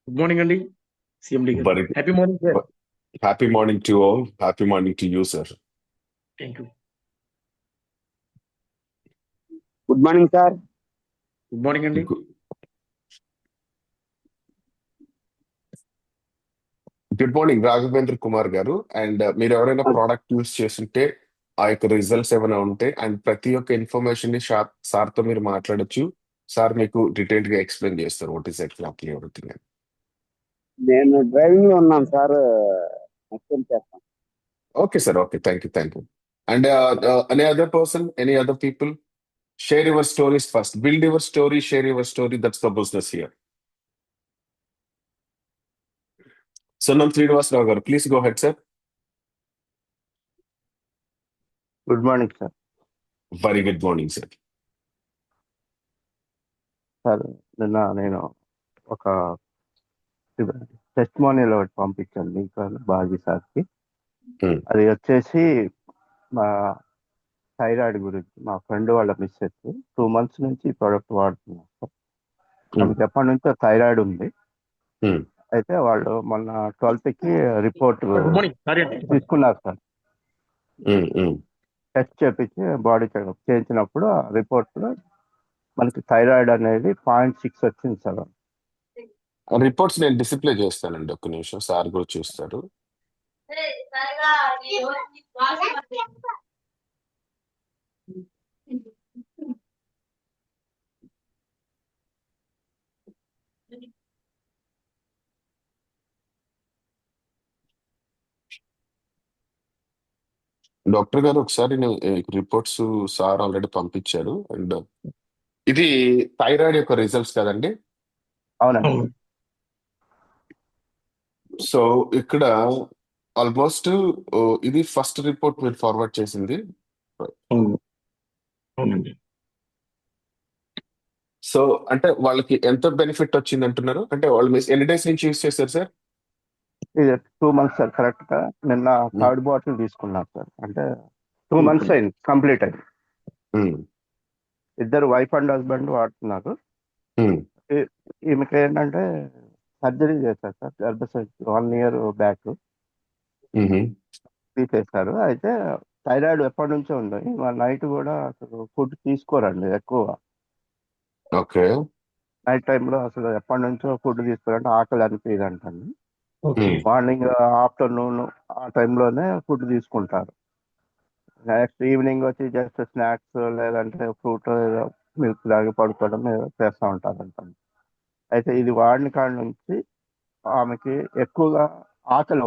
Good morning అండి CMD గారు. Very happy morning sir. happy morning to all. Happy morning to you, sir. Thank you. Good morning sir. Good morning అండి. Good morning Raghavendra Kumar గారు. And మీరు ఎవరైనా product use చేస్తుంటే ఆ యొక్క results ఏమైనా ఉంటే అండ్ ప్రతి ఒక్క ఇన్ఫర్మేషన్ ని సార్ తో మీరు మాట్లాడొచ్చు. సార్ మీకు డీటెయిల్డ్ గా ఎక్స్ప్లెయిన్ చేస్తారు వాట్ ఈస్ ఎగ్జాక్ట్లీ ఎవ్రీథింగ్. నేను డ్రైవింగ్ లో ఉన్నాను సార్. ఎక్స్ప్లెయిన్ చేస్తాను. Okay sir, okay, thank you. And any other person, any other people, share your stories first. Build your story, share your story. That's the business here. Sonam Srinivasrao garu, please go ahead, sir. Good morning sir. Very good morning, sir. Sir నిన్న నేను ఒక testimonial ఒకటి పంపించాను మీకు బాజీ సార్కి. అది వచ్చేసి మా థైరాయిడ్ గురించి. మా ఫ్రెండ్ వాళ్ళ మిస్సెస్ 2 months నుంచి ఈ ప్రోడక్ట్ వాడుతున్నారు సార్. ఆమెకి ఎప్పటి నుంచో థైరాయిడ్ ఉంది. అయితే వాళ్ళు మొన్న 12th report good morning. Sorry అండి. తీసుకున్నారు సార్. టెస్ట్ చేపించి బాడీ చెకప్ చేయించినప్పుడు ఆ రిపోర్ట్ లో మనకి థైరాయిడ్ అనేది 0.6 వచ్చింది సార్. రిపోర్ట్స్ నేను డిస్ప్లే చేస్తానండి, ఒక్క నిమిషం, సార్ కూడా చూస్తారు. డాక్టర్ గారు ఒకసారి రిపోర్ట్స్ సార్ ఆల్రెడీ పంపించారు. అండ్ ఇది థైరాయిడ్ యొక్క రిజల్ట్స్ కదండి? అవునండి. సో ఇక్కడ ఆల్మోస్ట్ ఇది ఫస్ట్ రిపోర్ట్ మీరు ఫార్వర్డ్ చేసింది. అవునండి. సో అంటే వాళ్ళకి ఎంత బెనిఫిట్ వచ్చింది అంటున్నారు? అంటే వాళ్ళు ఎన్ని డేస్ నుంచి యూస్ చేశారు సార్? ఇది 2 months సార్. కరెక్ట్ గా నిన్న 3rd బాటిల్ తీసుకున్నారు సార్. అంటే 2 months అయింది, కంప్లీట్ అయింది. ఇద్దరు వైఫ్ అండ్ హస్బెండ్ వాడుతున్నారు. ఈమెకి ఏంటంటే సర్జరీ చేశారు సార్, గర్భసంచి 1 year బ్యాక్ తీసేశారు. అయితే థైరాయిడ్ ఎప్పటి నుంచో ఉంది. నైట్ కూడా అసలు ఫుడ్ తీసుకోరండి ఎక్కువ. ఓకే. నైట్ టైంలో అసలు ఎప్పటి నుంచో ఫుడ్ తీసుకోరంటే ఆకలి అనిపించదు అంటండి. ఓకే. మార్నింగ్ ఆఫ్టర్నూన్ ఆ టైంలోనే ఫుడ్ తీసుకుంటారు. నెక్స్ట్ ఈవినింగ్ వచ్చి జస్ట్ స్నాక్స్ లేదంటే ఫ్రూట్ మిల్క్ తాగి పడుకోవడం ఏదో చేస్తూ ఉంటారంట. అయితే ఇది వాడిన కాడ నుంచి ఆమెకి ఎక్కువ ఆకలి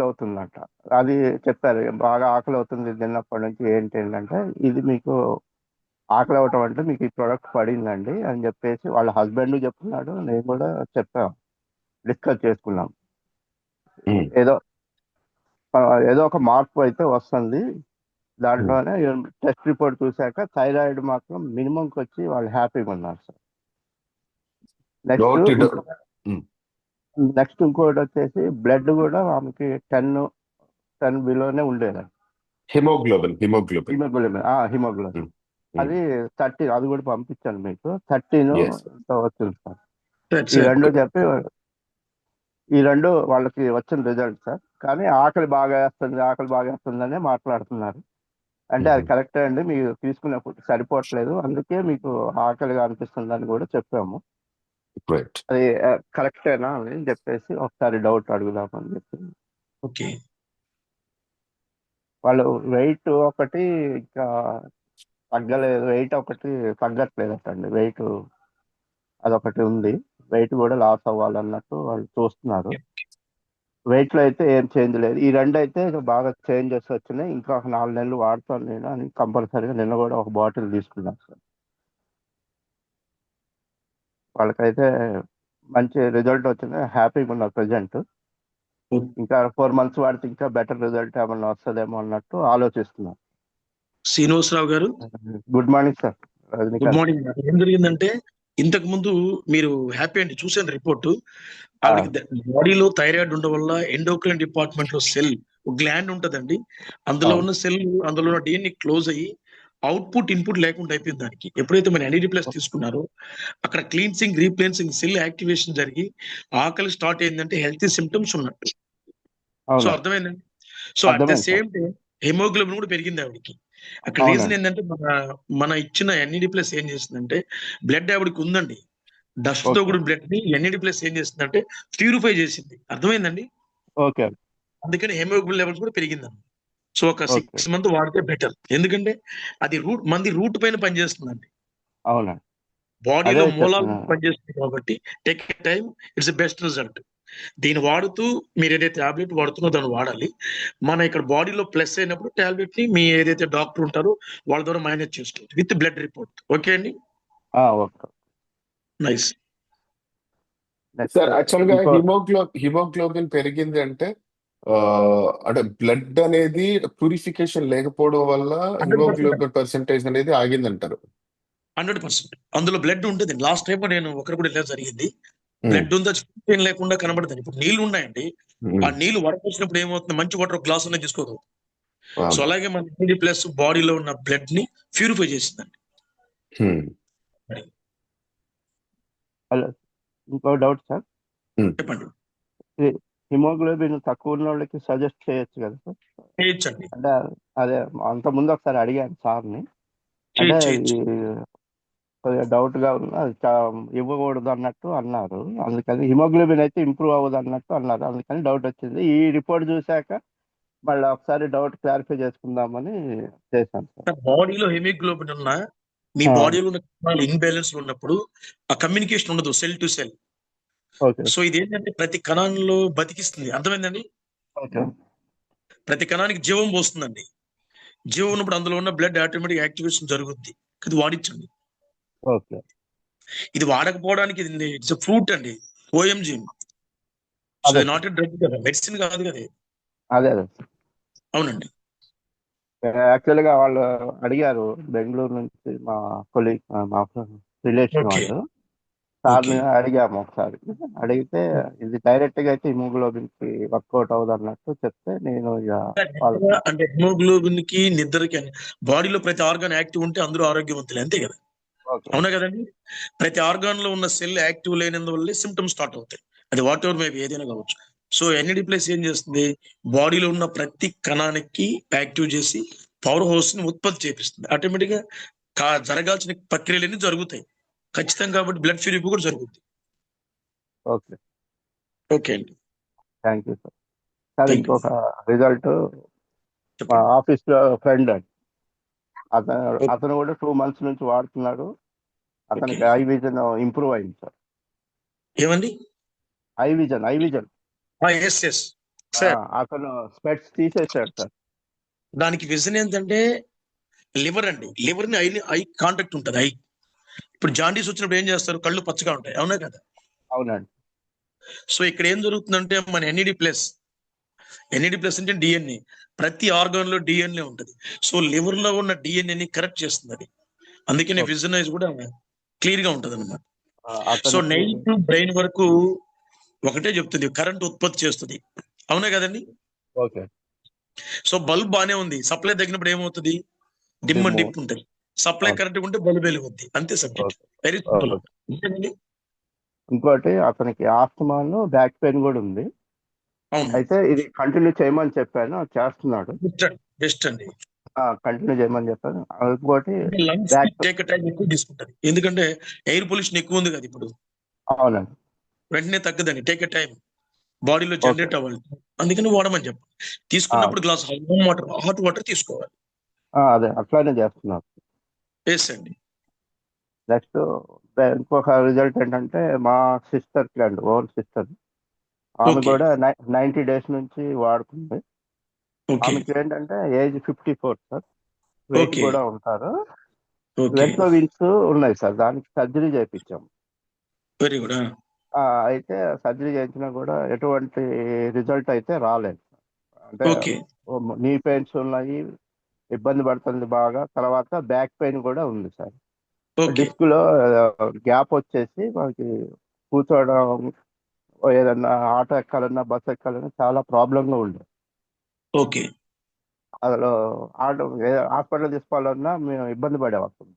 అవుతుందంట. అది చెప్పారు, బాగా ఆకలి అవుతుంది తిన్నప్పటి నుంచి. ఏంటంటే ఇది మీకు ఆకలి అవటం అంటే మీకు ఈ ప్రోడక్ట్ పడిందండి అని చెప్పేసి వాళ్ళ హస్బెండ్ చెప్తున్నాడు. నేను కూడా చెప్పాను, డిస్కస్ చేసుకున్నాం. ఏదో ఒక మార్పు అయితే వస్తుంది దాంట్లోనే. టెస్ట్ రిపోర్ట్ చూశాక థైరాయిడ్ మాత్రం మినిమంకి వచ్చి వాళ్ళు హ్యాపీగా ఉన్నారు సార్. నెక్స్ట్ ఇంకోటి వచ్చేసి బ్లడ్ కూడా ఆమెకి 10 బిలోనే ఉండేదండి. హిమోగ్లోబిన్ అది 13. అది కూడా పంపించాను మీకు. 13 వచ్చింది సార్. ఈ రెండు వాళ్ళకి వచ్చిన రిజల్ట్ సార్. కానీ ఆకలి బాగా వేస్తుందనే మాట్లాడుతున్నారు. అంటే అది కరెక్టే అండి, మీరు తీసుకునే ఫుడ్ సరిపోవట్లేదు, అందుకే మీకు ఆకలిగా అనిపిస్తుందని కూడా చెప్పాము. అది కరెక్టేనా అని చెప్పేసి ఒకసారి డౌట్ అడుగుదామని చెప్పి. ఓకే. వాళ్ళు వెయిట్ ఒకటి ఇంకా తగ్గలేదు, వెయిట్ ఒకటి తగ్గట్లేదటండి. వెయిట్ అదొకటి ఉంది. వెయిట్ కూడా లాస్ అవ్వాలన్నట్టు వాళ్ళు చూస్తున్నారు. వెయిట్ లో అయితే ఏం చేంజ్ లేదు. ఈ రెండు అయితే బాగా చేంజెస్ వచ్చినాయి. ఇంకా 4 నెలలు వాడతాను నేను అని కంపల్సరీగా నిన్న కూడా ఒక బాటిల్ తీసుకున్నాను సార్. వాళ్ళకైతే మంచి రిజల్ట్ వచ్చింది, హ్యాపీగా ఉన్నారు ప్రజెంట్. ఇంకా 4 months వాడితే ఇంకా బెటర్ రిజల్ట్ ఏమన్నా వస్తుందేమో అన్నట్టు ఆలోచిస్తున్నారు. శ్రీనివాసరావు గారు, good morning sir. Good morning. ఏం జరిగిందంటే ఇంతకు ముందు మీరు హ్యాపీ అండి చూసాను రిపోర్టు. ఆవిడకి బాడీలో థైరాయిడ్ ఉండడం వల్ల ఎండోక్రైన్ డిపార్ట్మెంట్ లో సెల్ గ్లాండ్ ఉంటదండి. అందులో ఉన్న సెల్, అందులో ఉన్న డిఎన్ఏ క్లోజ్ అయ్యి అవుట్పుట్ ఇన్పుట్ లేకుండా అయిపోయింది దానికి. ఎప్పుడైతే మన ఎన్ఈడి ప్లస్ తీసుకున్నారో అక్కడ క్లీన్సింగ్ రీప్లేన్సింగ్ సెల్ యాక్టివేషన్ జరిగి ఆకలి స్టార్ట్ అయిందంటే హెల్తీ సిమ్టమ్స్ ఉన్నట్టు. సో అవునండి. అర్థమైందండి. సో అట్ ద అర్థమైంది సార్. సేమ్ టైం హెమోగ్లోబిన్ కూడా పెరిగింది ఆవిడకి. అక్కడ రీజన్ అవునండి. ఏంటంటే మన ఇచ్చిన ఎన్ఈడి ప్లస్ ఏం చేస్తుందంటే బ్లడ్ ఆవిడకి ఉందండి. డస్ట్ తో ఓకే. కూడా బ్లడ్ ని ఎన్ఈడి ప్లస్ ఏం చేస్తుందంటే ప్యూరిఫై చేసింది. అర్థమైందండి. ఓకే అండి. అందుకని హెమోగ్లోబిన్ లెవెల్స్ కూడా పెరిగిందండి. సో ఒక ఓకే. 6 మంత్ వాడితే బెటర్. ఎందుకంటే అది రూట్ పైన పనిచేస్తుందండి. అవునండి. అదే బాడీలో మూలాలు చెప్తున్నాను. పనిచేస్తుంది కాబట్టి take time, it's best result. దీన్ని వాడుతూ మీరు ఏదైతే టాబ్లెట్ వాడుతున్నో దాన్ని వాడాలి. మన ఇక్కడ బాడీలో ప్లస్ అయినప్పుడు టాబ్లెట్ ని మీ ఏదైతే డాక్టర్ ఉంటారో వాళ్ళ ద్వారా మేనేజ్ చేసుకోవచ్చు విత్ బ్లడ్ రిపోర్ట్. ఓకే అండి. Okay. Nice. Next sir actual గా ఇంకో హిమోగ్లోబిన్ పెరిగింది అంటే అంటే బ్లడ్ అనేది ప్యూరిఫికేషన్ లేకపోవడం వల్ల 100% హిమోగ్లోబిన్ పర్సెంటేజ్ అనేది ఆగిందంటారు. 100% అందులో బ్లడ్ ఉంటుంది. లాస్ట్ టైం నేను ఒకరు కూడా వెళ్ళడం జరిగింది. ఉమ్, బ్లడ్ ఉందా ఏం లేకుండా కనబడుతుంది. ఇప్పుడు నీళ్లు ఉన్నాయండి. ఆ ఉమ్, నీళ్లు వడపోసినప్పుడు ఏమవుతుంది, మంచి వాటర్ గ్లాస్ అనేది తీసుకోదు. సో అవును. అలాగే మన ఎన్ఈడి ప్లస్ బాడీలో ఉన్న బ్లడ్ ని ప్యూరిఫై చేసిందండి. ఉమ్, హలో, ఇంకో డౌట్ సార్. ఉమ్. చెప్పండి. హిమోగ్లోబిన్ తక్కువ ఉన్న వాళ్ళకి సజెస్ట్ చేయొచ్చు కదా సార్? చేయొచ్చండి. అంటే అదే అంత ముందు ఒకసారి అడిగాను సార్ని. అంటే చేయొచ్చు. ఈ కొద్దిగా డౌట్ గా ఉంది, అది ఇవ్వకూడదు అన్నట్టు అన్నారు. అందుకని హిమోగ్లోబిన్ అయితే ఇంప్రూవ్ అవ్వదు అన్నట్టు అన్నారు. అందుకని డౌట్ వచ్చింది. ఈ రిపోర్ట్ చూశాక మళ్ళీ ఒకసారి డౌట్ క్లారిఫై చేసుకుందామని చేశాను సార్. బాడీలో హెమోగ్లోబిన్ ఉన్న మీ ఆ, బాడీలో ఉన్న ఇన్బ్యాలెన్స్ ఉన్నప్పుడు ఆ కమ్యూనికేషన్ ఉండదు cell to cell. Okay. So ఇది ఏంటంటే ప్రతి కణంలో బతికిస్తుంది. అర్థమైందండి. ఓకే. ప్రతి కణానికి జీవం పోస్తుందండి. జీవం ఉన్నప్పుడు అందులో ఉన్న బ్లడ్ ఆటోమేటిక్ యాక్టివేషన్ జరుగుద్ది. ఇది వాడించండి. ఓకే. ఇది వాడకపోవడానికి ఇట్స్ ఫ్రూట్ అండి. ఓఎంజీ. సో అదే ఇది సార్. నాట్ ఎ డ్రగ్ కదా, మెడిసిన్ కాదు కదా. అదే అదే సార్. అవునండి. యాక్చువల్గా వాళ్ళు అడిగారు బెంగళూరు నుంచి మా కొలీగ్, మా రిలేషన్ ఓకే. వాళ్ళు. ఓకే. సార్ని అడిగాము ఒకసారి. అడిగితే ఇది డైరెక్ట్ గా అయితే హిమోగ్లోబిన్ కి వర్కౌట్ అవ్వదు అన్నట్టు చెప్తే నేను ఇక వాళ్ళకి అంటే హిమోగ్లోబిన్ కి నిద్రకి బాడీలో ప్రతి ఆర్గాన్ యాక్టివ్ ఉంటే అందరూ ఆరోగ్యవంతులే, అంతే కదా. ఓకే. అవునా కదండి. ప్రతి ఆర్గాన్ లో ఉన్న సెల్ యాక్టివ్ లేనందువల్లే సిమ్టమ్స్ స్టార్ట్ అవుతాయి. అది వాట్ ఎవర్ మేబీ ఏదైనా కావచ్చు. సో ఎన్ఈడి ప్లస్ ఏం చేస్తుంది, బాడీలో ఉన్న ప్రతి కణానికి యాక్టివ్ చేసి పవర్ హౌస్ ని ఉత్పత్తి చేపిస్తుంది. ఆటోమేటిక్ గా జరగాల్సిన ప్రక్రియలన్నీ జరుగుతాయి ఖచ్చితంగా. కాబట్టి బ్లడ్ ప్యూరిఫై కూడా జరుగుతుంది. ఓకే. ఓకే అండి. Thank you sir. Sir thank you. ఇంకొక రిజల్ట్, మా చెప్పండి. ఆఫీస్ లో ఫ్రెండ్ అండి. అతను ఓకే. అతను కూడా 2 months నుంచి వాడుతున్నాడు. ఓకే. అతనికి ఐ విజన్ ఇంప్రూవ్ అయింది సార్. ఏమండి. Eye vision yes yes sir. అతను స్పెట్స్ తీసేసాడు సార్. దానికి విజన్ ఏంటంటే లివర్ అండి. లివర్ ని ఐ కాంటాక్ట్ ఉంటుంది. ఐ ఇప్పుడు జాండీస్ వచ్చినప్పుడు ఏం చేస్తారు, కళ్ళు పచ్చగా ఉంటాయి, అవునా కదా. అవునండి. సో ఇక్కడ ఏం జరుగుతుందంటే మన ఎన్ఈడి ప్లస్ అంటే డిఎన్ఏ. ప్రతి ఆర్గాన్ లో డిఎన్ఏ ఉంటుంది. సో లివర్ లో ఉన్న డిఎన్ఏని కరెక్ట్ చేస్తుంది అది. అందుకనే ఓకే. విజన్ ఐజ్ కూడా క్లియర్ గా ఉంటది అనమాట. సో అతనికి నెయిల్ టు బ్రెయిన్ వరకు ఒకటే చెప్తుంది, కరెంట్ ఉత్పత్తి చేస్తుంది, అవునా కదండి. ఓకే. సో బల్బ్ బానే ఉంది, సప్లై తగ్గినప్పుడు ఏమవుతుంది, డిమ్ అండ్ డిమ్. డిప్ ఉంటుంది. సప్లై అవును. కరెక్ట్ ఉంటే బల్బ్ వెలుగుద్ది, అంతే subject. Okay. Very simple. Okay. ఇంకోటి అతనికి ఆస్తమాను బ్యాక్ పెయిన్ కూడా ఉంది. అవును. అయితే ఇది కంటిన్యూ చేయమని చెప్పాను, అది చేస్తున్నాడు. బెస్ట్ అండి. కంటిన్యూ చేయమని చెప్పాను. ఇంకోటి లంగ్స్ కి బ్యాక్. టేక్ టైం ఎక్కువ తీసుకుంటది. ఎందుకంటే ఎయిర్ పొల్యూషన్ ఎక్కువ ఉంది కదా ఇప్పుడు. అవునండి. వెంటనే తగ్గదండి. టేక్ టైం, బాడీలో ఓకే. జనరేట్ అవ్వాలి. అందుకని వాడమని చెప్పాలి. తీసుకున్నప్పుడు గ్లాస్ హాట్ వాటర్ తీసుకోవాలి. అదే అట్లానే చేస్తున్నారు. ఎస్ అండి. నెక్స్ట్ ఇంకొక రిజల్ట్ ఏంటంటే మా సిస్టర్ అండి, ఓన్ సిస్టర్. ఆమె ఓకే. కూడా 90 days నుంచి వాడుతుంది. ఓకే. ఆమెకి ఏంటంటే ఏజ్ 54 సార్. Wait okay. కూడా ఉంటారు. ఓకే. వెంట్రో వింగ్స్ ఉన్నాయి సార్, దానికి సర్జరీ చేయించాం. Very good. అయితే సర్జరీ చేయించినా కూడా ఎటువంటి రిజల్ట్ అయితే రాలేదు. అంటే ఓకే. నీ పెయిన్స్ ఉన్నాయి, ఇబ్బంది పడుతుంది బాగా. తర్వాత బ్యాక్ పెయిన్ కూడా ఉంది సార్. ఓకే. డిస్క్ లో గ్యాప్ వచ్చేసి మనకి కూర్చోవడం, ఏదన్నా ఆటో ఎక్కాలన్నా బస్ ఎక్కాలన్నా చాలా ప్రాబ్లంగా ఉండేది. ఓకే. అసలు ఆటో హాస్పిటల్ తీసుకోవాలన్నా మేము ఇబ్బంది పడేవాళ్ళం ఇప్పుడు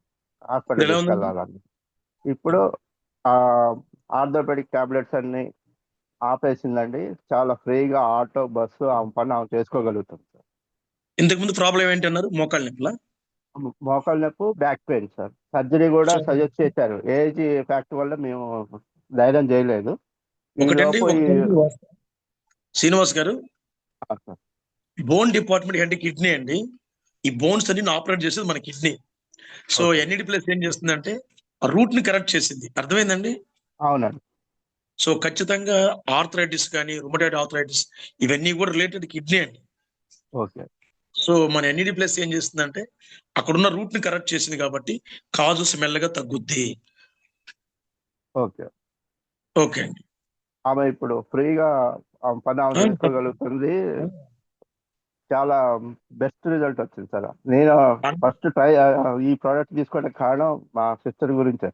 హాస్పిటల్ ఎలా ఉందండి? తీసుకెళ్ళాలని. ఇప్పుడు ఆ ఆర్థోపెడిక్ టాబ్లెట్స్ అన్ని ఆపేసిందండి. చాలా ఫ్రీగా ఆటో బస్సు ఆమె పని ఆమె చేసుకోగలుగుతుంది సార్. ఇంతకు ముందు ప్రాబ్లం ఏంటి అన్నారు? మోకాళ్ళ నొప్పులా? మోకాళ్ళ నొప్పి, బ్యాక్ పెయిన్ సార్. సర్జరీ కూడా సో సజెస్ట్ చేశారు. ఏజ్ ఫ్యాక్టర్ వల్ల మేము ధైర్యం చేయలేదు. ఈ ఒకటండి, లోపు ఈ శ్రీనివాస్ గారు, సార్. బోన్ డిపార్ట్మెంట్ అంటే కిడ్నీ అండి. ఈ బోన్స్ అన్ని ఆపరేట్ చేసేది మన kidney. So okay. NED plus ఏం చేస్తుందంటే ఆ రూట్ ని కరెక్ట్ చేసింది. అర్థమైందండి? అవునండి. సో ఖచ్చితంగా ఆర్థరైటిస్ కానీ, రుమటైడ్ ఆర్థరైటిస్, ఇవన్నీ కూడా రిలేటెడ్ కిడ్నీ అండి. ఓకే. సో మన ఎన్ఈడి ప్లస్ ఏం చేస్తుందంటే అక్కడున్న రూట్ ని కరెక్ట్ చేసింది కాబట్టి కాజెస్ మెల్లగా తగ్గుద్ది. ఓకే. ఓకే అండి. ఆమె ఇప్పుడు ఫ్రీగా ఆమె పని ఆమె చేసుకోగలుగుతుంది. చాలా బెస్ట్ రిజల్ట్ వచ్చింది సార్. నేను ఫస్ట్ ఈ ప్రోడక్ట్ తీసుకోవడానికి కారణం మా సిస్టర్ గురించే.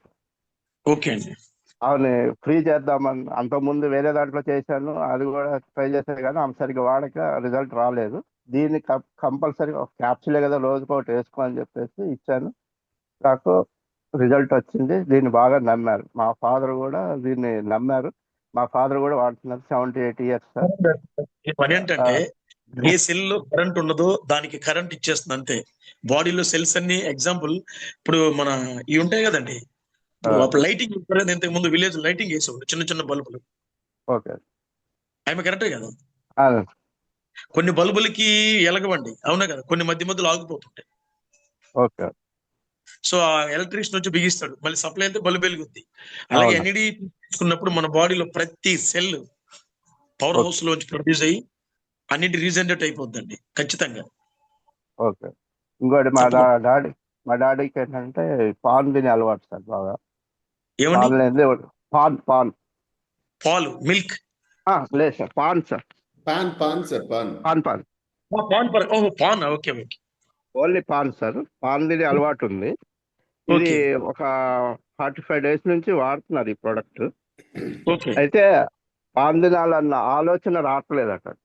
ఓకే అండి. ఆమె ఫ్రీ చేద్దామని అంతకుముందు వేరే దాంట్లో చేశాను, అది కూడా ట్రై చేశాను కానీ ఆమె సరిగ్గా వాడక రిజల్ట్ రాలేదు. దీన్ని కంపల్సరీగా ఒక క్యాప్సూలే కదా రోజుకి ఒకటి వేసుకో అని చెప్పేసి ఇచ్చాను. నాకు రిజల్ట్ వచ్చింది. దీన్ని బాగా నమ్మారు. మా ఫాదర్ కూడా దీన్ని నమ్మారు. మా ఫాదర్ కూడా వాడుతున్నారు. 78 ఇయర్స్ సార్. ఈ పని ఏంటంటే ఏ సెల్ లో కరెంట్ ఉండదో దానికి కరెంట్ ఇచ్చేస్తుంది అంతే. బాడీలో సెల్స్ అన్ని ఎగ్జాంపుల్ ఇప్పుడు మన ఇవి ఉంటాయి కదండి. ఇప్పుడు అప్పుడు లైటింగ్ ఇంతకు ముందు విలేజ్ లైటింగ్ వేసేవాడు, చిన్న చిన్న బల్బులు. ఓకే. ఆమె కరెక్టే కదా? కొన్ని బల్బులకి ఎలగవండి, అవునా కదా? కొన్ని మధ్య మధ్యలో ఆగిపోతుంటాయి. ఓకే. సో ఆ ఎలక్ట్రీషియన్ వచ్చి బిగిస్తాడు, మళ్ళీ సప్లై అయితే బల్బు వెలుగుద్ది. అలాగే అవును. ఎన్ఈడి తీసుకున్నప్పుడు మన బాడీలో ప్రతి సెల్ పవర్ హౌస్ లోంచి ప్రొడ్యూస్ అయ్యి అన్నిటి రీజనరేట్ అయిపోద్దండి ఖచ్చితంగా. ఓకే. ఇంకోటి తప్పకుండా. మా డాడీకి ఏంటంటే పాన్ తినే అలవాటు సార్ బాగా. ఏమండి? పాన్ లేనిదే పాన్ పాలు, మిల్క్? లేదు sir, paan sir. Paan sir, paan. Paan ఓహో, paan. Okay okay. Only paan sir. Paan తినే అలవాటు ఉంది. ఇది ఓకే ఒక 45 days నుంచి వాడుతున్నారు ఈ ప్రోడక్ట్. ఓకే అయితే పాన్ తినాలన్న ఆలోచన రావట్లేదు అక్కడ.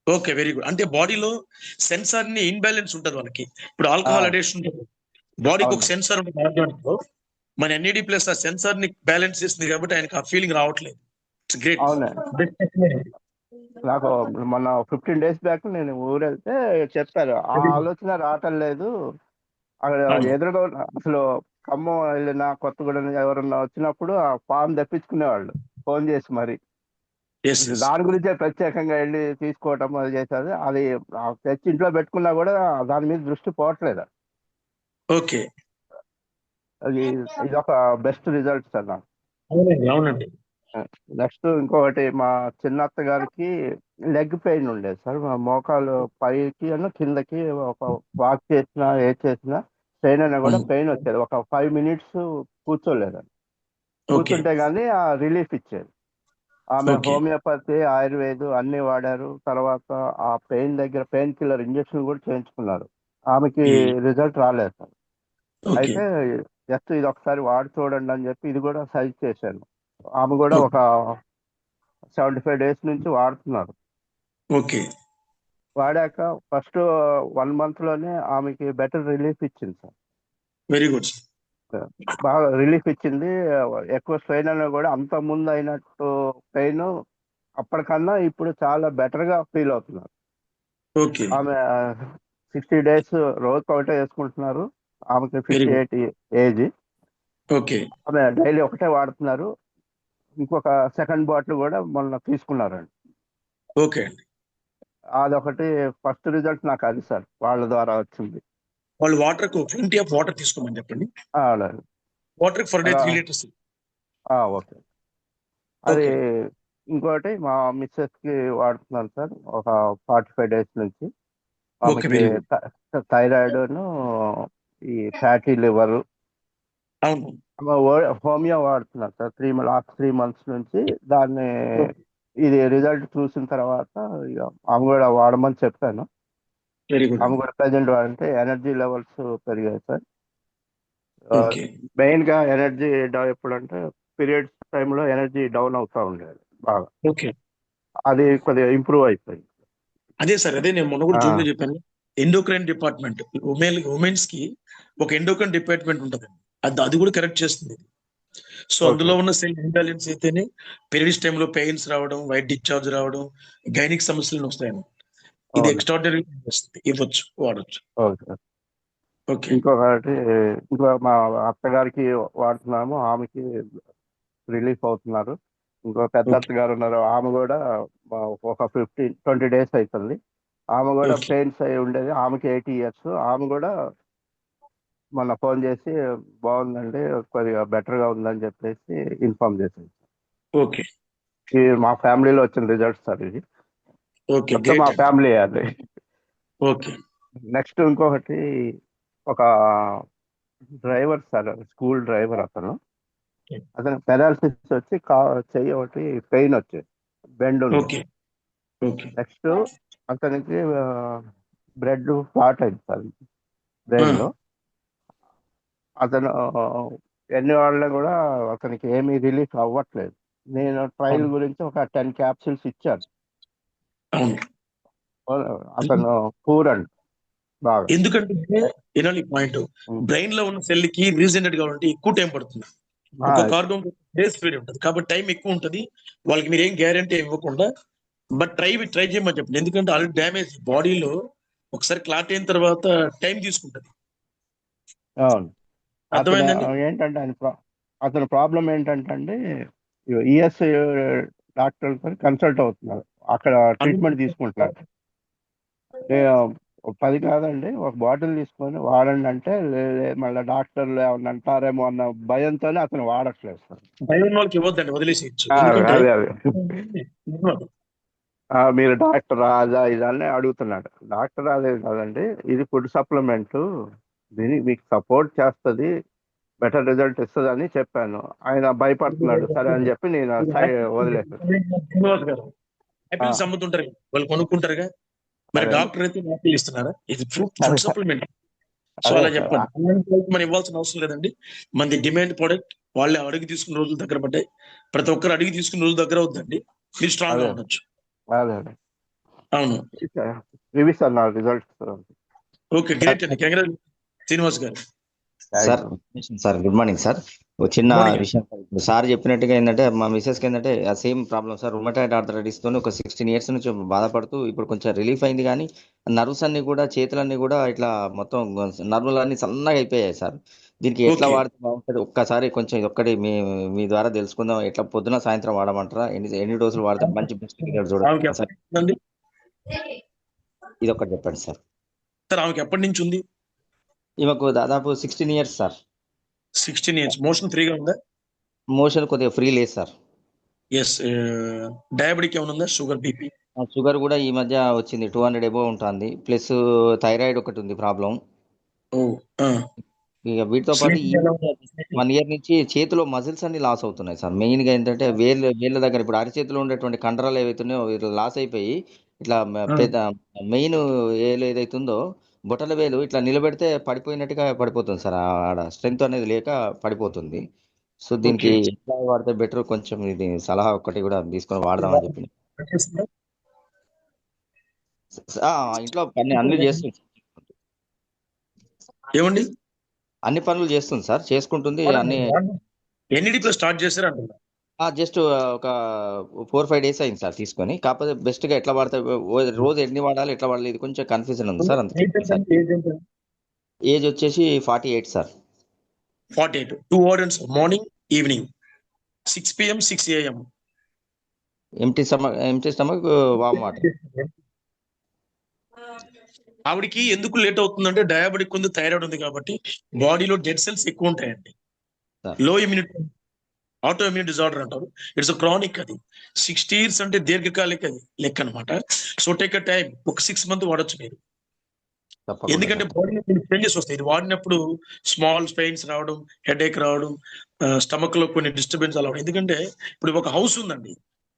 Okay, very good. అంటే బాడీలో సెన్సార్ ని ఇన్బ్యాలెన్స్ ఉంటుంది వాళ్ళకి. ఇప్పుడు ఆల్కహాల్ అడిక్షన్ ఉంటుంది, బాడీకి ఒక అవును. సెన్సార్ ఉంటుంది ఆర్గానిక్. మన ఎన్ఈడి ప్లస్ ఆ సెన్సార్ ని బ్యాలెన్స్ చేస్తుంది కాబట్టి ఆయనకి ఆ ఫీలింగ్ రావట్లేదు. It's great. అవునే. నాకు మొన్న 15 days బ్యాక్ నేను ఊరు వెళ్తే చెప్పారు ఆ ఆలోచన రావటం లేదు. అక్కడ ఎదురుగా అసలు ఖమ్మం వెళ్ళిన కొత్తగూడెం ఎవరన్నా వచ్చినప్పుడు ఆ పాన్ తెప్పించుకునేవాళ్ళు ఫోన్ చేసి మరి. దాని గురించే ప్రత్యేకంగా వెళ్ళి తీసుకోవటం అది చేశారు. అది తెచ్చి ఇంట్లో పెట్టుకున్నా కూడా దాని మీద దృష్టి పోవట్లేదు. ఓకే. అది ఇది ఒక బెస్ట్ రిజల్ట్ సార్ నాకు. అవునండి అవునండి. నెక్స్ట్ ఇంకొకటి మా చిన్నత్త గారికి లెగ్ పెయిన్ ఉండేది సార్. మా మోకాలు పైకి కిందకి ఒక వాక్ చేసినా ఏ చేసినా పెయిన్ అయినా కూడా పెయిన్ వచ్చేది. ఒక 5 minutes కూర్చోలేదండి. ఓకే కూర్చుంటే కానీ ఆ రిలీఫ్ ఇచ్చేది. ఆమె ఓకే హోమియోపతి, ఆయుర్వేదం అన్ని వాడారు. తర్వాత ఆ పెయిన్ దగ్గర పెయిన్ కిల్లర్ ఇంజెక్షన్ కూడా చేయించుకున్నారు. ఆమెకి రిజల్ట్ రాలేదు సార్. ఓకే అయితే జస్ట్ ఇది ఒకసారి వాడి చూడండి అని చెప్పి ఇది కూడా సజెస్ట్ చేశాను. ఆమె కూడా ఒక 75 days నుంచి వాడుతున్నారు. ఓకే. వాడాక ఫస్ట్ 1 month లోనే ఆమెకి బెటర్ రిలీఫ్ ఇచ్చింది సార్. Very good. బాగా రిలీఫ్ ఇచ్చింది. ఎక్కువ స్ట్రెయిన్ అయినా కూడా అంత ముందు అయినట్టు పెయిన్ అప్పటికన్నా ఇప్పుడు చాలా బెటర్ గా ఫీల్ అవుతున్నారు. ఓకే. ఆమె 60 days రోజుకి ఒకటే వేసుకుంటున్నారు. ఆమెకి వెరీ గుడ్. 58 ఏజ్. ఓకే ఆమె డైలీ ఒకటే వాడుతున్నారు. ఇంకొక సెకండ్ బాటిల్ కూడా మొన్న తీసుకున్నారండి. ఓకే అండి. అదొకటి ఫస్ట్ రిజల్ట్ నాకు అది సార్, వాళ్ళ ద్వారా వచ్చింది. వాళ్ళు వాటర్ ప్lenty ఆఫ్ వాటర్ తీసుకోమని చెప్పండి. అలాగే. వాటర్ ఫర్ డే అలా 3 liters. ఓకే. అది ఓకే ఇంకోటి మా మిస్సెస్ కి వాడుతున్నాను సార్ ఒక 45 days నుంచి. ఓకే, ఆమెకి వెరీ గుడ్. థైరాయిడ్ ఈ ఫ్యాటీ లివర్. అవును. హోమియో వాడుతున్నారు సార్ లాస్ట్ 3 months నుంచి. దాన్ని ఇది రిజల్ట్ చూసిన తర్వాత ఇక ఆమె కూడా వాడమని చెప్పాను. Very good. ఆమె కూడా ప్రజెంట్ వాడంటే ఎనర్జీ లెవెల్స్ పెరిగాయి సార్. ఓకే మెయిన్ గా ఎనర్జీ ఎప్పుడంటే పీరియడ్స్ టైంలో ఎనర్జీ డౌన్ అవుతా ఉండేది బాగా. ఓకే. అది కొద్దిగా ఇంప్రూవ్ అయిపోయింది. అదే సార్, అదే నేను మొన్న కూడా జూమ్ లో చెప్పాను. ఎండోక్రైన్ డిపార్ట్మెంట్, ఉమెన్స్ కి ఒక ఎండోక్రైన్ డిపార్ట్మెంట్ ఉంటుంది, అది కూడా కరెక్ట్ చేస్తుంది. So okay. అందులో ఉన్న సెల్ ఇంబ్యాలెన్స్ అయితేనే పీరియడ్స్ టైంలో పెయిన్స్ రావడం, వైట్ డిశ్చార్జ్ రావడం, గైనిక్ సమస్యలు వస్తాయని. ఇది అవును. ఎక్స్ట్రాడినరీ ఇవ్వచ్చు, వాడచ్చు. ఓకే. ఓకే. ఇంకొకటి, మా అత్తగారికి వాడుతున్నాము, ఆమెకి రిలీఫ్ అవుతున్నారు. ఇంకో పెద్ద ఓకే. అత్తగారు ఉన్నారు, ఆమె కూడా ఒక 20 డేస్ అవుతుంది. ఆమె కూడా ఓకే. పెయిన్స్ అయి ఉండేది, ఆమెకి 80 years. ఆమె కూడా మొన్న ఫోన్ చేసి బాగుందండి, కొద్దిగా బెటర్గా ఉందని చెప్పేసి ఇన్ఫార్మ్ చేసింది. ఓకే. ఇది మా ఫ్యామిలీలో వచ్చిన రిజల్ట్స్ సార్. ఇది ఓకే. మొత్తం గ్రేట్ మా అండి. ఫ్యామిలీ అది. ఓకే. నెక్స్ట్ ఇంకొకటి, ఒక డ్రైవర్ సార్, స్కూల్ డ్రైవర్ అతను. అతను పెరాలసిస్ వచ్చి చెయ్యి ఒకటి పెయిన్ వచ్చేది, బెండ్ ఉంది. ఓకే. ఓకే. నెక్స్ట్ అతనికి బ్రెడ్ ఫ్లాట్ అయింది సార్ బ్రెయిన్ లో. అతను ఎన్ని వాడినా కూడా అతనికి ఏమీ రిలీఫ్ అవ్వట్లేదు. నేను ట్రయల్ అవును. గురించి ఒక 10 capsules ఇచ్చాను. అవును. అతను పూర్ అండి బాగా. ఎందుకంటే వినాలి పాయింట్, ఉం. బ్రెయిన్ లో ఉన్న సెల్ కి రీజనరేట్ కావాలంటే ఎక్కువ టైం పడుతుంది. ఆ, ఒక్కొక్క ఆర్గన్ డేస్ పీరియడ్ ఉంటుంది, కాబట్టి టైం ఎక్కువ ఉంటుంది. వాళ్ళకి మీరు ఏం గ్యారంటీ ఇవ్వకుండా, బట్ ట్రై చేయమని చెప్పండి. ఎందుకంటే ఆల్రెడీ డ్యామేజ్ బాడీలో ఒకసారి క్లాట్ అయిన తర్వాత టైం తీసుకుంటుంది. అవును. అతను అర్థమైందండి? ఏంటంటే అతని ప్రాబ్లం ఏంటంటే అండి, ఈఎస్ఐ డాక్టర్ కన్సల్ట్ అవుతున్నారు, అక్కడ ట్రీట్మెంట్ తీసుకుంటున్నారు. నేను 10 కాదండి, ఒక బాటిల్ తీసుకొని వాడండి అంటే మళ్ళీ డాక్టర్లు ఏమన్నా అంటారేమో అన్న భయంతోనే అతను వాడట్లేదు సార్. భయం ఉన్న వాళ్ళకి ఇవ్వద్దండి, వదిలేసేయచ్చు. ఎందుకంటే అదే అదే మీరు డాక్టర్ అదా ఇదని అడుగుతున్నాడు. డాక్టర్ అదే కాదండి, ఇది ఫుడ్ సప్లిమెంట్, దీనికి మీకు సపోర్ట్ చేస్తుంది, బెటర్ రిజల్ట్ ఇస్తుంది అని చెప్పాను. ఆయన భయపడుతున్నాడు, సరే అని చెప్పి నేను వదిలేసాను. శ్రీనివాస్ గారు, ఆ, యాపిల్స్ అమ్ముతుంటారు కదా, వాళ్ళు కొనుక్కుంటారుగా. మరి అదే డాక్టర్ అయితే యాపిల్ ఇస్తున్నారా? ఇది ఫుడ్ అదే సప్లిమెంట్. సో అదే అలా సార్. చెప్పండి. మనం ఇవ్వాల్సిన అవసరం లేదండి. మనది డిమాండ్ ప్రోడక్ట్, వాళ్ళే అడిగి తీసుకున్న రోజుల దగ్గర పడ్డాయి. ప్రతి ఒక్కరు అడిగి తీసుకున్న రోజుల దగ్గర అవుతుందండి. మీరు స్ట్రాంగ్ గా అదే ఉండొచ్చు. అదే అదే అవును. ఇవి సార్ నా రిజల్ట్స్. ఓకే, గ్రేట్ అండి. కంగ్రాచులేషన్ శ్రీనివాస్ గారు. Sir sir good morning sir. ఒక చిన్న మార్నింగ్. విషయం, ఇప్పుడు సార్ చెప్పినట్టుగా ఏంటంటే మా మిస్సెస్కి ఏంటంటే ఆ same problem sir, rheumatoid arthritis తోని ఒక 16 years నుంచి బాధపడుతూ ఇప్పుడు కొంచెం రిలీఫ్ అయింది, కానీ నర్వ్స్ అన్ని కూడా, చేతులన్నీ కూడా ఇట్లా మొత్తం నర్వులన్నీ సన్నగా అయిపోయాయి సార్. దీనికి ఎట్లా ఓకే. వాడితే బాగుంటుంది ఒక్కసారి కొంచెం ఇది ఒక్కటి మీ ద్వారా తెలుసుకుందాం. ఎట్లా పొద్దున సాయంత్రం వాడమంటారా? ఎన్ని డోసులు వాడితే మంచి బెస్ట్ రిజల్ట్ ఆమెకి చూడొచ్చు సార్? ఎప్పటి నుంచి ఉందండి ఇది ఒకటి చెప్పండి సార్. సార్? ఆమెకి ఎప్పటి నుంచి ఉంది? ఈమెకు దాదాపు 16 years సార్. 16 years. మోషన్ ఫ్రీగా ఉందా? మోషన్ కొద్దిగా ఫ్రీ లేదు సార్. ఎస్. డయాబెటిక్ ఏమైనా ఉందా? Sugar, BP? షుగర్ కూడా ఈ మధ్య వచ్చింది, 200 అబోవ్ ఉంటుంది. ప్లస్ థైరాయిడ్ ఒకటి ఉంది ప్రాబ్లం. ఓ. ఇక వీటితో పాటు ఈ 1 year నుంచి చేతిలో మజిల్స్ అన్ని లాస్ అవుతున్నాయి సార్. మెయిన్ గా ఏంటంటే వేళ్ళ దగ్గర, ఇప్పుడు అరిచేతిలో ఉండేటువంటి కండరాలు ఏవైతున్నాయో ఇట్లా లాస్ అయిపోయి, ఇట్లా పెద్ద మెయిన్ ఏలు ఏదైతుందో బొటల వేలు ఇట్లా నిలబెడితే పడిపోయినట్టుగా పడిపోతుంది సార్. ఆడ స్ట్రెంగ్త్ అనేది లేక పడిపోతుంది. సో దీనికి ఓకే. ఎట్లా వాడితే బెటర్, కొంచెం ఇది సలహా ఒకటి కూడా తీసుకొని వాడదామని చెప్పి. ఇంట్లో అన్ని చేస్తుంది, ఏమండి? అన్ని పనులు చేస్తుంది సార్, చేసుకుంటుంది అన్ని. ఎన్ఈడి ప్లస్ స్టార్ట్ చేశారు అంటున్నా. జస్ట్ ఒక 4-5 days అయింది సార్ తీసుకొని. కాకపోతే బెస్ట్ గా ఎట్లా వాడితే, రోజు ఎన్ని వాడాలి, ఎట్లా వాడాలి, ఇది కొంచెం కన్ఫ్యూజన్ ఉంది సార్. అంత ఏజ్ వచ్చేసి 48 sir. 48. 2 hours morning, evening, 6 PM, 6 AM. Empty stomach warm water. ఆవిడికి ఎందుకు లేట్ అవుతుందంటే డయాబెటిక్ ఉంది, థైరాయిడ్ ఉంది, కాబట్టి బాడీలో డెడ్ సెల్స్ ఎక్కువ ఉంటాయండి. సార్. లో ఇమ్యూనిటీ, ఆటో ఇమ్యూన్ డిజార్డర్ అంటారు. It's chronic. అది 60 years అంటే దీర్ఘకాలిక అది లెక్క అనమాట. సో టేక్ అ టైం, ఒక 6 months వాడచ్చు మీరు. తప్పకుండా ఎందుకంటే సార్. బాడీలో కొన్ని చేంజెస్ వస్తాయి. ఇది వాడినప్పుడు స్మాల్ పెయిన్స్ రావడం, హెడేక్ రావడం, స్టమక్ లో కొన్ని డిస్టర్బెన్స్ అలా. ఎందుకంటే ఇప్పుడు ఒక హౌస్ ఉందండి,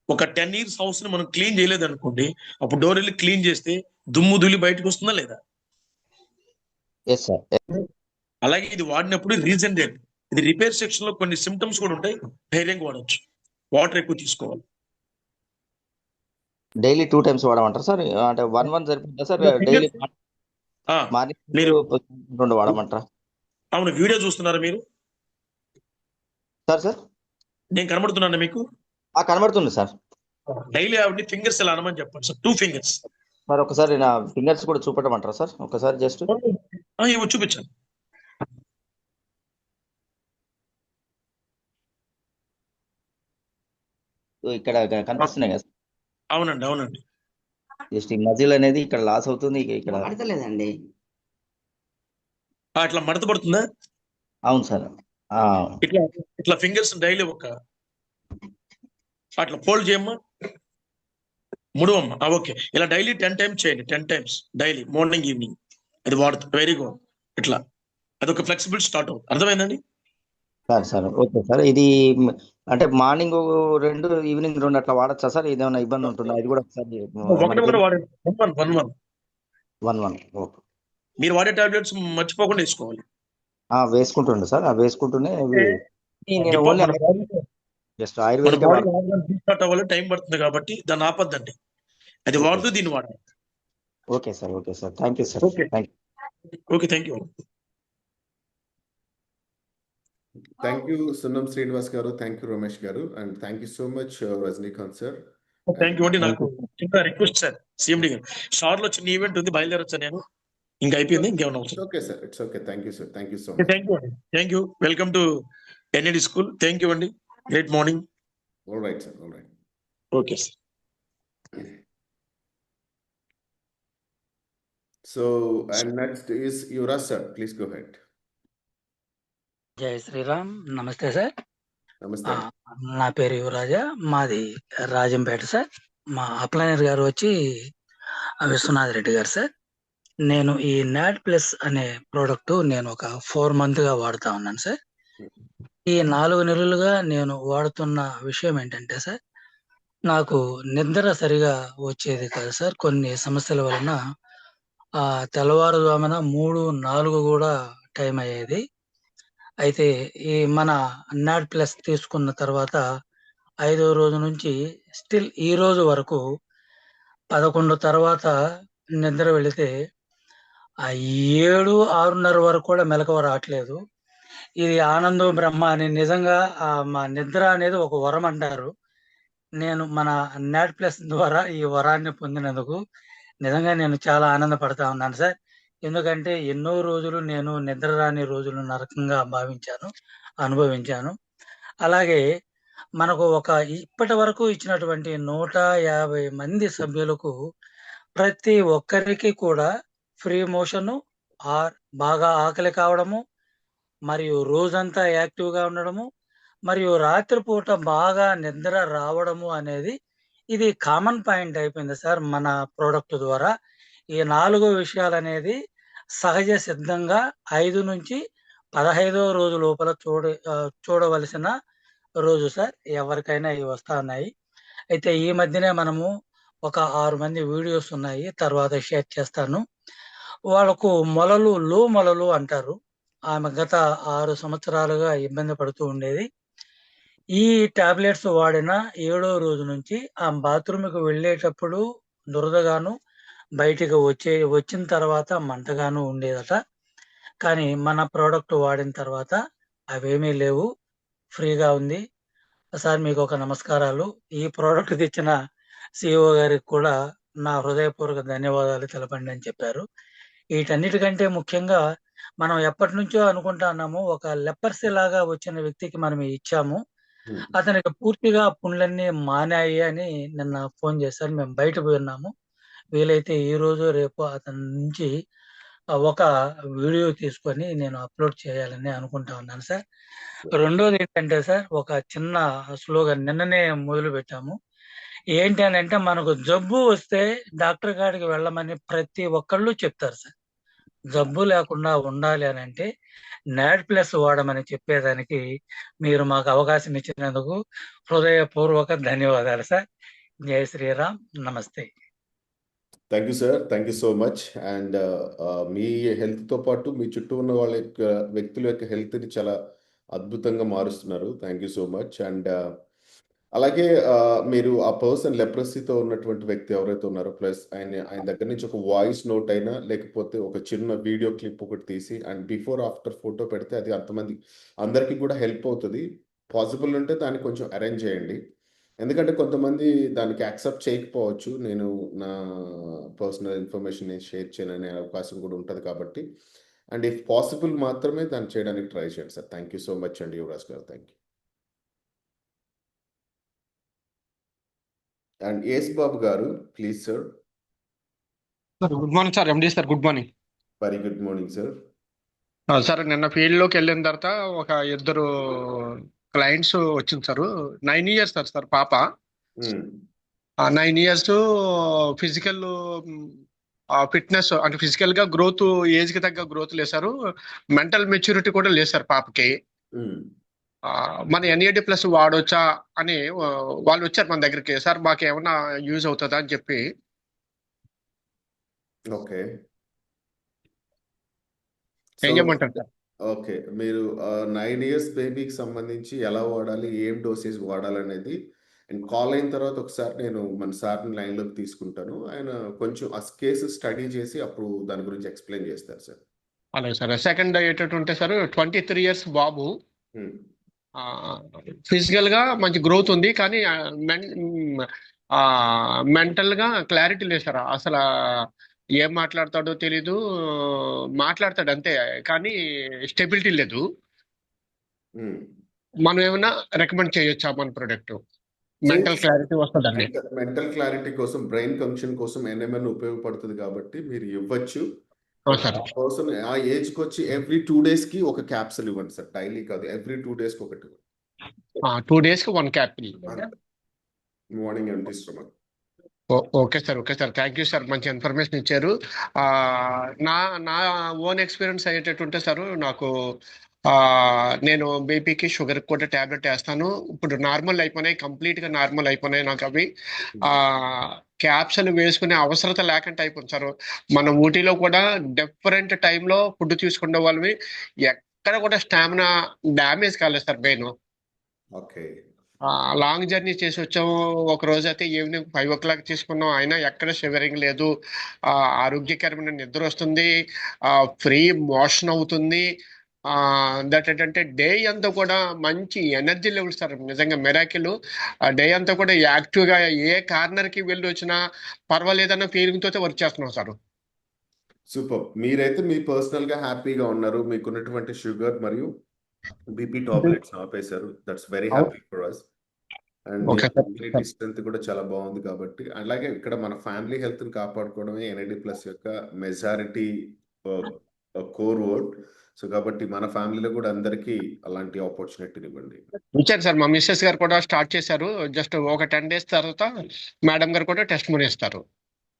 ఒక 10 years హౌస్ ని మనం క్లీన్ చేయలేదు అనుకోండి, అప్పుడు డోర్ వెళ్ళి క్లీన్ చేస్తే దుమ్ము ధూళి బయటకు వస్తుందా లేదా? Yes sir. అలాగే ఇది వాడినప్పుడు రీజనరేట్, ఇది రిపేర్ సెక్షన్ లో కొన్ని సిమ్టమ్స్ కూడా ఉంటాయి, ధైర్యంగా వాడచ్చు. వాటర్ ఎక్కువ తీసుకోవాలి. డైలీ 2 times వాడమంటారు సార్? అంటే 1 month సరిపోతుందా సార్? డైలీ ఆ, మార్నింగ్ మీరు 2 వాడమంటారా? అవును వీడియో చూస్తున్నారా మీరు? సార్ నేను కనబడుతున్నాను మీకు? కనబడుతుంది సార్. డైలీ ఆవిడని ఫింగర్స్ ఇలా అనమని చెప్పండి సార్, 2 ఫింగర్స్. మరి ఒకసారి నా ఫింగర్స్ కూడా చూపెట్టమంటారా సార్? ఒకసారి జస్ట్ ఇవి చూపించండి. ఇక్కడ కనిపిస్తున్నాయి కదా. అవునండి అవునండి. జస్ట్ ఈ మజిల్ అనేది ఇక్కడ లాస్ అవుతుంది. ఇక్కడ పడతలేదండి. ఇట్లా మడత పడుతుందా? అవును సార్. ఇట్లా ఇట్లా ఫింగర్స్ డైలీ అట్లా ఫోల్డ్ చేయమ్మా, ముడువమ్మా. ఓకే, ఇలా డైలీ 10 టైమ్స్ చేయండి, 10 టైమ్స్ డైలీ, మార్నింగ్ ఈవినింగ్. అది వాడుతుంది, వెరీ గుడ్. ఇట్లా అదొక ఫ్లెక్సిబుల్ స్టార్ట్ అవుతుంది. అర్థమైందండి? Sir okay sir. ఇది అంటే మార్నింగ్ 2, ఈవినింగ్ 2 అట్లా వాడచ్చా సార్? ఇదేమైనా ఇబ్బంది ఉంటుందా? ఇది కూడా ఒకసారి ఒకటి వాడండి, 1 1 ఓకే. మీరు వాడే టాబ్లెట్స్ మర్చిపోకుండా వేసుకోవాలి. వేసుకుంటుండే సార్. వేసుకుంటూనే నేను ఓన్లీ జస్ట్ మన ఆయుర్వేదిక్ బాడీ రీస్టార్ట్ అవ్వాలి, టైం పడుతుంది కాబట్టి దాన్ని ఆపద్దండి. అది వాడుతూ దీన్ని వాడాలి. Okay sir. Thank you sir. Okay. Thank okay, thank you. Thank you సున్నం శ్రీనివాస్ గారు, థ్యాంక్ యూ రమేష్ గారు, and thank you so much Rajinikanth sir. Thank you అండి. నాకు చిన్న రిక్వెస్ట్ సార్, సిఎండి గారు, షార్ట్ లో చిన్న ఈవెంట్ ఉంది, బయలుదేరొచ్చా నేను? ఇంకా అయిపోయింది, ఇంకేమైనా అవసరం? Okay sir, it's okay. Thank you sir, thank you so much. Thank you అండి, thank you. Welcome to NAD school. Thank you అండి, great morning. All right sir, all right. Okay sir. So, and next is Yuvraj sir. Please go ahead. జై శ్రీరామ్. నమస్తే sir. Namaste. నా పేరు యువరాజ, మాది Rajampet sir. మా అప్లైనర్ గారు వచ్చి విశ్వనాథ్ రెడ్డి గారు సార్. నేను ఈ నాడ్ ప్లస్ అనే ప్రోడక్ట్ నేను ఒక 4 months గా వాడుతా ఉన్నాను సార్. ఈ 4 నెలలుగా నేను వాడుతున్న విషయం ఏంటంటే సార్, నాకు నిద్ర సరిగా వచ్చేది కాదు సార్. కొన్ని సమస్యల వలన తెల్లవారుజామున 3, 4 కూడా టైం అయ్యేది. అయితే ఈ మన నాడ్ ప్లస్ తీసుకున్న తర్వాత 5వ రోజు నుంచి స్టిల్ ఈ రోజు వరకు 11 తర్వాత నిద్ర వెళితే 7, 6:30 వరకు కూడా మెలకువ రావట్లేదు. ఇది ఆనందం బ్రహ్మ అని నిజంగా మా నిద్ర అనేది ఒక వరం అంటారు. నేను మన నాడ్ ప్లస్ ద్వారా ఈ వరాన్ని పొందినందుకు నిజంగా నేను చాలా ఆనందపడతా ఉన్నాను సార్. ఎందుకంటే ఎన్నో రోజులు నేను నిద్ర రాని రోజులు నరకంగా అనుభవించాను. అలాగే మనకు ఇప్పటి వరకు ఇచ్చినటువంటి 150 మంది సభ్యులకు ప్రతి ఒక్కరికి కూడా ఫ్రీ మోషన్ ఆర్ బాగా ఆకలి కావడము, మరియు రోజంతా యాక్టివ్గా ఉండడము, మరియు రాత్రిపూట బాగా నిద్ర రావడము అనేది ఇది కామన్ పాయింట్ అయిపోయింది సార్ మన ప్రోడక్ట్ ద్వారా. ఈ 4 విషయాలు అనేది సహజ సిద్ధంగా 5 నుంచి 15వ రోజు లోపల చూడవలసిన రోజు సార్. ఎవరికైనా ఇవి వస్తా ఉన్నాయి. అయితే ఈ మధ్యనే మనము ఒక 6 మంది వీడియోస్ ఉన్నాయి, తర్వాత షేర్ చేస్తాను. వాళ్ళకు లో మొలలు అంటారు. ఆమె గత 6 సంవత్సరాలుగా ఇబ్బంది పడుతూ ఉండేది. ఈ టాబ్లెట్స్ వాడిన 7వ రోజు నుంచి ఆ బాత్రూమ్కి వెళ్ళేటప్పుడు దురదగాను, బయటికి వచ్చిన తర్వాత మంటగాను ఉండేదట. కానీ మన ప్రోడక్ట్ వాడిన తర్వాత అవేమీ లేవు, ఫ్రీగా ఉంది సార్. మీకు ఒక నమస్కారాలు. ఈ ప్రోడక్ట్ తెచ్చిన సిఇఓ గారికి కూడా నా హృదయపూర్వక ధన్యవాదాలు తెలపండి అని చెప్పారు. వీటన్నిటికంటే ముఖ్యంగా మనం ఎప్పటి నుంచో అనుకుంటున్నాము, ఒక లెపర్సీ లాగా వచ్చిన వ్యక్తికి మనం ఇచ్చాము, అతనికి పూర్తిగా పుండ్లన్నీ మానాయి అని నిన్న ఫోన్ చేశారు. మేము బయట పోయి ఉన్నాము. వీలైతే ఈ రోజు రేపు అతని నుంచి ఒక వీడియో తీసుకొని నేను అప్లోడ్ చేయాలని అనుకుంటా ఉన్నాను సార్. రెండోది ఏంటంటే సార్, ఒక చిన్న స్లోగన్ నిన్ననే మొదలు పెట్టాము. ఏంటి అని అంటే, మనకు జబ్బు వస్తే డాక్టర్ గారికి వెళ్ళమని ప్రతి ఒక్కళ్ళు చెప్తారు సార్. జబ్బు లేకుండా ఉండాలి అని అంటే నాడ్ ప్లస్ వాడమని చెప్పేదానికి మీరు మాకు అవకాశం ఇచ్చినందుకు హృదయపూర్వక ధన్యవాదాలు సార్. జై శ్రీరామ్. నమస్తే. Thank you sir, thank you so much. And మీ హెల్త్తో పాటు మీ చుట్టూ ఉన్న వాళ్ళ యొక్క వ్యక్తుల యొక్క హెల్త్ని చాలా అద్భుతంగా మారుస్తున్నారు. Thank you so much. And అలాగే మీరు ఆ పర్సన్ లెప్రసీతో ఉన్నటువంటి వ్యక్తి ఎవరైతే ఉన్నారో ప్లస్ ఆయన దగ్గర నుంచి ఒక వాయిస్ నోట్ అయినా లేకపోతే ఒక చిన్న వీడియో క్లిప్ ఒకటి తీసి అండ్ బిఫోర్ ఆఫ్టర్ ఫోటో పెడితే అది అందరికీ కూడా హెల్ప్ అవుతుంది. పాసిబుల్ ఉంటే దాన్ని కొంచెం అరేంజ్ చేయండి. ఎందుకంటే కొంతమంది దానికి యాక్సెప్ట్ చేయకపోవచ్చు. నేను నా పర్సనల్ ఇన్ఫర్మేషన్ షేర్ చేయననే అవకాశం కూడా ఉంటుంది కాబట్టి అండ్ ఇఫ్ పాసిబుల్ మాత్రమే దాన్ని చేయడానికి ట్రై చేయండి sir. Thank you so much అండి యువరాజ్ గారు. Thank you. అండ్ యేస్ బాబు గారు please sir. Sir good morning sir. MD sir good morning. Very good morning sir. Sir నిన్న ఫీల్డ్లోకి వెళ్ళిన తర్వాత ఒక ఇద్దరు క్లయింట్స్ వచ్చింది సార్. 9 years సార్ పాప. 9 years ఫిజికల్ ఫిట్నెస్ అంటే ఫిజికల్ గా గ్రోత్ ఏజ్ కి తగ్గ గ్రోత్ లేదు సార్. మెంటల్ మెచ్యూరిటీ కూడా లేదు సార్ పాపకి. మన ఎన్ఏడి ప్లస్ వాడొచ్చా అని వాళ్ళు వచ్చారు మన దగ్గరికి. సార్ మాకు ఏమన్నా యూజ్ అవుతుందా అని చెప్పి. ఓకే ఏం చేయమంటారు సార్? ఓకే మీరు 9 years బేబీకి సంబంధించి ఎలా వాడాలి, ఏం డోసేజ్ వాడాలనేది అండ్ కాల్ అయిన తర్వాత ఒకసారి నేను మన సార్ని లైన్లోకి తీసుకుంటాను. ఆయన కొంచెం ఆ కేసు స్టడీ చేసి అప్పుడు దాని గురించి ఎక్స్ప్లెయిన్ చేస్తారు సార్. అలాగే సార్. సెకండ్ ఏంటంటే సార్ 23 years బాబు. ఫిజికల్ గా మంచి గ్రోత్ ఉంది కానీ మెంటల్ గా క్లారిటీ లేదు సార్. అసలు ఏం మాట్లాడతాడో తెలీదు. మాట్లాడతాడు అంతే కానీ స్టెబిలిటీ లేదు. మనం ఏమైనా రికమెండ్ చేయొచ్చా మన ప్రొడక్ట్? మెంటల్ క్లారిటీ వస్తుందండి. మెంటల్ క్లారిటీ కోసం బ్రెయిన్ ఫంక్షన్ కోసం ఎన్ఎంఎన్ ఉపయోగపడుతుంది కాబట్టి మీరు ఇవ్వచ్చు. పర్సన్ ఆ ఏజ్ కి వచ్చి ఎవ్రీ 2 days కి ఒక క్యాప్సూల్ ఇవ్వండి సార్. డైలీ కాదు, ఎవ్రీ 2 days కి ఒకటి. 2 days కి 1 capsule morning and stomach. Okay sir. Okay sir. Thank you sir. మంచి ఇన్ఫర్మేషన్ ఇచ్చారు. నా నా ఓన్ ఎక్స్పీరియన్స్ అయ్యేటట్టుంటే సార్ నాకు నేను బీపీకి షుగర్కి కూడా ట్యాబ్లెట్ వేస్తాను. ఇప్పుడు నార్మల్ అయిపోయినాయి, కంప్లీట్గా నార్మల్ అయిపోయినాయి నాకు అవి. క్యాప్సూల్ వేసుకునే అవసరత లేకుండా అయిపోయింది సార్. మన ఊటీలో కూడా డిఫరెంట్ టైంలో ఫుడ్ తీసుకునే వాళ్ళవి ఎక్కడ కూడా స్టామినా డ్యామేజ్ కాలేదు sir. Main okay long journey చేసి వచ్చాము. ఒక రోజు అయితే ఈవినింగ్ 5 o'clock తీసుకున్నాం, అయినా ఎక్కడ షివరింగ్ లేదు. ఆరోగ్యకరమైన నిద్ర వస్తుంది, ఫ్రీ మోషన్ అవుతుంది. దట్ ఏంటంటే డే అంతా కూడా మంచి ఎనర్జీ లెవెల్స్ సార్. నిజంగా మెరాకిల్. డే అంతా కూడా యాక్టివ్గా ఏ కార్నర్కి వెళ్ళి వచ్చినా పర్వాలేదన్న ఫీలింగ్ తోటే వర్క్ చేస్తున్నాం సార్. సూపర్. మీరైతే మీ పర్సనల్ గా హ్యాపీగా ఉన్నారు. మీకున్నటువంటి షుగర్ మరియు బీపీ టాబ్లెట్స్ ఆపేశారు. That's very happy for us. And me strength కూడా చాలా బాగుంది కాబట్టి. అలాగే ఇక్కడ మన ఫ్యామిలీ హెల్త్ ని కాపాడుకోవడమే ఎన్ఐడి ప్లస్ యొక్క మెజారిటీ కోర్ వర్డ్. సో కాబట్టి మన ఫ్యామిలీలో కూడా అందరికీ అలాంటి ఆపర్చునిటీని ఇవ్వండి. ఇచ్చారు సార్. మా మిస్సెస్ గారు కూడా స్టార్ట్ చేశారు. జస్ట్ ఒక 10 days తర్వాత మేడం గారు కూడా టెస్ట్ మనీ ఇస్తారు.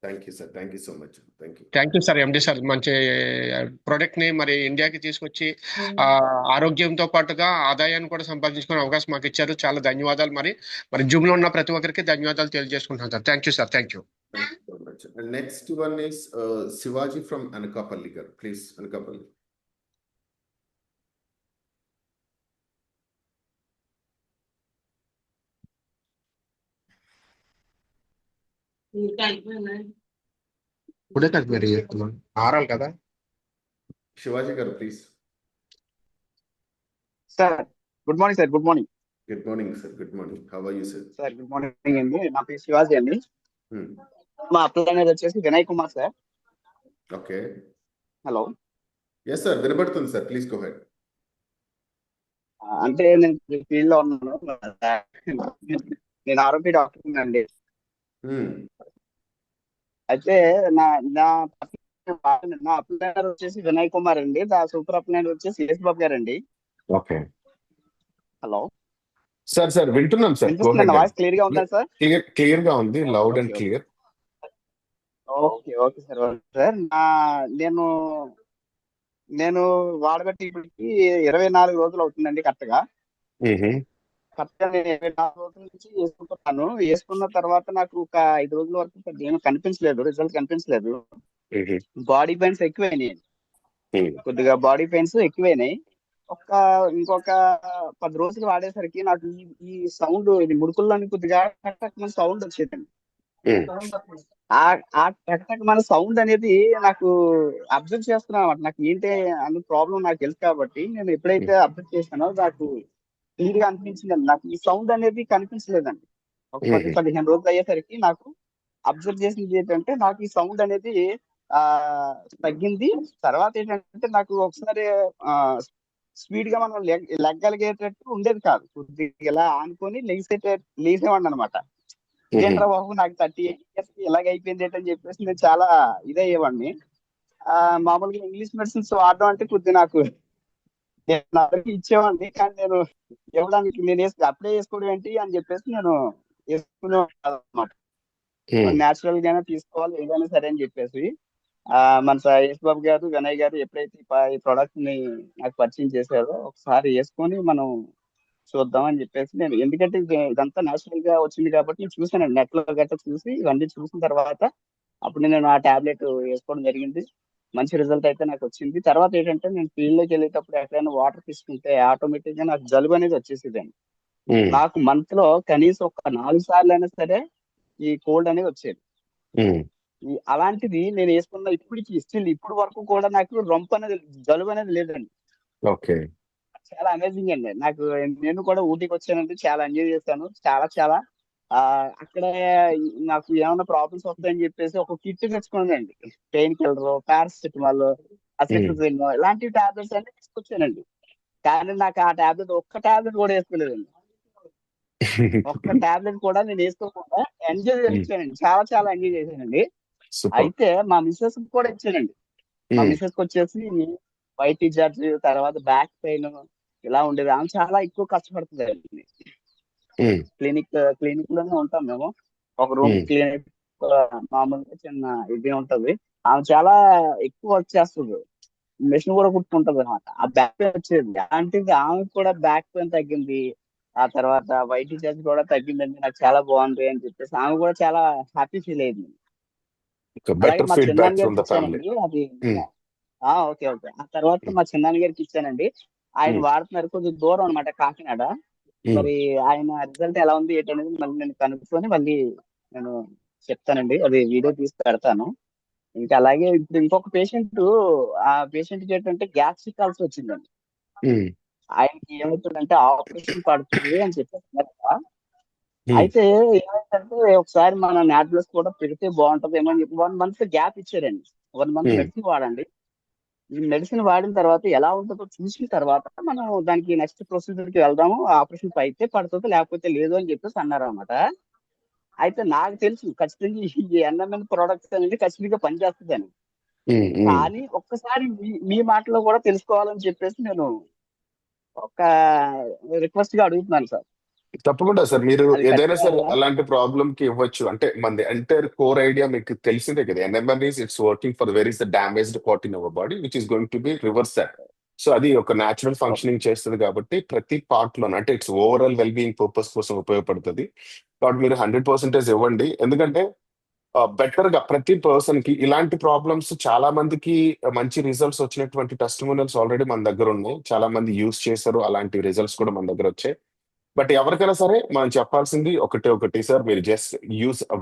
Thank you sir. Thank you so much. Thank you. Thank you sir. MD sir మంచి ప్రోడక్ట్ ని మరి ఇండియాకి తీసుకొచ్చి ఆరోగ్యంతో పాటుగా ఆదాయాన్ని కూడా సంపాదించుకునే అవకాశం మాకు ఇచ్చారు. చాలా ధన్యవాదాలు. మరి జూమ్ లో ఉన్న ప్రతి ఒక్కరికి ధన్యవాదాలు తెలియజేసుకుంటున్నాను sir. Thank you sir. Thank you. Next one is Shivaji from Anakapalli garu. Please Anakapalli. ఇప్పుడే కదా మరి ఆరాలి కదా. Shivaji garu please. Sir good morning sir. Good morning. Good morning sir. Good morning. How are you sir? Sir good morning అండి. నా పేరు శివాజీ అండి. మా అప్లై అనేది వచ్చేసి Vinay Kumar sir. Okay. Hello. Yes sir, వినబడుతుంది సార్. Please go ahead. అంటే నేను ఫీల్డ్ లో ఉన్నాను. నేను ఆరోగ్య డాక్టర్ అండి. అయితే నా అప్లైనర్ వచ్చేసి వినయ్ కుమార్ అండి. నా సూపర్ అప్లైనర్ వచ్చేసి యేస్ బాబు గారు అండి. ఓకే. హలో సార్ వింటున్నాం సార్. వాయిస్ క్లియర్ గా ఉందా సార్? క్లియర్ గా ఉంది, loud and clear. Okay okay sir. Sir నేను వాడబట్టి ఇప్పటికి 24 రోజులు అవుతుందండి. కరెక్ట్గా నేను 24 రోజుల నుంచి వేసుకుంటున్నాను. వేసుకున్న తర్వాత నాకు ఒక 5 రోజుల వరకు ఏమీ కనిపించలేదు, రిజల్ట్ కనిపించలేదు. బాడీ పెయిన్స్ ఎక్కువైనాయి, కొద్దిగా బాడీ పెయిన్స్ ఎక్కువైనాయి. ఒక ఇంకొక 10 రోజులు వాడేసరికి నాకు ఈ సౌండ్, ఇది ముడుకుల్లోని కొద్దిగా టక్ మన సౌండ్ వచ్చేదండి. ఆ ఆ టక్ టక్ మన సౌండ్ అనేది నాకు అబ్జర్వ్ చేస్తున్నాను అనమాట. నాకు ఏంటి అన్న ప్రాబ్లం నాకు తెలుసు కాబట్టి నేను ఎప్పుడైతే అబ్జర్వ్ చేశానో నాకు క్లియర్ గా అనిపించిందండి. నాకు ఈ సౌండ్ అనేది కనిపించలేదండి. ఒక 10-15 రోజులు అయ్యేసరికి నాకు అబ్జర్వ్ చేసింది ఏంటంటే నాకు ఈ సౌండ్ అనేది ఆ తగ్గింది. తర్వాత ఏంటంటే నాకు ఒకసారి ఆ స్పీడ్ గా మనం లెగ్గలిగేటట్టు ఉండేది కాదు. కొద్దిగా ఇలా ఆనుకొని లేసేవాడిని అనమాట. ఏంట్రా బాబు నాకు 38 ఇయర్స్ ఇలాగ అయిపోయింది ఏంటని చెప్పేసి నేను చాలా ఇదయ్యేవాడిని. మామూలుగా ఇంగ్లీష్ మెడిసిన్స్ వాడడం అంటే కొద్దిగా నాకు నేను అందరికి ఇచ్చేవాడిని. కానీ నేను ఇవ్వడానికి నేను అప్లై చేసుకోవడం ఏంటి అని చెప్పేసి నేను వేసుకునేవాడిని అనమాట. న్యాచురల్ గానే తీసుకోవాలి ఏదైనా సరే అని చెప్పేసి మన యేసు బాబు గారు, వినయ్ గారు ఎప్పుడైతే ఈ ప్రొడక్ట్ ని నాకు పరిచయం చేశారో ఒకసారి వేసుకొని మనం చూద్దాం అని చెప్పేసి నేను, ఎందుకంటే ఇదంతా న్యాచురల్ గా వచ్చింది కాబట్టి నేను చూసానండి. నెట్ లో గట్రా చూసి ఇవన్నీ చూసిన తర్వాత అప్పుడు నేను ఆ టాబ్లెట్ వేసుకోవడం జరిగింది. మంచి రిజల్ట్ అయితే నాకు వచ్చింది. తర్వాత ఏంటంటే నేను ఫీల్డ్ లోకి వెళ్ళేటప్పుడు ఎక్కడైనా వాటర్ తీసుకుంటే ఆటోమేటిక్ గా నాకు జలుబు అనేది వచ్చేసేదండి. నాకు మంత్ లో కనీసం ఒక 4 సార్లు అయినా సరే ఈ కోల్డ్ అనేది వచ్చేది. అలాంటిది నేను వేసుకున్న ఇప్పటికి స్టిల్ ఇప్పుడు వరకు కూడా నాకు రొంప అనేది, జలుబు అనేది లేదండి. ఓకే. చాలా అమేజింగ్ అండి. నాకు నేను కూడా ఊటీకి వచ్చానండి, చాలా ఎంజాయ్ చేశాను. చాలా చాలా అక్కడ నాకు ఏమైనా ప్రాబ్లమ్స్ వస్తాయని చెప్పేసి ఒక కిట్ తెచ్చుకున్నానండి. పెయిన్ కిల్లర్, పారాసిటమాల్, అసిట్రజిన్ ఇలాంటి టాబ్లెట్స్ అన్ని తీసుకొచ్చానండి. కానీ నాకు ఆ టాబ్లెట్ ఒక్క టాబ్లెట్ కూడా వేసుకోలేదండి. ఒక్క టాబ్లెట్ కూడా నేను వేసుకోకుండా ఎంజాయ్ చేశానండి. చాలా చాలా ఎంజాయ్ చేశానండి. సూపర్. అయితే మా మిస్సెస్ కూడా ఇచ్చానండి. మా మిస్సెస్ వచ్చేసి వైట్ జార్జ్, తర్వాత బ్యాక్ పెయిన్ ఇలా ఉండేది. ఆమె చాలా ఎక్కువ కష్టపడుతుంది. క్లినిక్ లోనే ఉంటాం మేము. ఒక రూమ్ క్లినిక్ మామూలుగా చిన్న ఇది ఉంటది. ఆమె చాలా ఎక్కువ వర్క్ చేస్తుంది. మెషిన్ కూడా కుట్టుకుంటది అనమాట. ఆ బ్యాక్ పెయిన్ వచ్చేది. అలాంటిది ఆమె కూడా బ్యాక్ పెయిన్ తగ్గింది. ఆ తర్వాత వైట్ జార్జ్ కూడా తగ్గిందండి. నాకు చాలా బాగుంది అని చెప్పేసి ఆమె కూడా చాలా హ్యాపీ ఫీల్ అయింది. అలాగే బెటర్ మా చిన్నాన్న ఫీడ్బ్యాక్ ఫ్రమ్ గారికి ద ఫ్యామిలీ. ఇచ్చానండి. అది ఓకే ఓకే. ఆ తర్వాత మా చిన్నాన్న గారికి ఇచ్చానండి. ఆయన వాడుతున్నారు. కొంచెం దూరం అనమాట కాకినాడ. మరి ఆయన రిజల్ట్ ఎలా ఉంది ఏంటనేది మళ్ళీ నేను కనుక్కొని మళ్ళీ నేను చెప్తానండి. అది వీడియో తీసి పెడతాను. ఇంకా అలాగే ఇప్పుడు ఇంకొక పేషెంట్, ఆ పేషెంట్ కి ఏంటంటే గ్యాస్ట్రిక్ అల్సర్ వచ్చిందండి. ఆయనకి ఏమవుతుందంటే ఆపరేషన్ పడుతుంది అని చెప్పేస్తున్నారు కదా. అయితే ఏమైందంటే ఒకసారి మన నాట్లెస్ కూడా పెడితే బాగుంటదేమో అని చెప్పి 1 month గ్యాప్ ఇచ్చారండి. 1 month మెడిసిన్ వాడండి. ఈ మెడిసిన్ వాడిన తర్వాత ఎలా ఉంటుందో చూసిన తర్వాత మనం దానికి నెక్స్ట్ ప్రొసీజర్ కి వెళ్దాము. ఆపరేషన్ అయితే పడుతుంది, లేకపోతే లేదు అని చెప్పేసి అన్నారు అనమాట. అయితే నాకు తెలుసు ఖచ్చితంగా ఈ ఎన్ఎంఎన్ ప్రొడక్ట్స్ అనేది ఖచ్చితంగా పనిచేస్తుందని. కానీ ఒక్కసారి మీ మాటలో కూడా తెలుసుకోవాలని చెప్పేసి నేను ఒక రిక్వెస్ట్ గా అడుగుతున్నాను సార్. తప్పకుండా సార్. మీరు అది ఏదైనా సరే ఖచ్చితంగా అలాంటి ప్రాబ్లమ్ కి ఇవ్వచ్చు. అంటే మన ఎంటైర్ కోర్ ఐడియా మీకు తెలిసిందే కదా. NMR it's working for where is the damaged part in our body which is going to be reverse that. So అది ఒక న్యాచురల్ ఫంక్షనింగ్ చేస్తుంది కాబట్టి ప్రతి పార్ట్ లోనే అంటే it's overall well being purpose కోసం ఉపయోగపడుతుంది. కాబట్టి మీరు 100% ఇవ్వండి. ఎందుకంటే బెటర్ గా ప్రతి పర్సన్ కి ఇలాంటి ప్రాబ్లమ్స్ చాలా మందికి మంచి రిజల్ట్స్ వచ్చినటువంటి టెస్టిమోనియల్స్ ఆల్రెడీ మన దగ్గర ఉన్నాయి. చాలా మంది యూజ్ చేశారు. అలాంటి రిజల్ట్స్ కూడా మన దగ్గర వచ్చాయి. బట్ ఎవరికైనా సరే మనం చెప్పాల్సింది ఒకటి సార్. మీరు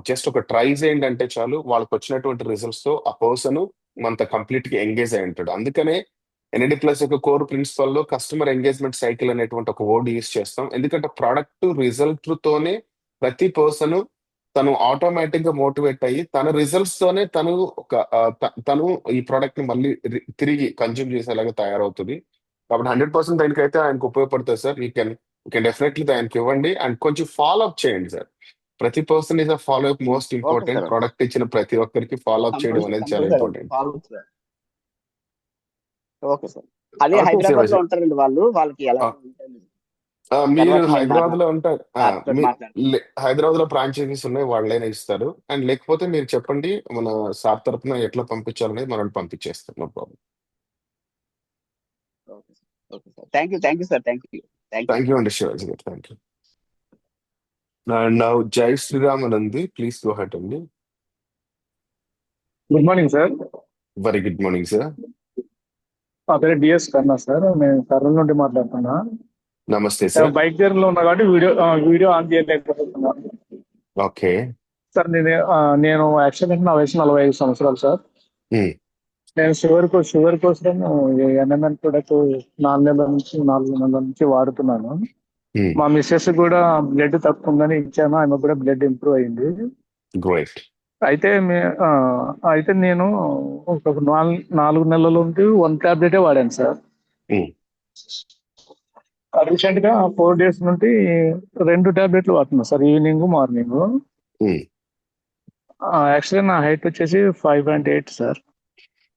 జస్ట్ ఒక ట్రై చేయండి అంటే చాలు. వాళ్ళకి వచ్చినటువంటి రిజల్ట్స్ తో ఆ పర్సన్ మనతో కంప్లీట్ గా ఎంగేజ్ అయి ఉంటాడు. అందుకనే ఎన్ఎడి ప్లస్ యొక్క కోర్ ప్రిన్సిపల్ లో కస్టమర్ ఎంగేజ్మెంట్ సైకిల్ అనేటువంటి ఒక వర్డ్ యూస్ చేస్తాం. ఎందుకంటే ప్రొడక్ట్ రిజల్ట్ తోనే ప్రతి పర్సన్ తను ఆటోమేటిక్ గా మోటివేట్ అయ్యి తన రిజల్ట్స్ తోనే తను ఈ ప్రోడక్ట్ ని మళ్ళీ తిరిగి కన్జ్యూమ్ చేసేలాగా తయారవుతుంది. కాబట్టి 100% దానికైతే ఆయనకు ఉపయోగపడుతుంది సార్. యూ కెన్ డెఫినెట్లీ ఆయనకి ఇవ్వండి అండ్ కొంచెం ఫాలో అప్ చేయండి సార్. ప్రతి person is a follow up most okay important. Sir. Product ఇచ్చిన ప్రతి ఒక్కరికి ఫాలో అప్ చేయడం అనేది చాలా compulsory important. Follow sir. Okay sir. అదే ఓకే హైదరాబాద్ లో శివాజీ. ఉంటారండి వాళ్ళు. వాళ్ళకి ఎలా ఉంటుంది మీరు తర్వాత నేను హైదరాబాద్ లో ఉంటారు. సార్తో మాట్లాడతాను. హైదరాబాద్ లో ఫ్రాంచైజీస్ ఉన్నాయి, వాళ్ళైనా ఇస్తారు. అండ్ లేకపోతే మీరు చెప్పండి, మన సార్ తరపున ఎట్లా పంపించాలనేది మనం పంపించేస్తాం. No problem. Okay sir. Okay sir. Thank you sir. Thank you అండి శివాజీ గారు. Thank you. అండ్ నౌ జై శ్రీరామ్ అని ఉంది. ప్లీజ్ గో హెడ్ అండి. Good morning sir. Very good morning sir. నా పేరు డిఎస్ కన్నా సార్. నేను కర్నూలు నుండి మాట్లాడుతున్నా. నమస్తే సార్. బైక్ జర్నీలో ఉన్నా కాబట్టి వీడియో ఆన్ చేయలేకపోతున్నాను. ఓకే. సార్ నేను యాక్చువల్లీ నా వయసు 45 సంవత్సరాలు సార్. ఉమ్, నేను షుగర్ కోసం ఎన్ఎంఎన్ ప్రొడక్ట్ 4 నెలల నుంచి వాడుతున్నాను. ఉమ్, మా మిస్సెస్ కూడా బ్లడ్ తక్కువ ఉందని ఇచ్చాను. ఆమె కూడా బ్లడ్ ఇంప్రూవ్ అయింది. గ్రేట్. అయితే నేను ఒక 4 నెలల నుండి 1 టాబ్లెటే వాడాను సార్. ఉమ్, రీసెంట్ గా 4 days నుండి 2 టాబ్లెట్లు వాడుతున్నా సార్, ఈవినింగ్ మార్నింగ్. ఉమ్, యాక్చువల్లీ నా హైట్ వచ్చేసి 5.8 సార్.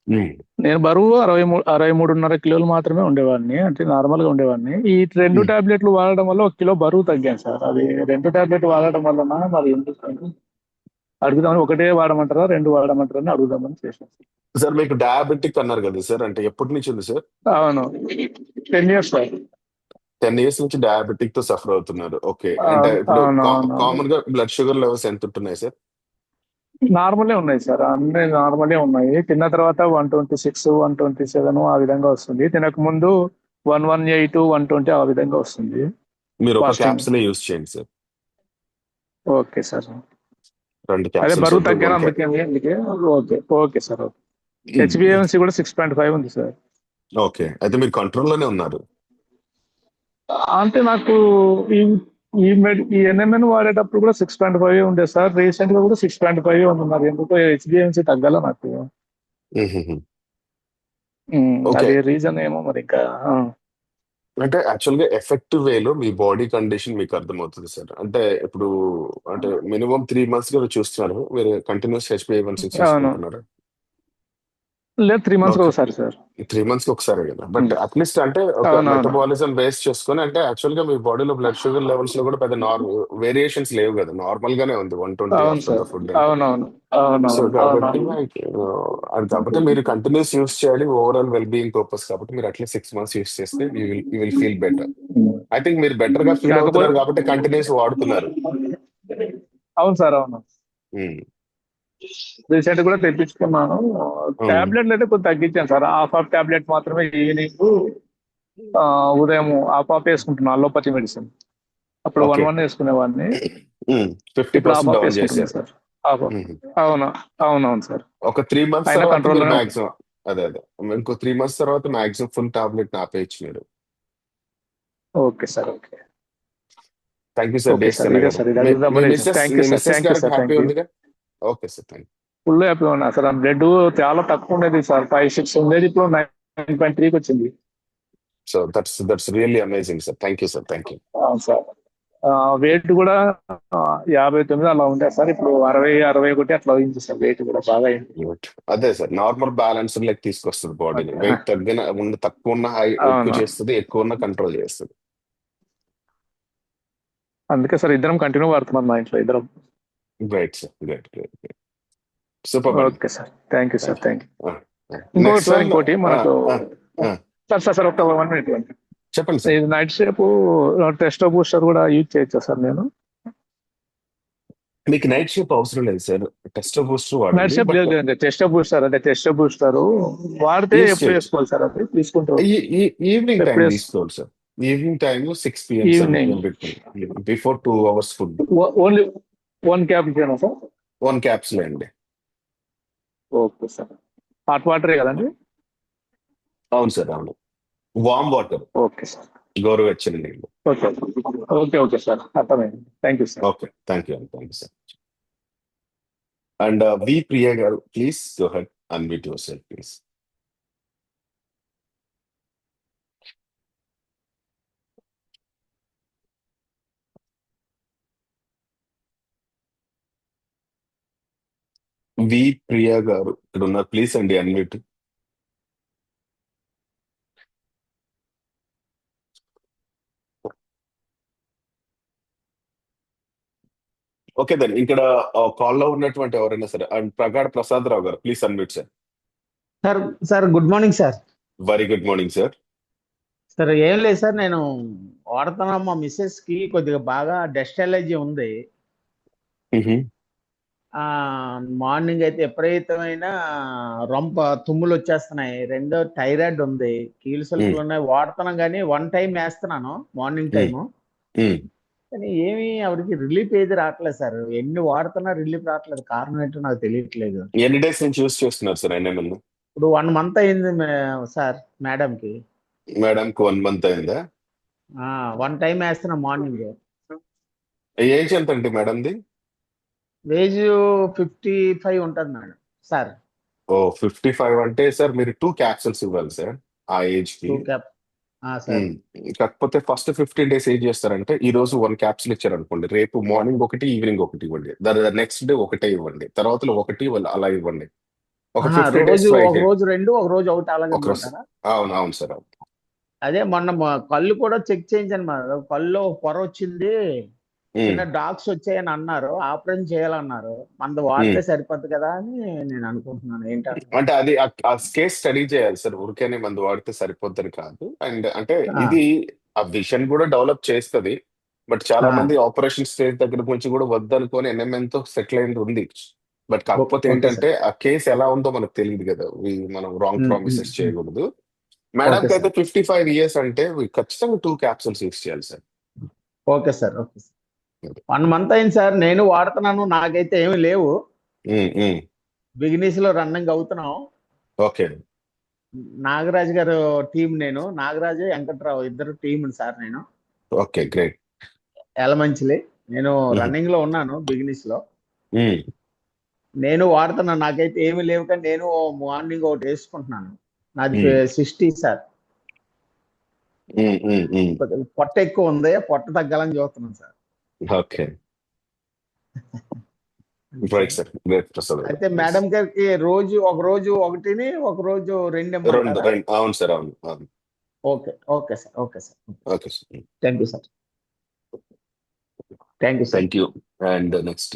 ఉమ్, నేను బరువు 63.5 కిలోలు మాత్రమే ఉండేవాడిని, అంటే నార్మల్ గా ఉండేవాడిని. ఈ 2 ఉమ్. టాబ్లెట్లు వాడడం వల్ల 1 కిలో బరువు తగ్గాను సార్. అది 2 టాబ్లెట్లు వాడడం వలన మరి ఎందుకు అడుగుదామని, ఒకటే వాడమంటారా 2 వాడమంటారా అని అడుగుదామని చేశాను సార్. సార్ మీకు డయాబెటిక్ అన్నారు కదా సార్, అంటే ఎప్పటి నుంచి ఉంది సార్? అవును, 10 years సార్. 10 years నుంచి డయాబెటిక్ తో సఫర్ అవుతున్నారు. ఓకే. అంటే ఇప్పుడు అవునవును, కామన్ గా బ్లడ్ షుగర్ లెవెల్స్ ఎంత ఉంటున్నాయి సార్? నార్మలే ఉన్నాయి సార్, అన్ని నార్మలే ఉన్నాయి. తిన్న తర్వాత 126, 127 ఆ విధంగా వస్తుంది. తినక ముందు 118, 120 ఆ విధంగా వస్తుంది మీరు ఒక ఫాస్టింగ్. క్యాప్సుల్ యూజ్ చేయండి సార్. Okay sir. 2 అదే క్యాప్సుల్స్ బరువు వద్దు, తగ్గాను 1 అందుకే. Okay okay sir. హెచ్బిఏవన్సీ కూడా 6.5 ఉంది సార్. ఓకే. అయితే మీరు కంట్రోల్లోనే ఉన్నారు. అంటే నాకు ఈ ఈ ఎన్ఎంఎన్ వాడేటప్పుడు కూడా 6.5 ఉండే సార్. రీసెంట్ గా కూడా 6.5 ఉంది. మరి ఎందుకో హెచ్బిఎంసీ తగ్గాల నాకు. ఓకే. అది రీజన్ ఏమో మరి ఇంకా. అంటే యాక్చువల్ గా ఎఫెక్టివ్ వేలో మీ బాడీ కండిషన్ మీకు అర్థమవుతుంది సార్. అంటే ఇప్పుడు అంటే మినిమం 3 months గా చూస్తున్నారు, మీరు కంటిన్యూస్ HbA1c అవును, చేసుకుంటున్నారు. లేదు 3 months ఓకే. ఒకసారి సార్. 3 months కి ఒకసారి కదా, బట్ అట్లీస్ట్ అంటే ఒక అవునవును, మెటబాలిజం బేస్ చేసుకొని, అంటే యాక్చువల్ గా మీ బాడీలో బ్లడ్ షుగర్ లెవెల్స్ లో కూడా పెద్ద వేరియేషన్స్ లేవు కదా, నార్మల్ గానే ఉంది 120 అవును ఆఫ్టర్ ద సార్. ఫుడ్ అంటే. అవునవును, సో అవునవును, కాబట్టి అవునవును. అది కాకపోతే మీరు కంటిన్యూస్ యూస్ చేయాలి ఓవరాల్ వెల్ బీయింగ్ పర్పస్, కాబట్టి మీరు అట్లీస్ట్ 6 months యూస్ చేస్తే you will feel better. I think మీరు బెటర్ గా ఫీల్ కాకపోతే అవుతున్నారు కాబట్టి కంటిన్యూస్ వాడుతున్నారు. అవును సార్, అవును. ఉమ్, రీసెంట్ కూడా తెప్పించుకున్నాను. ఉమ్, టాబ్లెట్లు అయితే కొంచెం తగ్గించాను సార్. హాఫ్ టాబ్లెట్ మాత్రమే ఈవినింగ్, ఉదయం హాఫ్ వేసుకుంటున్నాను అలోపతి మెడిసిన్. అప్పుడు ఓకే. 1 వేసుకునేవాడిని, ఇప్పుడు 50% హాఫ్ డౌన్ వేసుకుంటున్నాను చేశారు. సార్. హాఫ్. ఉమ్. అవును, అవునవును సార్. ఒక 3 months అయినా తర్వాత మీరు కంట్రోల్లోనే ఉంది. మాక్సిమం అదే అదే ఇంకో 3 months తర్వాత మాక్సిమం ఫుల్ టాబ్లెట్ ఆపేయచ్చు మీరు. Okay sir. Okay thank you sir okay days sir. కన్నా ఇదే గారు. సార్, ఇది మీ అడుగుదామని చేశాను. Thank you sir, Mrs thank you గారికి సార్, హ్యాపీ థ్యాంక్ యూ. ఉందిగా? Okay sir, thank full happy ఉన్నా సార్. ఆ బ్లడ్ చాలా తక్కువ ఉండేది సార్, 5-6 ఉండేది, ఇప్పుడు 9.3కి వచ్చింది. So that's really amazing sir. Thank you sir, thank you. అవును సార్. వెయిట్ కూడా 59 అలా ఉండే సార్, ఇప్పుడు 60-61 అట్లా అయింది సార్. వెయిట్ కూడా బాగా అయింది. అదే సార్, నార్మల్ బ్యాలెన్స్ లెక్క తీసుకొస్తుంది బాడీని. వెయిట్ తక్కువ ఉన్న ఎక్కువ అవును, చేస్తుంది, ఎక్కువ ఉన్న కంట్రోల్ చేస్తుంది. అందుకే సార్ ఇద్దరం కంటిన్యూ వాడుతున్నాం మా ఇంట్లో ఇద్దరం. Great sir, great great great. Super అండి. Okay sir, thank you sir, thank you. ఇంకోటి నెక్స్ట్ సార్, వన్ ఇంకోటి మనకు సార్ ఒక 1 minute. చెప్పండి సార్. ఇది నైట్ సేపు టెస్టో బూస్టర్ కూడా యూజ్ చేయొచ్చా సార్ నేను? మీకు నైట్ షిఫ్ట్ అవసరం లేదు సార్, టెస్టో బూస్టర్ నైట్ వాడండి. షేప్ బట్ లేదు, టెస్టో బూస్టర్ అంటే టెస్టో బూస్టర్ వాడితే యూస్ ఎప్పుడు చేయొచ్చు. వేసుకోవాలి సార్? అది తీసుకుంటూ ఈవినింగ్ టైం ఎప్పుడు తీసుకోవాలి sir. Evening time 6 PM 7 evening PM పెట్టుకుని before 2 hours food. Only 1 capsule sir? 1 capsule అండి. Okay sir. హాట్ వాటరే కదండి? అవును సార్, అవును. Warm water, okay sir. గోరువెచ్చని నీళ్ళు. ఓకే ఓకే ఓకే సార్, అర్థమైంది. Thank you sir. Okay, thank you sir. And V Priya గారు, ప్లీజ్ గో హెడ్, అన్మ్యూట్ యువర్ సెల్ఫ్ ప్లీజ్. వి ప్రియా గారు ఇక్కడ ఉన్నారు, ప్లీజ్ అండి అన్మ్యూట్. ఓకే దెన్ ఇక్కడ కాల్లో ఉన్నటువంటి ఎవరైనా సరే, అండ్ ప్రగాఢ్ ప్రసాద్ రావు గారు, please unmute sir. Sir sir good morning sir. Very good morning sir. Sir ఏం లేదు సార్, నేను వాడుతున్నా. మా మిస్సెస్ కి కొద్దిగా బాగా డస్ట్ అలర్జీ ఉంది. మార్నింగ్ అయితే విపరీతమైన రొంప తుమ్ములు వచ్చేస్తున్నాయి. రెండో థైరాయిడ్ ఉంది, కీళ్ళసలుపులు ఉన్నాయి. వాడుతున్నాం కానీ 1 టైం వేస్తున్నాను మార్నింగ్ టైము. కానీ ఏమి ఆవిడకి రిలీఫ్ ఏది రావట్లేదు సార్. ఎన్ని వాడుతున్నా రిలీఫ్ రావట్లేదు. కారణం ఏంటో నాకు తెలియట్లేదు. ఎన్ని డేస్ నుంచి యూస్ చేస్తున్నారు సార్ NMN? ఇప్పుడు 1 మంత్ అయింది సార్. మేడంకి 1 మంత్ అయిందా? 1 టైం వేస్తున్నా మార్నింగ్. ఏజ్ ఎంత అండి మేడంది? ఏజ్ 55 ఉంటుంది మేడం సార్. 55 అంటే సార్ మీరు 2 క్యాప్సూల్స్ ఇవ్వాలి సార్ ఆ ఏజ్ కి. 2 క్యాప్ సార్. కాకపోతే ఫస్ట్ 15 డేస్ ఏం చేస్తారంటే ఈ రోజు 1 క్యాప్సూల్ ఇచ్చారు అనుకోండి, రేపు మార్నింగ్ ఒకటి, ఈవినింగ్ ఒకటి ఇవ్వండి. నెక్స్ట్ డే ఒకటే ఇవ్వండి, తర్వాత ఒకటి అలా ఇవ్వండి. ఒక 15 డేస్ రోజు ట్రై ఒక చేయండి. రోజు 2, ఒక రోజు ఒకటి అలాగే ఒక రోజు. ఇవ్వమంటారా? అవును సార్, అవును. అదే మొన్న కళ్ళు కూడా చెక్ చేయించాను మేడం. కళ్ళు పొర వచ్చింది, చిన్న డాగ్స్ వచ్చాయని అన్నారు. ఆపరేషన్ చేయాలన్నారు. మనది వాడితే సరిపోద్ది కదా అని నేను అనుకుంటున్నాను. ఏంటంటే అంటే అది ఆ కేస్ స్టడీ చేయాలి సార్. ఊరికేనే మందు వాడితే సరిపోద్దని కాదు. అండ్ అంటే ఆ. ఇది ఆ విషన్ కూడా డెవలప్ చేస్తుంది. బట్ చాలా ఆ. మంది ఆపరేషన్ స్టేజ్ దగ్గర నుంచి కూడా వద్దనుకొని NMN తో సెటిల్ అయింది ఉంది. బట్ కాకపోతే ఓకే ఏంటంటే సార్. ఆ కేసు ఎలా ఉందో మనకు తెలియదు కదా. మనం రాంగ్ ప్రామిసెస్ చేయకూడదు. ఓకే మేడంకి అయితే సార్. 55 years అంటే ఖచ్చితంగా 2 క్యాప్సూల్స్ యూస్ చేయాలి sir. Okay sir. Okay sir. 1 month అయింది సార్. నేను వాడుతున్నాను. నాకైతే ఏమీ లేవు. బిగినీస్ లో రన్నింగ్ అవుతున్నాం. ఓకే. నాగరాజు గారు టీం, నేను నాగరాజు వెంకట్రావు ఇద్దరు టీం సార్. నేను ఓకే, గ్రేట్. ఎలమంచిలి. నేను రన్నింగ్ లో ఉన్నాను బిగినీస్ లో. నేను వాడుతున్నాను. నాకైతే ఏమీ లేవు, కానీ నేను మార్నింగ్ ఒకటి వేసుకుంటున్నాను. నాది 60 సార్. పొట్ట ఎక్కువ ఉంది, పొట్ట తగ్గాలని చూస్తున్నాను sir. Okay, right sir, great Prasad గారు. అయితే మేడం గారికి ఒక రోజు ఒకటిని, ఒక రోజు 2 ఇమ్మంటారా? అవును సార్, అవును. Okay. Okay sir. Okay sir. Okay sir. Thank you sir. Thank you sir. Thank you. And next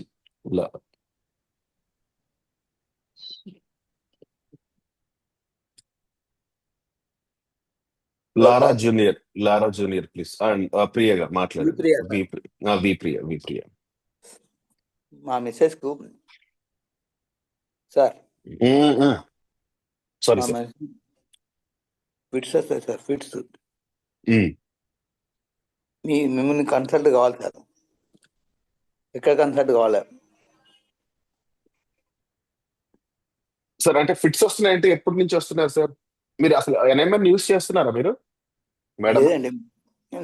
Lara junior please. And ప్రియగా మాట్లాడండి. వి ప్రియ. మా మిస్సెస్ కు సార్ సారీ మా సార్. ఫిట్స్ వస్తాయి సార్. ఫిట్స్ మిమ్మల్ని కన్సల్ట్ కావాలి sir. ఎక్కడ consult కావాలి సార్? అంటే ఫిట్స్ వస్తున్నాయంటే ఎప్పటి నుంచి వస్తున్నారు సార్? మీరు అసలు NMN యూస్ చేస్తున్నారా మీరు మేడం? లేదండి,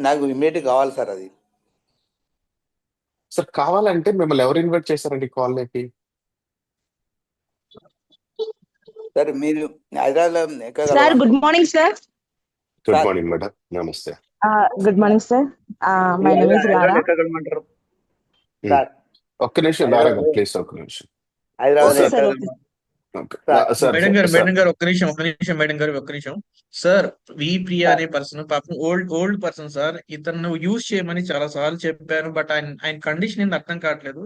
నాకు ఇమ్మీడియట్ కావాలి సార్. అది సార్ కావాలంటే మిమ్మల్ని ఎవరు ఇన్వైట్ చేశారండి కాలనీకి? సార్ మీరు హైదరాబాద్ ఎక్కడ sir good morning sir. Good morning madam, నమస్తే. Good morning sir. My name is Lara. ఎక్కడ కలమంటారు సార్? ఒక్క నిమిషం లారా గారు ప్లీజ్, ఒక్క నిమిషం. హైదరాబాద్ ఓకే ఎక్కడ సార్. కలమంటారు? మేడం గారు ఒక్క నిమిషం. సార్ వి ప్రియా అనే పర్సన్ పాపం ఓల్డ్ పర్సన్ సార్. ఇతను యూజ్ చేయమని చాలా సార్లు చెప్పాను. బట్ ఆయన కండిషన్ ఏంది అర్థం కావట్లేదు.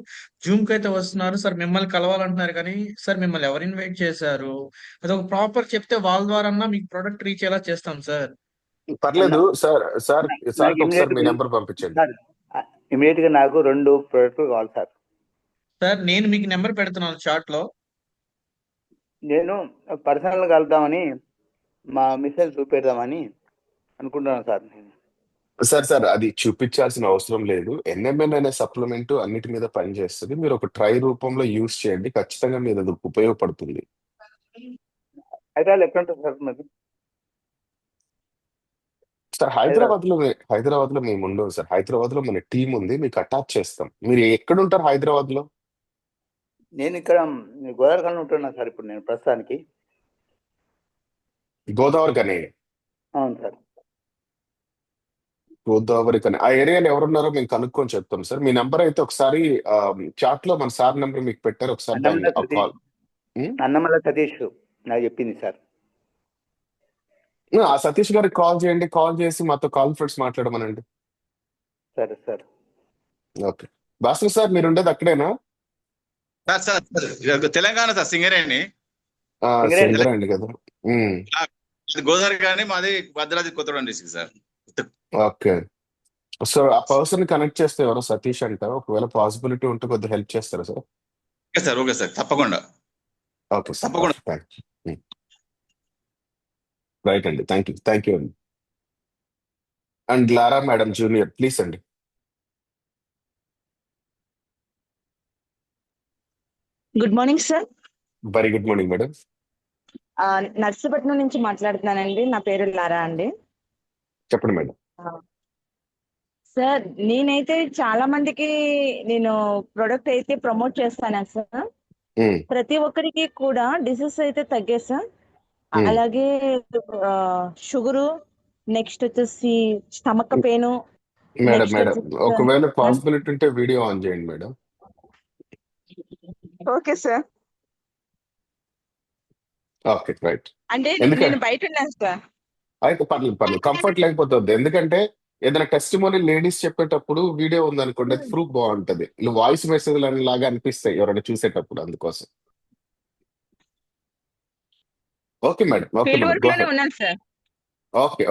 జూమ్ కి అయితే వస్తున్నారు సార్, మిమ్మల్ని కలవాలంటున్నారు. కానీ సార్ మిమ్మల్ని ఎవరు ఇన్వైట్ చేశారు? అది ఒక ప్రాపర్ చెప్తే వాళ్ళ ద్వారా మీకు ప్రొడక్ట్ రీచ్ ఎలా చేస్తాం సార్. పర్లేదు సార్. ఒకసారి మీ నెంబర్ పంపించండి. ఇమీడియట్ గా నాకు 2 ప్రొడక్ట్లు కావాలి సార్. సార్ నేను మీకు నెంబర్ పెడుతున్నాను చాట్ లో. నేను పర్సనల్ గా కలుద్దామని, మా మిస్సెస్ చూపెడదామని అనుకుంటున్నాను సార్. సార్ అది చూపించాల్సిన అవసరం లేదు. NMN అనే సప్లిమెంట్ అన్నిటి మీద పనిచేస్తుంది. మీరు ఒక ట్రై రూపంలో యూస్ చేయండి, ఖచ్చితంగా మీద అది ఉపయోగపడుతుంది. హైదరాబాద్ ఎక్కడ ఉంటుంది సార్ మరి? సార్ హైదరాబాద్ లో మేము ఉండవు సార్. హైదరాబాద్ లో మన టీం ఉంది, మీకు అటాచ్ చేస్తాం. మీరు ఎక్కడ ఉంటారు హైదరాబాద్ లో? నేను ఇక్కడ గోదావరిఖని ఉంటున్నా సార్ ఇప్పుడు నేను ప్రస్తుతానికి. గోదావరిఖని? అవును సార్. గోదావరిఖని ఆ ఏరియాలో ఎవరున్నారో మేము కనుక్కొని చెప్తాం సార్. మీ నెంబర్ అయితే ఒకసారి చాట్ లో మన సార్ నెంబర్ మీకు పెట్టారు, ఒకసారి కాల్. అన్నమల్ల సతీష్ నాకు చెప్పింది సార్. ఆ సతీష్ గారికి కాల్ చేయండి. కాల్ చేసి మాతో కాన్ఫరెన్స్ మాట్లాడమనండి. సరే సార్. ఓకే. భాస్కర్ సార్ మీరు ఉండేది అక్కడేనా? తెలంగాణ సార్, సింగరేణి. సింగరేణి కదా. గోదావరి కానీ మాది Bhadradri Kothagudem district sir. Okay. So ఆ పర్సన్ కనెక్ట్ చేస్తే ఎవరో సతీష్ అంటారు. ఒకవేళ పాసిబిలిటీ ఉంటే కొద్దిగా హెల్ప్ చేస్తారా సార్? ఓకే సార్ తప్పకుండా ఓకే సార్, తప్పకుండా. Thank you. రైట్ అండి, థ్యాంక్ యూ అండి. And Lara madam junior please అండి. Good morning sir. Very good morning madam. Narsipatnam నుంచి మాట్లాడుతున్నానండి. నా పేరు లారా అండి. చెప్పండి మేడం. సార్ నేనైతే చాలా మందికి నేను ప్రొడక్ట్ అయితే ప్రమోట్ చేస్తాను సార్. ప్రతి ఒక్కరికి కూడా డిసీజ్ అయితే తగ్గే సార్. అలాగే షుగరు, నెక్స్ట్ వచ్చేసి స్టమక్ పెయిన్. మేడం ఒకవేళ పాసిబిలిటీ ఉంటే వీడియో ఆన్ చేయండి madam. Okay sir. Okay right. అంటే ఎందుకంటే నేను బయట ఉన్నాను సార్. అయితే పర్లేదు కంఫర్ట్ లేకపోతుంది. ఎందుకంటే ఏదైనా టెస్టిమోనీ లేడీస్ చెప్పేటప్పుడు వీడియో ఉందనుకోండి, అది ప్రూఫ్ బాగుంటది. వాయిస్ మెసేజ్ లాగా అనిపిస్తాయి ఎవరైనా చూసేటప్పుడు, అందుకోసం. Okay madam, okay field madam, work go లోనే హెడ్. ఉన్నాను sir.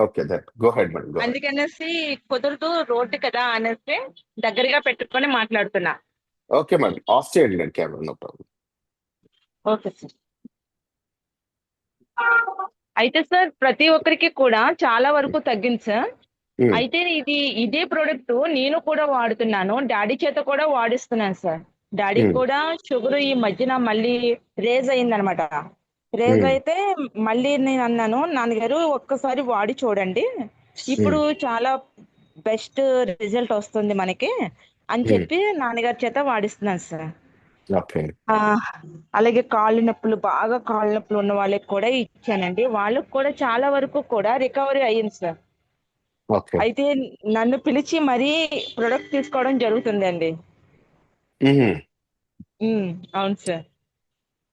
Okay that go head madam, go head. అందుకనేసి కుదరదు రోడ్డు కదా అనేసి దగ్గరగా పెట్టుకొని మాట్లాడుతున్నా. ఓకే మేడం, ఆఫ్ చేయండి నేను camera, no problem. Okay sir. అయితే సార్ ప్రతి ఒక్కరికి కూడా చాలా వరకు తగ్గింది సార్. అయితే ఇదే ప్రోడక్ట్ నేను కూడా వాడుతున్నాను. డాడీ చేత కూడా వాడిస్తున్నాను సార్. డాడీ కూడా షుగర్ ఈ మధ్యన మళ్ళీ రేజ్ అయిందనమాట. రేజ్ అయితే మళ్ళీ నేను అన్నాను, నాన్నగారు ఒక్కసారి వాడి చూడండి, ఇప్పుడు చాలా బెస్ట్ రిజల్ట్ వస్తుంది మనకి అని చెప్పి నాన్నగారి చేత వాడిస్తున్నాను సార్. అలాగే బాగా కాళ్ళు నొప్పులు ఉన్న వాళ్ళకి కూడా ఇచ్చానండి. వాళ్ళకి కూడా చాలా వరకు కూడా రికవరీ అయ్యింది సార్. అయితే నన్ను పిలిచి మరీ ప్రొడక్ట్ తీసుకోవడం జరుగుతుందండి. అవును సార్.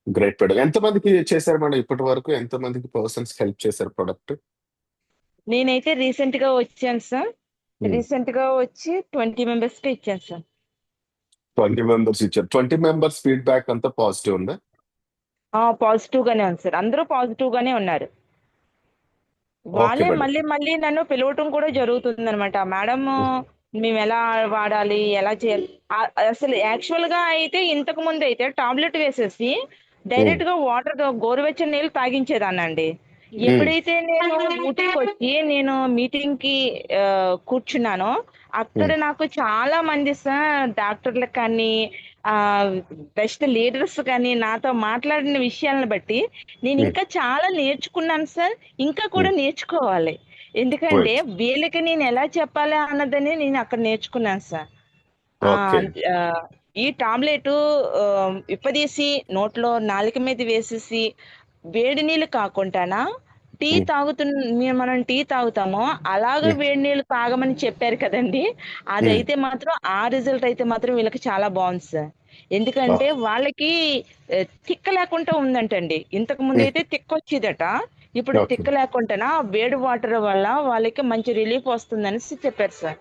Great madam. ఎంతమందికి చేశారు మేడం ఇప్పటి వరకు? ఎంతమందికి పర్సన్స్ హెల్ప్ చేశారు ప్రొడక్ట్? నేనైతే రీసెంట్ గా వచ్చాను సార్. రీసెంట్ గా వచ్చి 20 మెంబర్స్ కి ఇచ్చాను సార్. 20 మెంబర్స్ ఇచ్చారు. 20 మెంబర్స్ ఫీడ్బ్యాక్ అంతా పాజిటివ్ ఉందా? పాజిటివ్ గానే ఉంది సార్. అందరూ పాజిటివ్ గానే ఉన్నారు. వాళ్ళే మళ్ళీ నన్ను పిలవటం కూడా జరుగుతుంది అనమాట. మేడం మేము ఎలా వాడాలి, ఎలా చేయాలి. అసలు యాక్చువల్ గా అయితే ఇంతకు ముందు అయితే టాబ్లెట్ వేసేసి డైరెక్ట్ గా వాటర్ గోరువెచ్చని నీళ్ళు తాగించేదాన్నండి. ఎప్పుడైతే నేను ఊటీకి వచ్చి నేను మీటింగ్ కి కూర్చున్నానో అక్కడ నాకు చాలా మంది సార్ డాక్టర్లకు కానీ బెస్ట్ లీడర్స్ కానీ నాతో మాట్లాడిన విషయాలను బట్టి నేను ఇంకా చాలా నేర్చుకున్నాను సార్. ఇంకా కూడా నేర్చుకోవాలి. ఎందుకంటే వీళ్ళకి నేను ఎలా చెప్పాలి అన్నదని నేను అక్కడ నేర్చుకున్నాను సార్. ఈ టాబ్లెట్ విప్పదీసి నోట్లో నాలుక మీద వేసేసి వేడి నీళ్ళు కాకుండానా మనం టీ తాగుతామో అలాగే వేడి నీళ్ళు తాగమని చెప్పారు కదండి. అదైతే మాత్రం ఆ రిజల్ట్ అయితే మాత్రం వీళ్ళకి చాలా బాగుంది సార్. ఎందుకంటే వాళ్ళకి తిక్క లేకుండా ఉందంటండి. ఇంతకు ముందు అయితే తిక్క వచ్చేదట, ఇప్పుడు తిక్క లేకుండా వేడి వాటర్ వల్ల వాళ్ళకి మంచి రిలీఫ్ వస్తుందని చెప్పారు sir.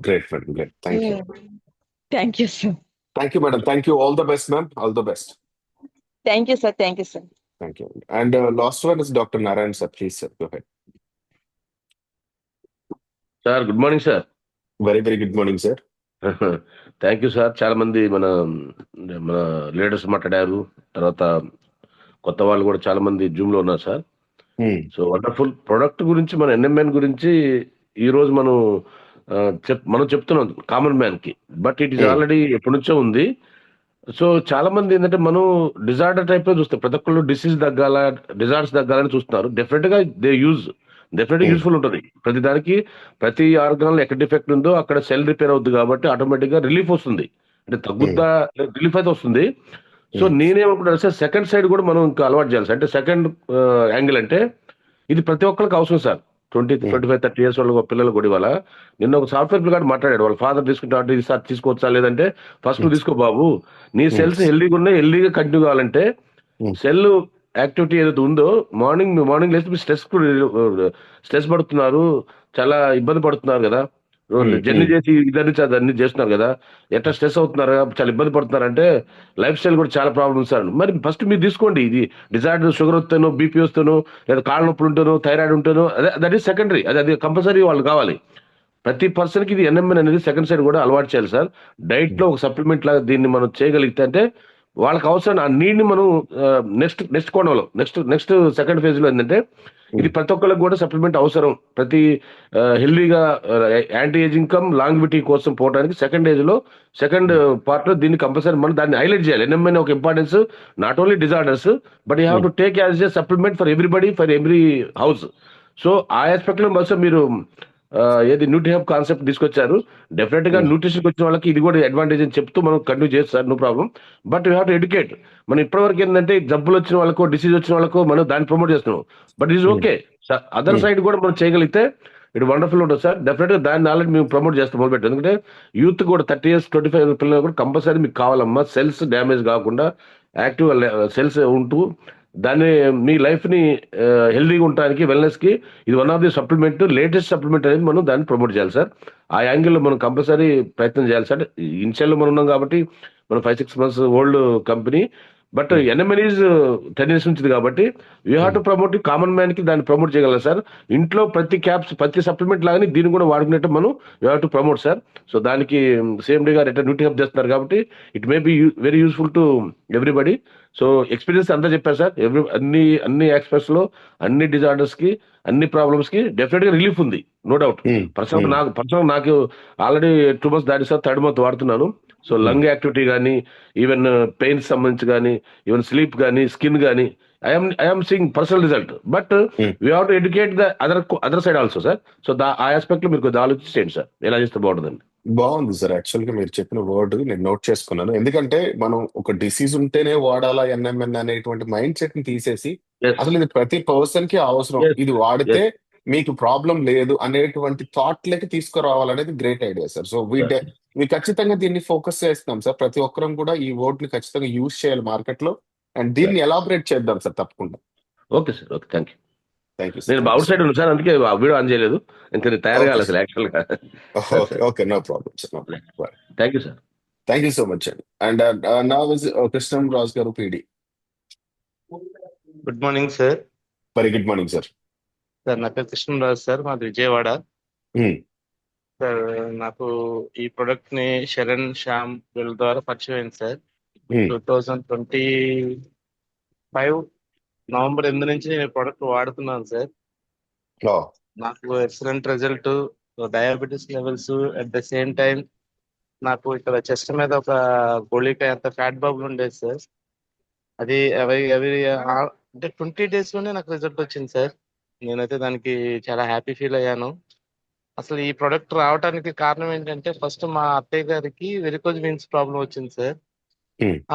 Great madam, great. Thank you sir. Thank you madam, thank you. All the best ma'am, all the best. Thank you sir. Thank you sir. Thank you. And last one is Dr. Narayan sir. Please sir, go ahead. Sir, good morning sir. Very good morning sir. Thank you sir. చాలా మంది మన leaders మాట్లాడారు. తర్వాత కొత్త వాళ్ళు కూడా చాలా మంది జూమ్ లో ఉన్నారు సార్. సో వండర్ఫుల్ ప్రొడక్ట్ గురించి మన ఎన్ఎంఎన్ గురించి ఈ రోజు మనం చెప్తున్నాం కామన్ మ్యాన్ కి. బట్ ఇట్ ఈస్ ఆల్రెడీ ఎప్పటి నుంచో ఉంది. సో చాలా మంది ఏంటంటే మనం డిజార్డర్ టైప్ లో చూస్తాం. ప్రతి ఒక్కళ్ళు డిజార్డర్స్ తగ్గాలని చూస్తున్నారు. డెఫినెట్గా డెఫినెట్గా యూస్ఫుల్ ఉంటుంది. ప్రతి దానికి ప్రతి ఆర్గాన్ ఎక్కడ డిఫెక్ట్ ఉందో అక్కడ సెల్ రిపేర్ అవుతుంది కాబట్టి ఆటోమేటిక్ గా రిలీఫ్ వస్తుంది. అంటే తగ్గుద్దా రిలీఫ్ అయితే వస్తుంది. సో నేనేమనుకుంటా సెకండ్ సైడ్ కూడా మనం ఇంకా అలవాటు చేయాలి. అంటే సెకండ్ యాంగిల్ అంటే ఇది ప్రతి ఒక్కరికి అవసరం సార్. 25, 30 years వాళ్ళ పిల్లలు కూడా ఇవాళ నిన్న ఒక సాఫ్ట్వేర్ పిల్లగాడు మాట్లాడాడు. వాళ్ళ ఫాదర్ తీసుకుంటే ఇది సార్ తీసుకోవచ్చా లేదంటే ఫస్ట్ నువ్వు తీసుకో బాబు, నీ సెల్స్ హెల్దీగా ఉన్నాయి, హెల్దీగా కంటిన్యూ కావాలంటే సెల్ యాక్టివిటీ ఏదైతే ఉందో మార్నింగ్ లేచి స్ట్రెస్ పడుతున్నారు, చాలా ఇబ్బంది పడుతున్నారు కదా, జర్నీ చేసి ఇదన్నీ చేస్తున్నారు కదా, ఎట్లా స్ట్రెస్ అవుతున్నారు, చాలా ఇబ్బంది పడుతున్నారు అంటే లైఫ్ స్టైల్ కూడా చాలా ప్రాబ్లమ్స్ సార్. మరి ఫస్ట్ మీరు తీసుకోండి. ఇది డిజార్డర్ షుగర్ వస్తానో, బీపీ వస్తానో, లేదా కాళ్ళ నొప్పులు ఉంటానో, థైరాయిడ్ ఉంటానో, దట్ ఈస్ సెకండరీ. అది కంపల్సరీ వాళ్ళు కావాలి. ప్రతి పర్సన్కి ఇది ఎన్ఎంఎన్ అనేది సెకండ్ సైడ్ కూడా అలవాటు చేయాలి సార్. డైట్లో ఒక సప్లిమెంట్ లాగా దీన్ని మనం చేయగలిగితే అంటే వాళ్ళకి అవసరం ఆ నీడ్ని మనం నెక్స్ట్ కోణంలో నెక్స్ట్ సెకండ్ ఫేజ్లో ఏంటంటే ఇది ప్రతి ఒక్కరికి కూడా సప్లిమెంట్ అవసరం. ప్రతి హెల్దీగా యాంటీ ఏజింగ్ కమ్ లాంగ్విటీ కోసం పోవడానికి సెకండ్ పార్ట్లో దీన్ని కంపల్సరీ మనం దాన్ని హైలైట్ చేయాలి. ఎన్ఎంఎన్ ఒక importance not only disorders but you have to take as a supplement for everybody for every house. So ఆ ఆస్పెక్ట్లో బహుశా మీరు ఏది న్యూట్రీ హబ్ కాన్సెప్ట్ తీసుకొచ్చారు. డెఫినెట్ గా న్యూట్రిషన్కి వచ్చిన వాళ్ళకి ఇది కూడా అడ్వాంటేజ్ అని చెప్తూ మనం కంటిన్యూ చేస్తారు, no problem. But you have to educate. మనం ఇప్పటివరకు ఏంటంటే జబ్బులు వచ్చిన వాళ్ళకో డిసీజ్ వచ్చిన వాళ్ళకో మనం దాన్ని ప్రమోట్ చేస్తున్నాం. But is okay other side కూడా మనం చేయగలిగితే ఇట్ వండర్ఫుల్ ఉంటుంది సార్. డెఫినెట్ గా దాన్ని ఆల్రెడీ మేము ప్రమోట్ చేస్తాం మొదలుపెట్టాం. ఎందుకంటే యూత్ కూడా 30 years 25 పిల్లలు కూడా కంపల్సరీ మీకు కావాలమ్మా. సెల్స్ డ్యామేజ్ కాకుండా యాక్టివ్ సెల్స్ ఉంటూ దాన్ని మీ లైఫ్ని హెల్దీగా ఉండడానికి వెల్నెస్కి ఇది one of the supplement, latest supplement అనేది మనం దాన్ని ప్రమోట్ చేయాలి సార్. ఆ యాంగిల్లో మనం కంపల్సరీ ప్రయత్నం చేయాలి సార్. ఇనిషియల్లో మనం ఉన్నాం కాబట్టి మనం 5-6 months old company. But NMN is 10 years నుంచి కాబట్టి you have to promote common మ్యాన్కి దాన్ని ప్రమోట్ చేయగలరు సార్. ఇంట్లో ప్రతి సప్లిమెంట్ లాగానే దీన్ని కూడా వాడుకునేట్టు మనం you have to promote sir. So దానికి CMD గారు ఎట్లా న్యూట్రీ హబ్ చేస్తున్నారు కాబట్టి it may be very useful to everybody. So experience అంతా చెప్పారు సార్. అన్ని ఆస్పెక్ట్స్ లో అన్ని డిజార్డర్స్ కి అన్ని ప్రాబ్లమ్స్ కి డెఫినెట్ గా రిలీఫ్ ఉంది, నో డౌట్. పర్సనల్ నాకు ఆల్రెడీ 2 months దాటి సార్, 3rd month వాడుతున్నాను. సో లంగ్ యాక్టివిటీ కానీ, ఈవెన్ పెయిన్స్ సంబంధించి కానీ, ఈవెన్ స్లీప్ కానీ, స్కిన్ కానీ I'm seeing personal result. But we have to educate the other side also sir. So ఆ aspect లో మీరు కొద్దిగా ఆలోచించండి సార్, ఎలా చేస్తే బాగుంటుందండి. బాగుంది సార్. యాక్చువల్ గా మీరు చెప్పిన వర్డ్ నేను నోట్ చేసుకున్నాను. ఎందుకంటే మనం ఒక డిసీజ్ ఉంటేనే వాడాలా ఎన్ఎంఎన్ అనేటువంటి మైండ్ సెట్ ని తీసేసి అసలు ఇది ప్రతి పర్సన్ కి అవసరం, ఇది వాడితే మీకు ప్రాబ్లం లేదు అనేటువంటి థాట్ లకి తీసుకురావాలనేది great idea sir. So we ఖచ్చితంగా దీన్ని ఫోకస్ చేస్తున్నాం సార్. ప్రతి ఒక్కరం కూడా ఈ వర్డ్ ని ఖచ్చితంగా యూజ్ చేయాలి మార్కెట్ లో, అండ్ దీన్ని ఎలాబరేట్ చేద్దాం సార్ తప్పకుండా. Okay sir, okay, thank you. నేను సార్. అవుట్ సైడ్ ఉన్నాను సార్, అందుకే వీడియో ఆన్ చేయలేదు. ఇంకా నేను తయారు ఓకే కాలేదు సార్. అసలు యాక్చువల్ గా. Okay, no problem sir, no problem. Thank you sir. Thank you so much అండి. అండ్ నా కృష్ణం రాజు గారు, PD. Good morning sir. Very good morning sir. Sir నా పేరు కృష్ణరాజు సార్, మాది విజయవాడ. సార్ నాకు ఈ ప్రొడక్ట్ ని శరణ్ శ్యామ్ వీళ్ళ ద్వారా పరిచయం అయింది సార్. 2025 November 8 నుంచి నేను ప్రొడక్ట్ వాడుతున్నాను సార్. నాకు excellent result, diabetes levels, at the same time నాకు ఇక్కడ చెస్ట్ మీద ఒక గోళికాయ అంత ఫ్యాట్ బబుల్ ఉండేది సార్. అది అంటే 20 days లోనే నాకు రిజల్ట్ వచ్చింది సార్. నేనైతే దానికి చాలా హ్యాపీ ఫీల్ అయ్యాను. అసలు ఈ ప్రొడక్ట్ రావడానికి కారణం ఏంటంటే, ఫస్ట్ మా అత్తయ్య గారికి వెరికోజ్ వీన్స్ ప్రాబ్లం వచ్చింది సార్.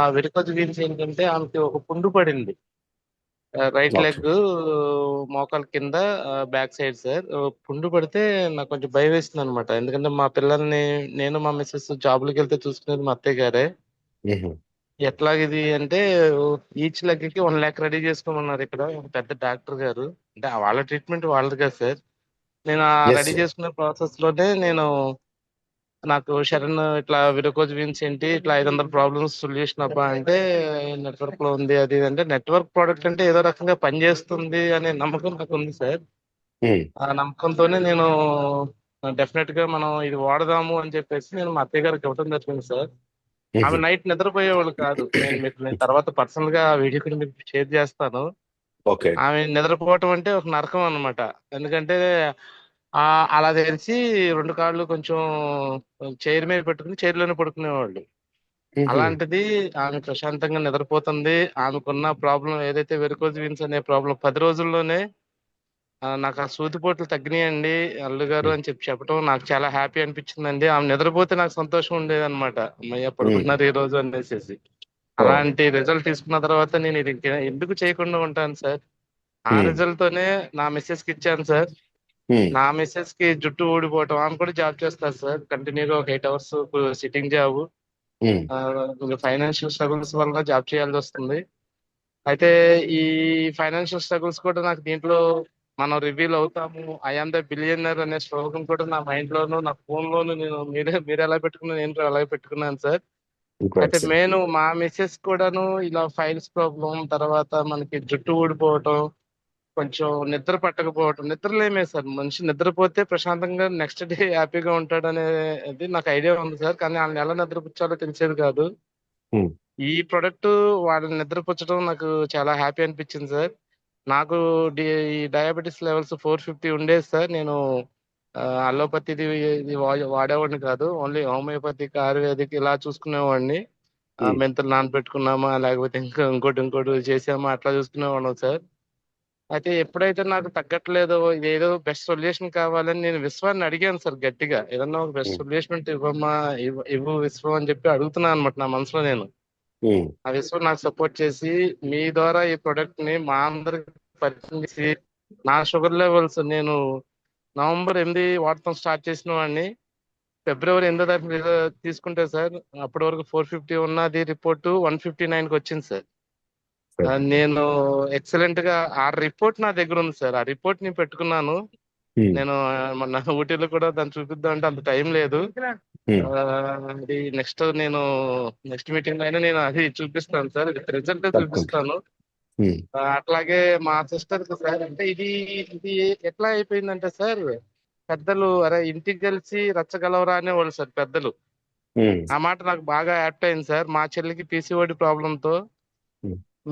ఆ వెరికోజ్ వీన్స్ ఏంటంటే ఆమెకి ఒక పుండు పడింది రైట్ ఓకే. లెగ్ మోకాల కింద బ్యాక్ సైడ్ సార్. పుండు పడితే నాకు కొంచెం భయం వేసింది అనమాట. ఎందుకంటే మా పిల్లల్ని నేను మా మిస్సెస్ జాబులకి వెళ్తే చూసుకునేది మా అత్తయ్య గారే. ఎట్లాగిది అంటే ఈచ్ లెగ్ కి 1 lakh రెడీ చేసుకోమన్నారు ఇక్కడ ఒక పెద్ద డాక్టర్ గారు. అంటే వాళ్ళ ట్రీట్మెంట్ వాళ్ళది కదా సార్. నేను ఆ ఎస్ రెడీ సార్. చేసుకునే ప్రాసెస్ లోనే నాకు శరణ్ ఇట్లా విరకోజ్ వీన్స్ ఏంటి ఇట్లా 500 ప్రాబ్లమ్స్ సొల్యూషన్ అబ్బా అంటే నెట్వర్క్ లో ఉంది అది ఇది అంటే, నెట్వర్క్ ప్రోడక్ట్ అంటే ఏదో రకంగా పనిచేస్తుంది అనే నమ్మకం నాకు ఉంది సార్. ఆ నమ్మకంతోనే నేను డెఫినెట్ గా మనం ఇది వాడదాము అని చెప్పేసి నేను మా అత్తయ్య గారికి ఇవ్వడం జరిగింది సార్. ఆమె నైట్ నిద్రపోయేవాళ్ళు కాదు. నేను తర్వాత పర్సనల్ గా ఆ వీడియో కూడా మీకు షేర్ చేస్తాను. ఓకే. ఆమె నిద్రపోవటం అంటే ఒక నరకం అన్నమాట. ఎందుకంటే అలా తెలిసి 2 కాళ్ళు కొంచెం చైర్ మీద పెట్టుకుని చైర్లోనే పడుకునేవాళ్ళు. అలాంటిది ఆమె ప్రశాంతంగా నిద్రపోతుంది. ఆమెకున్న ప్రాబ్లం ఏదైతే వెరికోజ్ వీన్స్ అనే ప్రాబ్లం 10 రోజుల్లోనే నాకు ఆ సూదిపోట్లు తగ్గినాయండి అల్లు గారు అని చెప్పడం నాకు చాలా హ్యాపీ అనిపించిందండి. ఆమె నిద్రపోతే నాకు సంతోషం ఉండేది అనమాట. అమ్మయ్య పడుకున్నారు ఈ రోజు అనేసి. అలాంటి రిజల్ట్ తీసుకున్న తర్వాత నేను ఇది ఎందుకు చేయకుండా ఉంటాను సార్. ఆ రిజల్ట్ తోనే నా మిస్సెస్ కి ఇచ్చాను సార్. నా మిస్సెస్ కి జుట్టు ఊడిపోవటం, ఆమె కూడా జాబ్ చేస్తారు సార్ కంటిన్యూగా ఒక 8 hours sitting job. Financial struggles వల్ల జాబ్ చేయాల్సి వస్తుంది. అయితే ఈ ఫైనాన్షియల్ స్ట్రగుల్స్ కూడా నాకు దీంట్లో మనం రివీల్ అవుతాము. ఐఆమ్ ద బిలియనర్ అనే స్లోగన్ కూడా నా మైండ్ లోను నా ఫోన్ లోను నేను మీరు ఎలా పెట్టుకున్నా నేను అలాగే పెట్టుకున్నాను సార్. అయితే నేను మా మిస్సెస్ కూడాను ఇలా ఫైల్స్ ప్రాబ్లం, తర్వాత మనకి జుట్టు ఊడిపోవటం, కొంచెం నిద్ర పట్టకపోవటం, నిద్రలేమే సార్. మనిషి నిద్రపోతే ప్రశాంతంగా నెక్స్ట్ డే హ్యాపీగా ఉంటాడనేది నాకు ఐడియా ఉంది సార్. కానీ వాళ్ళని ఎలా నిద్రపుచ్చాలో తెలిసేది కాదు. ఈ ప్రొడక్ట్ వాళ్ళని నిద్రపుచ్చడం నాకు చాలా హ్యాపీ అనిపించింది సార్. నాకు ఈ డయాబెటీస్ లెవెల్స్ 450 ఉండేది సార్. నేను అలోపతిది ఇది వాడేవాడిని కాదు. ఓన్లీ హోమియోపతిక్, ఆయుర్వేదిక్ ఇలా చూసుకునేవాడిని. మెంతులు నానబెట్టుకున్నామా, లేకపోతే ఇంకోటి చేసామా అట్లా చూసుకునేవాడు సార్. అయితే ఎప్పుడైతే నాకు తగ్గట్లేదో, ఇదేదో బెస్ట్ సొల్యూషన్ కావాలని నేను విశ్వాన్ని అడిగాను సార్ గట్టిగా. ఏదన్నా ఒక బెస్ట్ సొల్యూషన్ ఉంటే ఇవ్వమ్మా, ఇవ్వు విశ్వం అని చెప్పి అడుగుతున్నాను అనమాట నా మనసులో నేను. ఆ విశ్వం నాకు సపోర్ట్ చేసి మీ ద్వారా ఈ ప్రొడక్ట్ ని మా అందరికి పరిచయం చేసి, నా షుగర్ లెవెల్స్ నేను నవంబర్ 8 వాడటం స్టార్ట్ చేసిన వాడిని. ఫిబ్రవరి 8 తారీఖు తీసుకుంటే సార్ అప్పటి వరకు 450 ఉన్నది, రిపోర్టు 159కి వచ్చింది సార్. నేను ఎక్సలెంట్ గా ఆ రిపోర్ట్ నా దగ్గర ఉంది సార్. ఆ రిపోర్ట్ ని పెట్టుకున్నాను. నేను మొన్న ఊటీలో కూడా దాన్ని చూపిద్దాం అంటే అంత టైం లేదు. అది నెక్స్ట్ మీటింగ్ లో అయినా నేను అది చూపిస్తాను సార్, రిజల్ట్ చూపిస్తాను. అట్లాగే మా సిస్టర్ కి సార్, అంటే ఇది ఎట్లా అయిపోయిందంటే సార్, పెద్దలు అరే ఇంటికి కలిసి రచ్చగలవరా అనేవాళ్ళు సార్ పెద్దలు. ఆ మాట నాకు బాగా యాప్ట్ అయింది సార్. మా చెల్లికి పీసీఓడి ప్రాబ్లంతో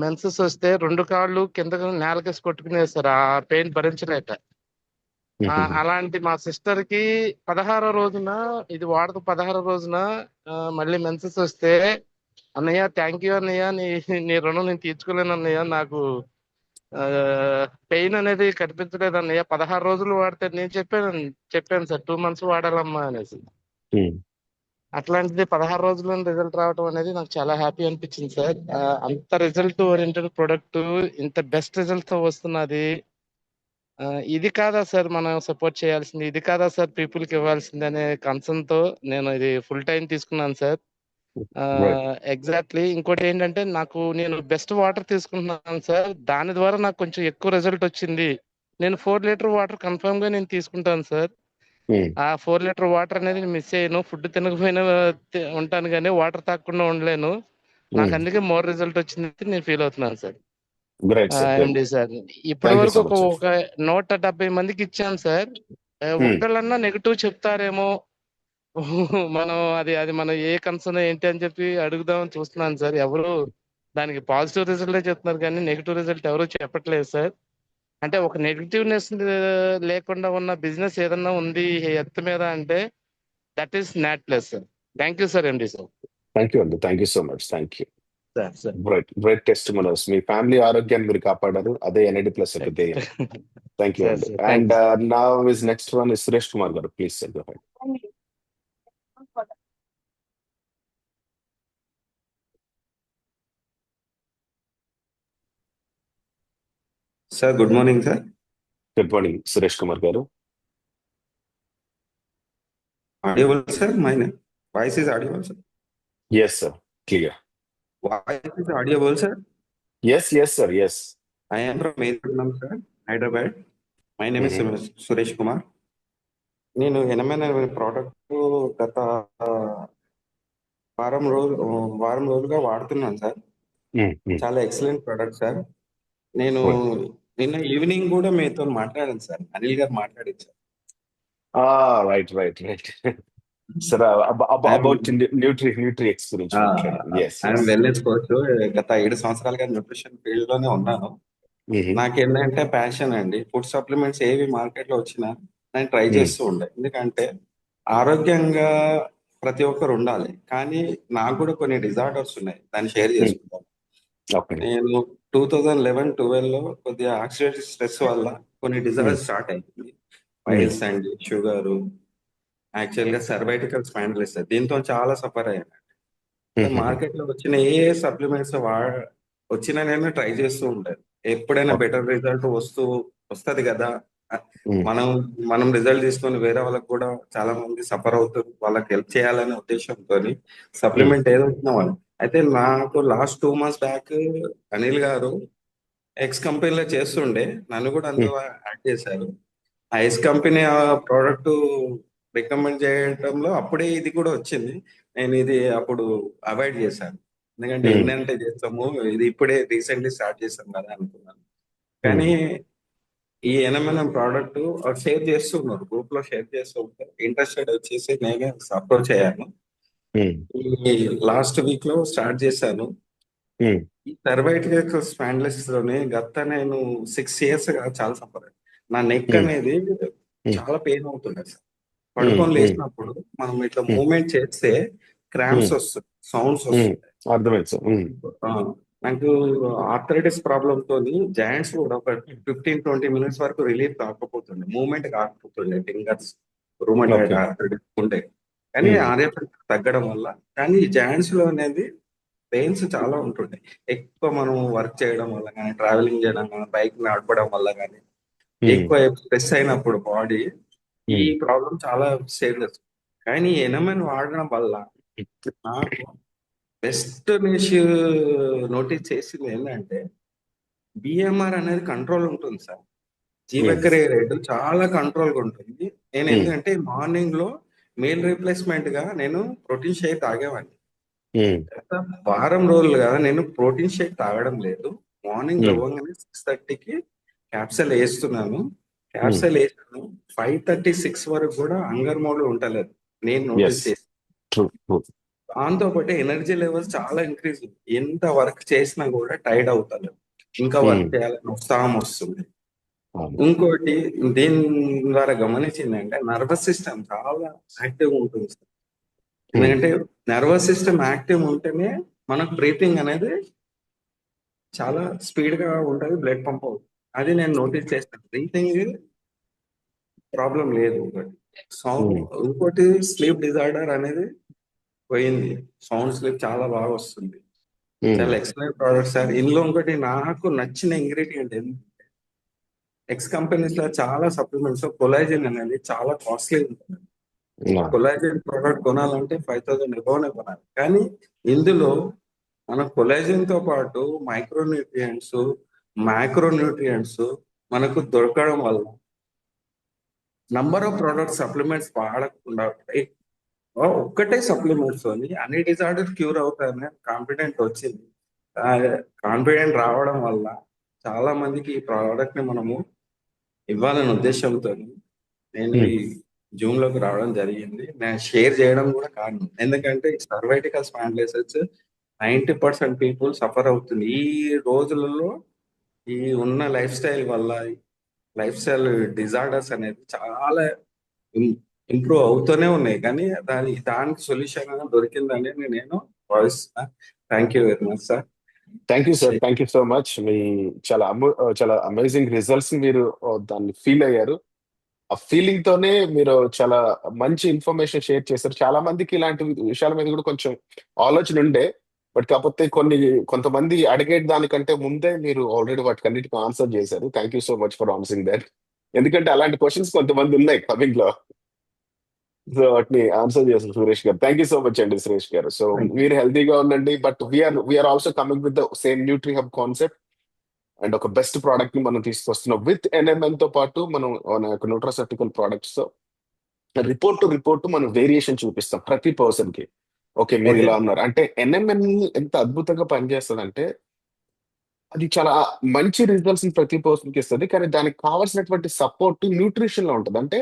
మెన్సెస్ వస్తే 2 కాళ్ళు కింద నేలకేసి కొట్టుకునేది సార్, ఆ పెయిన్ భరించలేక. అలాంటి మా సిస్టర్ కి 16వ రోజున ఇది వాడక 16వ రోజున మళ్ళీ మెన్సెస్ వస్తే, అన్నయ్య థ్యాంక్ యూ అన్నయ్య, నీ రుణం నేను తీర్చుకోలేను అన్నయ్య, నాకు పెయిన్ అనేది కనిపించలేదు అన్నయ్య, 16 రోజులు వాడితే నేను చెప్పాను సార్ 2 months వాడాలమ్మా అనేసి. అట్లాంటిది 16 రోజుల్లో రిజల్ట్ రావడం అనేది నాకు చాలా హ్యాపీ అనిపించింది సార్. అంత రిజల్ట్ ఓరియంటెడ్ ప్రొడక్ట్ ఇంత బెస్ట్ రిజల్ట్ తో వస్తున్నది. ఇది కాదా సార్ మనం సపోర్ట్ చేయాల్సింది, ఇది కాదా సార్ పీపుల్ కి ఇవ్వాల్సింది అనే కన్సర్న్ తో నేను ఇది ఫుల్ టైం తీసుకున్నాను సార్. ఎగ్జాక్ట్లీ. ఇంకోటి ఏంటంటే నేను బెస్ట్ వాటర్ తీసుకుంటున్నాను సార్. దాని ద్వారా నాకు కొంచెం ఎక్కువ రిజల్ట్ వచ్చింది. నేను 4 లీటర్ వాటర్ కన్ఫర్మ్ గా నేను తీసుకుంటాను సార్. ఆ 4 లీటర్ వాటర్ అనేది మిస్ అయ్యాను. ఫుడ్ తినకపోయినా ఉంటాను కానీ వాటర్ తాగకుండా ఉండలేను. నాకు అందుకే మోర్ రిజల్ట్ వచ్చింది నేను ఫీల్ అవుతున్నాను సార్. ఎండి సార్, ఇప్పటి వరకు ఒక 170 మందికి ఇచ్చాను సార్. ఒక్కళ్ళన్నా నెగిటివ్ చెప్తారేమో, మనం అది మన ఏ కన్సర్న్ ఏంటి అని చెప్పి అడుగుదామని చూస్తున్నాను సార్. ఎవరు దానికి పాజిటివ్ రిజల్ట్ చెప్తున్నారు కానీ నెగిటివ్ రిజల్ట్ ఎవరు చెప్పట్లేదు సార్. అంటే ఒక నెగిటివ్నెస్ లేకుండా ఉన్న బిజినెస్ ఏదన్నా ఉంది ఎర్త్ మీద అంటే that is not plus sir. Thank you sir MD sir. Thank you అండి, thank you so much, thank you. Sir great testimonials. మీ ఫ్యామిలీ ఆరోగ్యాన్ని మీరు కాపాడారు, అదే NAD+ యొక్క ధ్యేయం. థ్యాంక్ యూ అండి. And now is next one is Suresh Kumar గారు, please sir go head. Sir good morning sir. Good morning Suresh Kumar గారు. Audible sir, my voice is audible sir. Yes sir, clear. Voice is audible sir. Yes sir, yes. I am from Medinam sir, Hyderabad. My name is Suresh Kumar. నేను ఎనమైన product గత వారం రోజులుగా వాడుతున్నాను sir. చాలా excellent product sir. నేను నిన్న evening కూడా మీతో మాట్లాడాను సార్, అనిల్ గారు మాట్లాడించారు. Right. Sir, about NutriX గురించి మాట్లాడండి. Yes. I'm wellness coach. గత 7 సంవత్సరాలుగా న్యూట్రిషన్ ఫీల్డ్ లోనే ఉన్నాను. నాకేంటంటే ప్యాషన్ అండి. ఫుడ్ సప్లిమెంట్స్ ఏవి మార్కెట్ లో వచ్చినా నేను ట్రై చేస్తూ ఉండే. ఎందుకంటే ఆరోగ్యంగా ప్రతి ఒక్కరు ఉండాలి, కానీ నాకు కూడా కొన్ని డిజార్డర్స్ ఉన్నాయి, దాన్ని షేర్ చేసుకుంటాను. నేను 2011-12 లో కొద్దిగా ఆక్సిడేటివ్ స్ట్రెస్ వల్ల కొన్ని డిజార్డర్స్ స్టార్ట్ అయింది. పైల్స్ అండి, షుగర్, యాక్చువల్ గా సర్వైటికల్ స్పాండిలైటిస్, దీంతో చాలా సఫర్ అయ్యాను. మార్కెట్ లో వచ్చిన ఏ సప్లిమెంట్స్ వచ్చినా నేను ట్రై చేస్తూ ఉంటాను. ఎప్పుడైనా బెటర్ రిజల్ట్ వస్తుంది కదా, మనం రిజల్ట్ తీసుకొని వేరే వాళ్ళకి కూడా చాలా మంది సఫర్ అవుతారు, వాళ్ళకి హెల్ప్ చేయాలనే ఉద్దేశంతో సప్లిమెంట్ ఏదో వచ్చినామని. అయితే నాకు లాస్ట్ 2 months బ్యాక్ అనిల్ గారు ఎక్స్ కంపెనీలో చేస్తుండే, నన్ను కూడా అందులో యాడ్ చేశారు. ఆ ఎక్స్ కంపెనీ ఆ ప్రోడక్ట్ రికమెండ్ చేయడంలో అప్పుడే ఇది కూడా వచ్చింది. నేను ఇది అప్పుడు అవాయిడ్ చేశాను, ఎందుకంటే ఏంటంటే చేస్తాము, ఇది ఇప్పుడే రీసెంట్లీ స్టార్ట్ చేస్తాం కదా అనుకున్నాను. కానీ ఈ NMNM ప్రోడక్ట్ షేర్ చేస్తున్నారు, గ్రూప్ లో షేర్ చేస్తూ ఉంటే ఇంట్రెస్టెడ్ వచ్చేసి నేనే అప్రోచ్ అయ్యాను. ఈ లాస్ట్ వీక్ లో స్టార్ట్ చేశాను. ఈ సర్వైటికల్ స్పాండిలైటిస్ లోనే నేను 6 years గా చాలా సఫర్ అయ్యాను. నా నెక్ అనేది చాలా పెయిన్ అవుతుండే సార్. పడుకొని లేచినప్పుడు మనం ఇట్లా మూవ్మెంట్ చేస్తే క్రాంప్స్ వస్తుంది, సౌండ్స్ వస్తుంది. అర్థమైంది సార్. నాకు ఆర్థరైటిస్ ప్రాబ్లమ్ తోని జాయింట్స్ కూడా ఒక 15-20 minutes వరకు రిలీఫ్ కాకపోతుండే, మూవ్మెంట్ కాకపోతుండే ఫింగర్స్ రూమటాయిడ్ ఆర్థరైటిస్ ఉండే. కానీ ఆర్ఎఫ్ తగ్గడం వల్ల, కానీ ఈ జాయింట్స్ లో అనేది పెయిన్స్ చాలా ఉంటుండే. ఎక్కువ మనం వర్క్ చేయడం వల్ల కానీ, ట్రావెలింగ్ చేయడం కానీ, బైక్ నడపడం వల్ల కానీ, ఎక్కువ స్ట్రెస్ అయినప్పుడు బాడీ ఈ ప్రాబ్లం చాలా సీరియస్. కానీ ఎనమన్ వాడడం వల్ల నాకు బెస్ట్ నుంచి నోటీస్ చేసింది ఏంటంటే బిఎంఆర్ అనేది కంట్రోల్ ఉంటుంది సార్. జీవక్రియ రేటు చాలా కంట్రోల్గా ఉంటుంది. నేను ఎందుకంటే మార్నింగ్ లో మీల్ రీప్లేస్మెంట్ గా నేను ప్రోటీన్ షేక్ తాగేవాడిని. గత వారం రోజులుగా నేను ప్రోటీన్ షేక్ తాగడం లేదు. మార్నింగ్ లేవగానే 6:30కి క్యాప్సల్ వేస్తున్నాను. క్యాప్సల్ వేసాను 5:36 వరకు కూడా హంగర్ మోడ్ ఉంటలేదు, నేను నోటీస్ చేసి. దాంతో పాటు ఎనర్జీ లెవెల్స్ చాలా ఇంక్రీజ్. ఎంత వర్క్ చేసినా కూడా టైర్డ్ అవుతలేదు, ఇంకా వర్క్ చేయాలని ఉత్సాహం వస్తుంది. ఇంకోటి దీని ద్వారా గమనించిందంటే నర్వస్ సిస్టమ్ చాలా యాక్టివ్ ఉంటుంది సార్. ఎందుకంటే నర్వస్ సిస్టమ్ యాక్టివ్ ఉంటేనే మనకు బ్రీతింగ్ అనేది చాలా స్పీడ్ గా ఉంటుంది, బ్లడ్ పంప్ అవుతుంది. అది నేను నోటీస్ చేస్తాను. బ్రీతింగ్ ప్రాబ్లం లేదు. సౌండ్, ఇంకోటి స్లీప్ డిజార్డర్ అనేది పోయింది. సౌండ్ స్లీప్ చాలా బాగా వస్తుంది. చాలా ఎక్సలెంట్ ప్రోడక్ట్ సార్. ఇందులో ఇంకోటి నాకు నచ్చిన ఇంగ్రీడియంట్ ఏంటంటే ఎక్స్ కంపెనీస్ లో చాలా సప్లిమెంట్స్ కొలాజిన్ అనేది చాలా కాస్ట్లీ ఉంటుంది. కొలాజిన్ ప్రోడక్ట్ కొనాలంటే 5,000 ఎబోనే కొనాలి. కానీ ఇందులో మన కొలాజిన్ తో పాటు మైక్రోన్యూట్రియంట్స్, మైక్రోన్యూట్రియంట్స్ మనకు దొరకడం వల్ల నంబర్ ఆఫ్ ప్రోడక్ట్ సప్లిమెంట్స్ వాడకుండా ఒక్కటే సప్లిమెంట్స్ అని అన్ని డిజార్డర్ క్యూర్ అవుతాయని కాన్ఫిడెంట్ వచ్చింది. కాన్ఫిడెంట్ రావడం వల్ల చాలా మందికి ఈ ప్రోడక్ట్ ని మనము ఇవ్వాలనే ఉద్దేశంతో నేను ఈ జూమ్ లోకి రావడం జరిగింది. నేను షేర్ చేయడం కూడా కారణం ఎందుకంటే సర్వైటికల్ స్పాండిలైటిస్ 90% పీపుల్ సఫర్ అవుతుంది ఈ రోజులలో. ఈ ఉన్న లైఫ్ స్టైల్ వల్ల, లైఫ్ స్టైల్ డిజార్డర్స్ అనేది చాలా ఇంప్రూవ్ అవుతూనే ఉన్నాయి. కానీ దానికి సొల్యూషన్ దొరికిందని నేను భావిస్తున్నా. Thank you very much sir. Thank you sir, thank you so much. మీ చాలా అమేజింగ్ రిజల్ట్స్ మీరు దాన్ని ఫీల్ అయ్యారు. ఆ ఫీలింగ్ తోనే మీరు చాలా మంచి ఇన్ఫర్మేషన్ షేర్ చేశారు. చాలా మందికి ఇలాంటి విషయాల మీద కూడా కొంచెం ఆలోచన ఉండే, బట్ కాకపోతే కొంతమంది అడిగే దానికంటే ముందే మీరు ఆల్రెడీ వాటికి అన్నిటికీ ఆన్సర్ చేశారు. Thank you so much for answering that. ఎందుకంటే అలాంటి క్వశ్చన్స్ కొంతమంది ఉన్నాయి కమింగ్ లో, సో వాటిని ఆన్సర్ చేస్తారు సురేష్ గారు. థ్యాంక్ యూ సో మచ్ అండి సురేష్ గారు. సో మీరు హెల్తీగా ఉండండి. But we are also coming with the same Nutri Hub concept and ఒక బెస్ట్ ప్రోడక్ట్ ని మనం తీసుకొస్తున్నాం విత్ NMN తో పాటు మనం మన యొక్క న్యూట్రాసెప్టికల్ ప్రోడక్ట్స్ తో రిపోర్ట్ టు రిపోర్ట్ మనం వేరియేషన్ చూపిస్తాం ప్రతి పర్సన్ కి. ఓకే మీరు ఇలా ఉన్నారు అంటే NMN ఎంత అద్భుతంగా పనిచేస్తుంది అంటే అది చాలా మంచి రిజల్ట్స్ ప్రతి పర్సన్ కి ఇస్తుంది. కానీ దానికి కావాల్సినటువంటి సపోర్ట్ న్యూట్రిషన్ లో ఉంటుంది. అంటే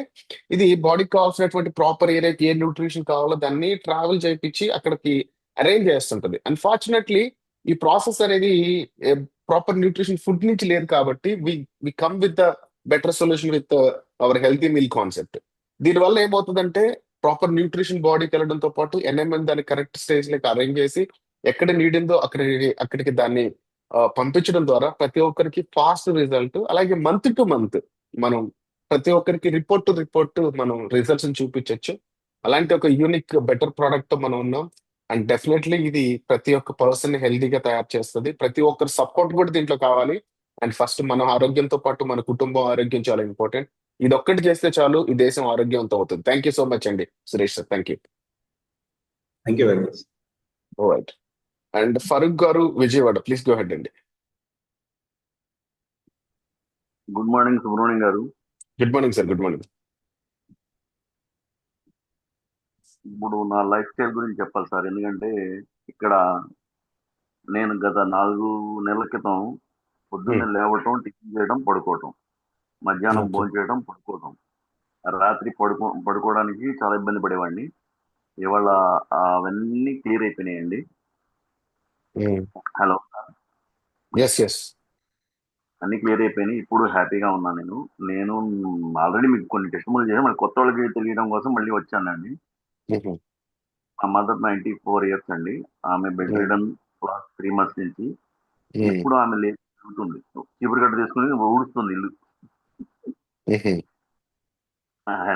ఇది బాడీకి కావాల్సినటువంటి ప్రాపర్ ఏరియాకి ఏ న్యూట్రిషన్ కావాలో దాన్ని ట్రావెల్ చేయించి అక్కడికి అరేంజ్ చేస్తుంటది. అన్ఫార్చునేట్లీ ఈ ప్రాసెస్ అనేది ప్రాపర్ న్యూట్రిషన్ ఫుడ్ నుంచి లేదు కాబట్టి we come with the better solution with our healthy meal concept. దీనివల్ల ఏమవుతుందంటే ప్రాపర్ న్యూట్రిషన్ బాడీకి వెళ్ళడంతో పాటు NMN దాన్ని కరెక్ట్ స్టేజ్ లకి అరేంజ్ చేసి ఎక్కడ నీడ్ ఉందో అక్కడికి దాన్ని పంపించడం ద్వారా ప్రతి ఒక్కరికి ఫాస్ట్ రిజల్ట్, అలాగే మంత్ టు మంత్ మనం ప్రతి ఒక్కరికి రిపోర్ట్ టు రిపోర్ట్ మనం రిజల్ట్స్ చూపించవచ్చు. అలాంటి ఒక యూనిక్ బెటర్ ప్రోడక్ట్ మనం ఉన్నాం. అండ్ డెఫినెట్లీ ఇది ప్రతి ఒక్క పర్సన్ హెల్తీగా తయారు చేస్తుంది. ప్రతి ఒక్కరి సపోర్ట్ కూడా దీంట్లో కావాలి. అండ్ ఫస్ట్ మన ఆరోగ్యంతో పాటు మన కుటుంబం ఆరోగ్యం చాలా ఇంపార్టెంట్. ఇది ఒక్కటి చేస్తే చాలు ఈ దేశం ఆరోగ్యవంతం అవుతుంది. థ్యాంక్ యూ సో మచ్ అండి Suresh sir. Thank you. Thank you very much. Right. And Farooq గారు విజయవాడ, ప్లీజ్ గో హెడ్ అండి. గుడ్ మార్నింగ్ సుబ్రహ్మణ్యం గారు. Good morning sir. Good morning. ఇప్పుడు నా లైఫ్ స్టైల్ గురించి చెప్పాలి సార్. ఎందుకంటే ఇక్కడ నేను గత 4 నెలల క్రితం పొద్దున్నే లేవటం, టిఫిన్ చేయడం, పడుకోవటం మధ్యాహ్నం ఓకే. భోజనం చేయడం, పడుకోవడం. రాత్రి పడుకోవడానికి చాలా ఇబ్బంది పడేవాడిని. ఇవాళ అవన్నీ క్లియర్ అయిపోయినాయండి. హలో, ఎస్ ఎస్ అన్ని క్లియర్ అయిపోయినాయి. ఇప్పుడు హ్యాపీగా ఉన్నాను. నేను ఆల్రెడీ మీకు కొన్ని టెస్టిమోనీలు చేశాను. మళ్ళీ కొత్త వాళ్ళకి తెలియడం కోసం మళ్ళీ వచ్చానండి. మా మదర్ 94 ఇయర్స్ అండి. ఆమె బెడ్ రిడన్ 3 months నుంచి. ఇప్పుడు ఆమె లేకుంటుంది, చీపురు కట్ట తీసుకుని ఊడుస్తుంది ఇల్లు.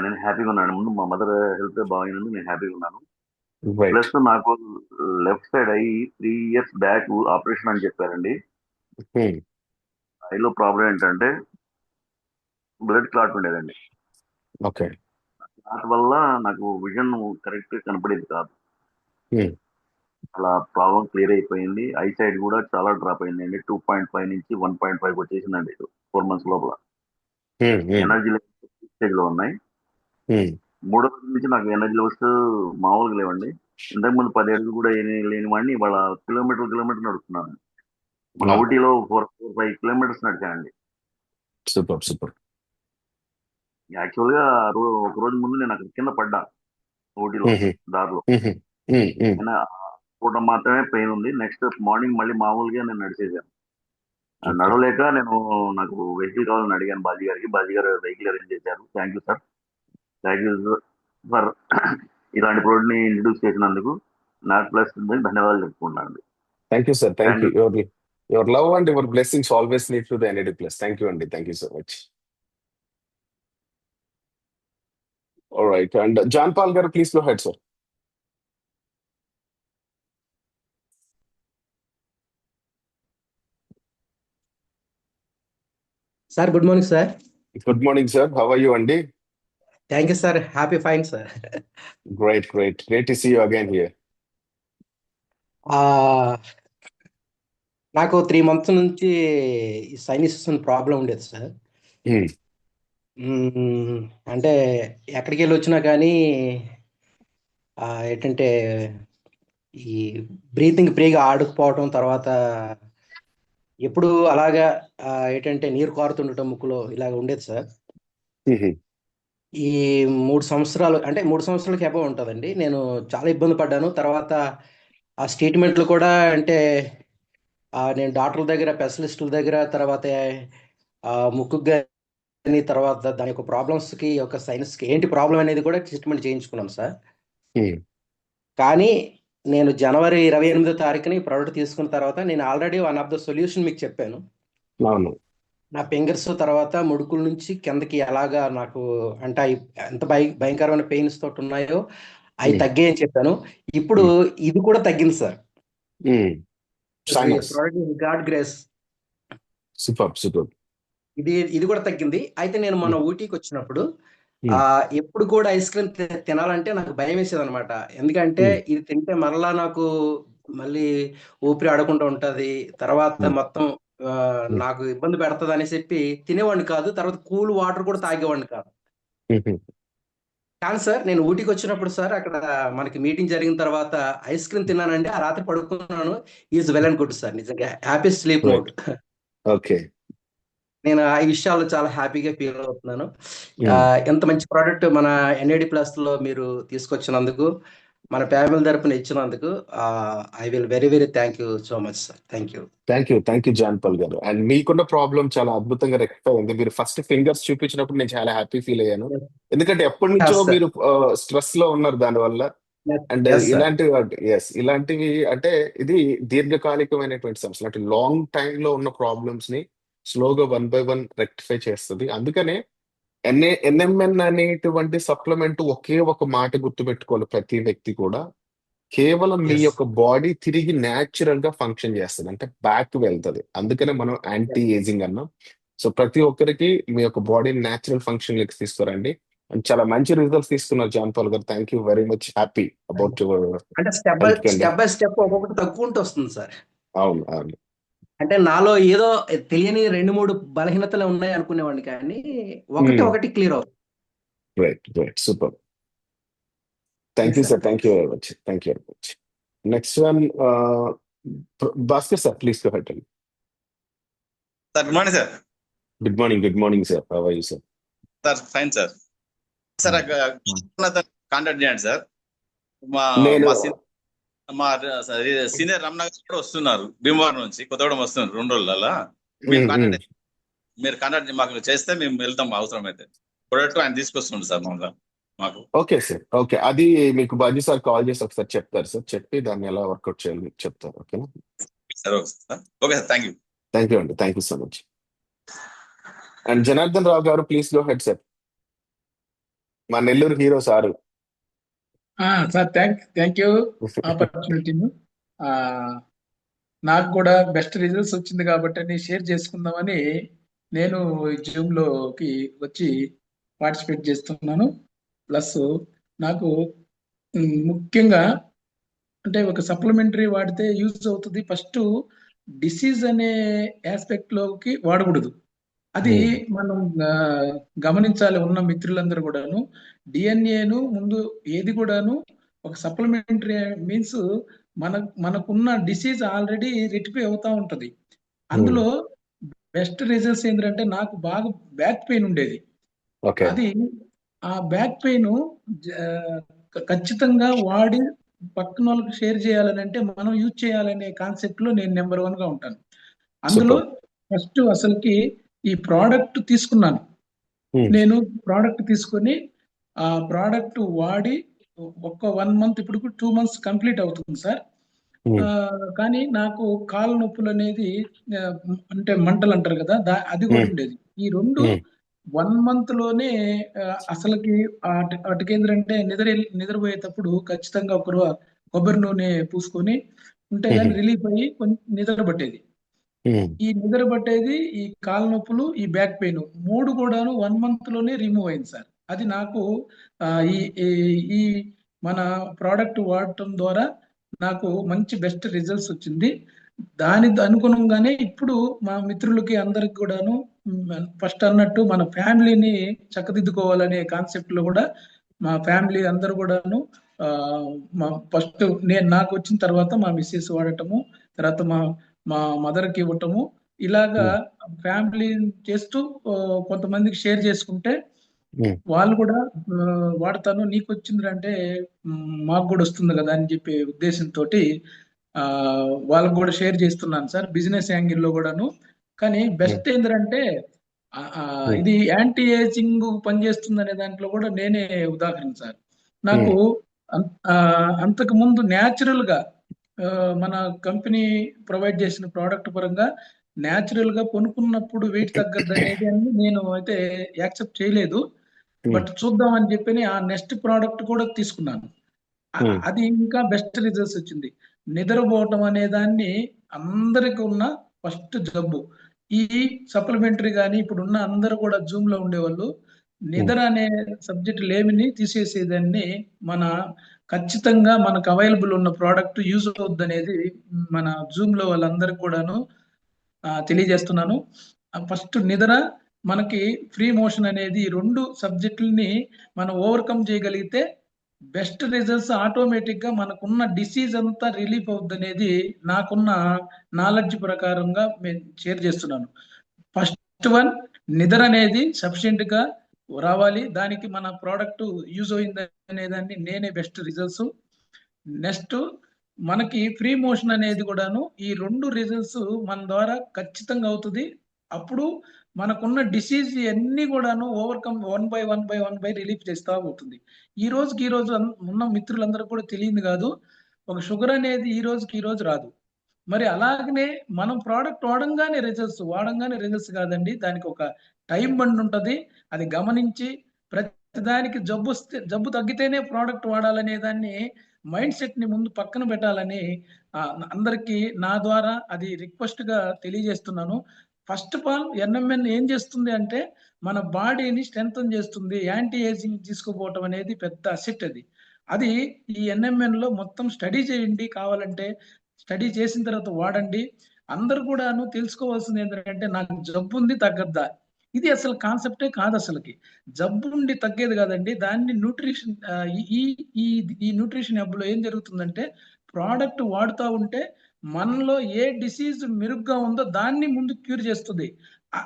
నేను హ్యాపీగా ఉన్నాను. ముందు మా మదర్ హెల్త్ బాగుంది, నేను హ్యాపీగా ఉన్నాను. ప్లస్ నాకు లెఫ్ట్ సైడ్ అయ్యి 3 years బ్యాక్ ఆపరేషన్ అని చెప్పారండి. ఐలో ప్రాబ్లం ఏంటంటే బ్లడ్ క్లాట్ ఉండేదండి. ఓకే. క్లాట్ వల్ల నాకు విజన్ కరెక్ట్ కనపడేది కాదు. అలా ప్రాబ్లం క్లియర్ అయిపోయింది. ఐ సైడ్ కూడా చాలా డ్రాప్ అయిందండి. 2.5 నుంచి 1.5 వచ్చేసిందండి 4 months లోపల. ఎనర్జీ స్టేజ్ లో ఉన్నాయి. 3వ రోజు నుంచి నాకు ఎనర్జీ లెవెల్స్ మామూలుగా లేవండి. ఇంతకుముందు 10 అడుగులు కూడా లేని వాడిని ఇవాళ కిలోమీటర్ నడుస్తున్నాను. మన ఊటీలో 4-5 kilometers నడిచానండి. Super super. యాక్చువల్ గా ఒక రోజు ముందు నేను అక్కడ కింద పడ్డా ఊటీలో దారిలో. పూట మాత్రమే పెయిన్ ఉంది. నెక్స్ట్ మార్నింగ్ మళ్ళీ మామూలుగా నేను నడిచేసాను. నడవలేక నాకు వెహికల్ కావాలని అడిగాను బాజీ గారికి. బాజీ గారు వెహికల్ అరేంజ్ చేశారు. Thank you sir. Thank you sir ఇలాంటి ప్రోడక్ట్ ని ఇంట్రడ్యూస్ చేసినందుకు నాకు ప్లస్ ధన్యవాదాలు చెప్పుకుంటాను. Thank you sir. Thank you. Your love and your blessings always lead to the NAD+. Thank you అండి. Thank you so much. All right. And John Paul గారు, please go head sir. Sir good morning sir. Good morning sir. How are you అండి? Thank you sir. Happy fine sir. Great great. Great to see you again here. నాకు 3 months నుంచి సైనసిస్ problem ఉండేది sir. అంటే ఎక్కడికి వెళ్ళి వచ్చినా కానీ ఏంటంటే ఈ బ్రీతింగ్ ఫ్రీగా ఆడుకుపోవటం, తర్వాత ఎప్పుడు అలాగా ఏంటంటే నీరు కారుతుండటం ముక్కులో ఇలాగ ఉండేది సార్. ఈ 3 సంవత్సరాలు అంటే 3 సంవత్సరాలకి అబౌవ్ ఉంటుందండి. నేను చాలా ఇబ్బంది పడ్డాను. తర్వాత ఆ స్టేట్మెంట్లు కూడా అంటే నేను డాక్టర్ల దగ్గర, స్పెషలిస్టుల దగ్గర, తర్వాత ముక్కు కానీ, తర్వాత దాని యొక్క ప్రాబ్లమ్స్కి, ఒక సైన్స్కి ఏంటి ప్రాబ్లం అనేది కూడా ట్రీట్మెంట్ చేయించుకున్నాను సార్. కానీ నేను జనవరి 28వ తారీఖుని ప్రోడక్ట్ తీసుకున్న తర్వాత నేను already one of the solution మీకు చెప్పాను. అవును. నా ఫింగర్స్ తర్వాత ముడుకుల నుంచి కిందకి ఎలాగా నాకు అంటే ఎంత భయంకరమైన పెయిన్స్ తోటి ఉన్నాయో అవి తగ్గాయి అని చెప్పాను. ఇప్పుడు ఇది కూడా తగ్గింది sir. God grace. Super super. ఇది కూడా తగ్గింది. అయితే నేను మొన్న ఊటీకి వచ్చినప్పుడు ఎప్పుడు కూడా ఐస్ క్రీమ్ తినాలంటే నాకు భయం వేసేది అనమాట. ఎందుకంటే ఇది తింటే మరలా నాకు మళ్ళీ ఊపిరి ఆడకుండా ఉంటది, తర్వాత మొత్తం నాకు ఇబ్బంది పెడతది అని చెప్పి తినేవాడిని కాదు. తర్వాత కూల్ వాటర్ కూడా తాగేవాడిని కాదు. కానీ సార్ నేను ఊటీకి వచ్చినప్పుడు సార్ అక్కడ మనకి మీటింగ్ జరిగిన తర్వాత ఐస్ క్రీమ్ తిన్నానండి. ఆ రాత్రి పడుకున్నాను. Is well and good sir. నిజంగా హ్యాపీ స్లీప్ మోడ్. ఓకే. నేను ఆ విషయాల్లో చాలా హ్యాపీగా ఫీల్ అవుతున్నాను. ఎంత మంచి ప్రోడక్ట్ మన NAD+ లో మీరు తీసుకొచ్చినందుకు, మన ఫ్యామిలీ తరపున ఇచ్చినందుకు I will very very thank you so much sir. Thank you. Thank you John Paul గారు. అండ్ మీకున్న ప్రాబ్లం చాలా అద్భుతంగా రెక్టిఫై అయింది. మీరు ఫస్ట్ ఫింగర్స్ చూపించినప్పుడు నేను చాలా హ్యాపీ ఫీల్ అయ్యాను. ఎందుకంటే ఎప్పటి నుంచో మీరు స్ట్రెస్ లో ఉన్నారు దానివల్ల. అండ్ ఇలాంటివి అంటే ఇది దీర్ఘకాలికమైనటువంటి సమస్యలు, అంటే లాంగ్ టైమ్ లో ఉన్న ప్రాబ్లమ్స్ ని స్లోగా 1 by 1 రెక్టిఫై చేస్తుంది. అందుకనే NMN అనేటువంటి సప్లిమెంట్ ఒకే ఒక మాట గుర్తుపెట్టుకోవాలి ప్రతి వ్యక్తి కూడా. కేవలం మీ యొక్క బాడీ తిరిగి న్యాచురల్ గా ఫంక్షన్ చేస్తుంది, అంటే బ్యాక్ వెళ్తుంది. అందుకనే మనం యాంటీ ఏజింగ్ అన్నాం. సో ప్రతి ఒక్కరికి మీ యొక్క బాడీ న్యాచురల్ ఫంక్షన్ లెక్కి తీసుకురండి. చాలా మంచి రిజల్ట్స్ తీసుకున్నారు జాన్ పాల్ గారు. Thank you very much. Happy about your. అంటే స్టెప్ బై స్టెప్ ఒక్కొక్కటి తగ్గుకుంటూ వస్తుంది సార్. అవును అవును. అంటే నాలో ఏదో తెలియని 2-3 బలహీనతలు ఉన్నాయి అనుకునేవాడిని, కానీ ఒకటి క్లియర్ అవుతుంది. Right. Super. Thank you sir. Thank you very much. Next one Bhaskar sir, please go head. Sir good morning sir. Good morning sir. How are you sir? Sir fine sir. Sir contact చేయండి sir. మా నేను మా senior Ramana కూడా వస్తున్నారు భీమవరం నుంచి, కొత్తగూడెం వస్తున్నారు 2 రోజులలో. మీరు కాంటాక్ట్ మాకు చేస్తే మేము వెళ్తాం అవసరం అయితే. ప్రొడక్ట్ ఆయన తీసుకొస్తుండ్రు సార్ మాకు. Okay sir. ఓకే, అది మీకు బాజీ సార్ కాల్ చేసి ఒకసారి చెప్తారు సార్. చెప్పి దాన్ని ఎలా వర్కౌట్ చేయాలి మీకు చెప్తారు. ఓకేనా sir? Okay sir. Okay sir, thank you అండి. Thank you so much. And Janardhan Rao గారు, ప్లీజ్ గో హెడ్ సార్. మా Nellore hero sir. Sir thank you ఆపర్చునిటీని. నాకు కూడా బెస్ట్ రిజల్ట్స్ వచ్చింది కాబట్టి షేర్ చేసుకుందామని నేను జూమ్ లోకి వచ్చి పార్టిసిపేట్ చేస్తున్నాను. ప్లస్ నాకు ముఖ్యంగా అంటే ఒక సప్లిమెంటరీ వాడితే యూజ్ అవుతుంది. ఫస్ట్ డిసీజ్ అనే ఆస్పెక్ట్ లోకి వాడకూడదు. అది మనం గమనించాలి. ఉన్న మిత్రులందరూ కూడాను డిఎన్ఏను ముందు ఏది కూడాను ఒక సప్లిమెంటరీ మీన్స్ మనకున్న డిసీజ్ ఆల్రెడీ రెటిఫై అవుతా ఉంటది. అందులో బెస్ట్ రిజల్ట్స్ ఏంటంటే నాకు బాగా బ్యాక్ పెయిన్ ఉండేది. అది ఆ బ్యాక్ పెయిన్ ఖచ్చితంగా వాడి పక్కన వాళ్ళకి షేర్ చేయాలని అంటే మనం యూజ్ చేయాలనే కాన్సెప్ట్ లో నేను నెంబర్ 1 గా ఉంటాను. అందులో ఫస్ట్ అసలుకి ఈ ప్రోడక్ట్ తీసుకున్నాను. నేను ప్రోడక్ట్ తీసుకొని ఆ ప్రోడక్ట్ వాడి ఒక 1 మంత్, ఇప్పుడు 2 మంత్స్ కంప్లీట్ అవుతుంది సార్. కానీ నాకు కాళ్ళ నొప్పులు అనేది అంటే మంటలు అంటారు కదా, అది కూడా ఉండేది. ఈ 1 మంత్ లోనే అసలుకి వాటికేంద్రంటే నిద్రపోయేటప్పుడు ఖచ్చితంగా ఒక కొబ్బరి నూనె పూసుకొని ఉంటే కానీ రిలీఫ్ అయ్యి కొంచెం నిద్ర పట్టేది. ఈ నిద్ర పట్టేది, ఈ కాళ్ళ నొప్పులు, ఈ బ్యాక్ పెయిన్ 3 కూడాను 1 మంత్ లోనే రిమూవ్ అయింది సార్. అది నాకు ఈ మన ప్రోడక్ట్ వాడటం ద్వారా నాకు మంచి బెస్ట్ రిజల్ట్స్ వచ్చింది. దాని అనుగుణంగానే ఇప్పుడు మా మిత్రులకి అందరికి కూడాను ఫస్ట్ అన్నట్టు మన ఫ్యామిలీని చక్కదిద్దుకోవాలనే కాన్సెప్ట్ లో కూడా మా ఫ్యామిలీ అందరు కూడాను ఫస్ట్ నాకు వచ్చిన తర్వాత మా మిస్సెస్ వాడటము, తర్వాత మా మదర్ కి ఇవ్వటము, ఇలాగా ఫ్యామిలీ చేస్తూ కొంతమందికి షేర్ చేసుకుంటే వాళ్ళు కూడా వాడతాను, నీకు వచ్చిందంటే మాకు కూడా వస్తుంది కదా అని చెప్పే ఉద్దేశంతో వాళ్ళకు కూడా షేర్ చేస్తున్నాను సార్, బిజినెస్ యాంగిల్లో కూడాను. కానీ బెస్ట్ ఏంటంటే ఇది యాంటీ ఏజింగ్ పనిచేస్తుంది అనే దాంట్లో కూడా నేనే ఉదాహరణ సార్. నాకు అంతకు ముందు న్యాచురల్ గా మన కంపెనీ ప్రొవైడ్ చేసిన ప్రోడక్ట్ పరంగా న్యాచురల్ గా కొనుక్కున్నప్పుడు వెయిట్ తగ్గద్దు అనేది నేను అయితే యాక్సెప్ట్ చేయలేదు. బట్ చూద్దామని చెప్పి ఆ నెక్స్ట్ ప్రోడక్ట్ కూడా తీసుకున్నాను. అది ఇంకా బెస్ట్ రిజల్ట్స్ వచ్చింది. నిద్రపోవటం అనే దాన్ని అందరికి ఉన్న ఫస్ట్ జబ్బు. ఈ సప్లిమెంటరీ కానీ ఇప్పుడున్న అందరూ కూడా జూమ్ లో ఉండేవాళ్ళు నిద్ర అనే సబ్జెక్ట్ లేమిని తీసేసేదాన్ని మన ఖచ్చితంగా మనకు అవైలబుల్ ఉన్న ప్రోడక్ట్ యూజ్ అవుద్ది అనేది మన జూమ్ లో వాళ్ళందరికి కూడాను తెలియజేస్తున్నాను. ఫస్ట్ నిద్ర, మనకి ఫ్రీ మోషన్ అనేది ఈ 2 సబ్జెక్టులని మనం ఓవర్కమ్ చేయగలిగితే బెస్ట్ రిజల్ట్స్ ఆటోమేటిక్ గా మనకున్న డిసీజ్ అంతా రిలీఫ్ అవుద్ది అనేది నాకున్న నాలెడ్జ్ ప్రకారంగా నేను షేర్ చేస్తున్నాను. ఫస్ట్ వన్, నిద్ర అనేది సఫిషియెంట్ గా రావాలి, దానికి మన ప్రోడక్ట్ యూజ్ అయింది అనేదాన్ని నేనే బెస్ట్ రిజల్ట్స్. నెక్స్ట్ మనకి ఫ్రీ మోషన్ అనేది కూడాను ఈ 2 రిజల్ట్స్ మన ద్వారా ఖచ్చితంగా అవుతుంది. అప్పుడు మనకున్న డిసీజ్ అన్ని కూడాను ఓవర్కమ్ 1 బై 1 రిలీఫ్ చేస్తా అవుతుంది. ఈ రోజు ఉన్న మిత్రులందరూ కూడా తెలియదు కాదు, ఒక షుగర్ అనేది ఈ రోజు రాదు. మరి అలాగనే మనం ప్రోడక్ట్ వాడంగానే రిజల్ట్స్ కాదండి, దానికి ఒక టైం బండ్ ఉంటది. అది గమనించి ప్రతిదానికి జబ్బు తగ్గితేనే ప్రోడక్ట్ వాడాలనే దాన్ని మైండ్ సెట్ ని ముందు పక్కన పెట్టాలని అందరికి నా ద్వారా అది రిక్వెస్ట్ గా తెలియజేస్తున్నాను. ఫస్ట్ ఆఫ్ ఆల్ ఎన్ఎంఎన్ ఏం చేస్తుంది అంటే మన బాడీని స్ట్రెంగ్తన్ చేస్తుంది. యాంటీ ఏజింగ్ తీసుకోపోవటం అనేది పెద్ద అసెట్. అది ఈ ఎన్ఎంఎన్ లో మొత్తం స్టడీ చేయండి, కావాలంటే స్టడీ చేసిన తర్వాత వాడండి. అందరు కూడాను తెలుసుకోవాల్సింది ఏంటంటే నాకు జబ్బు ఉంది తగ్గద్దా, ఇది అసలు కాన్సెప్టే కాదు. అసలుకి జబ్బు ఉండి తగ్గేది కాదండి, దాన్ని న్యూట్రిషన్ ఈ న్యూట్రిషన్ హబ్ లో ఏం జరుగుతుందంటే ప్రోడక్ట్ వాడుతూ ఉంటే మనలో ఏ డిసీజ్ మెరుగ్గా ఉందో దాన్ని ముందు క్యూర్ చేస్తుంది.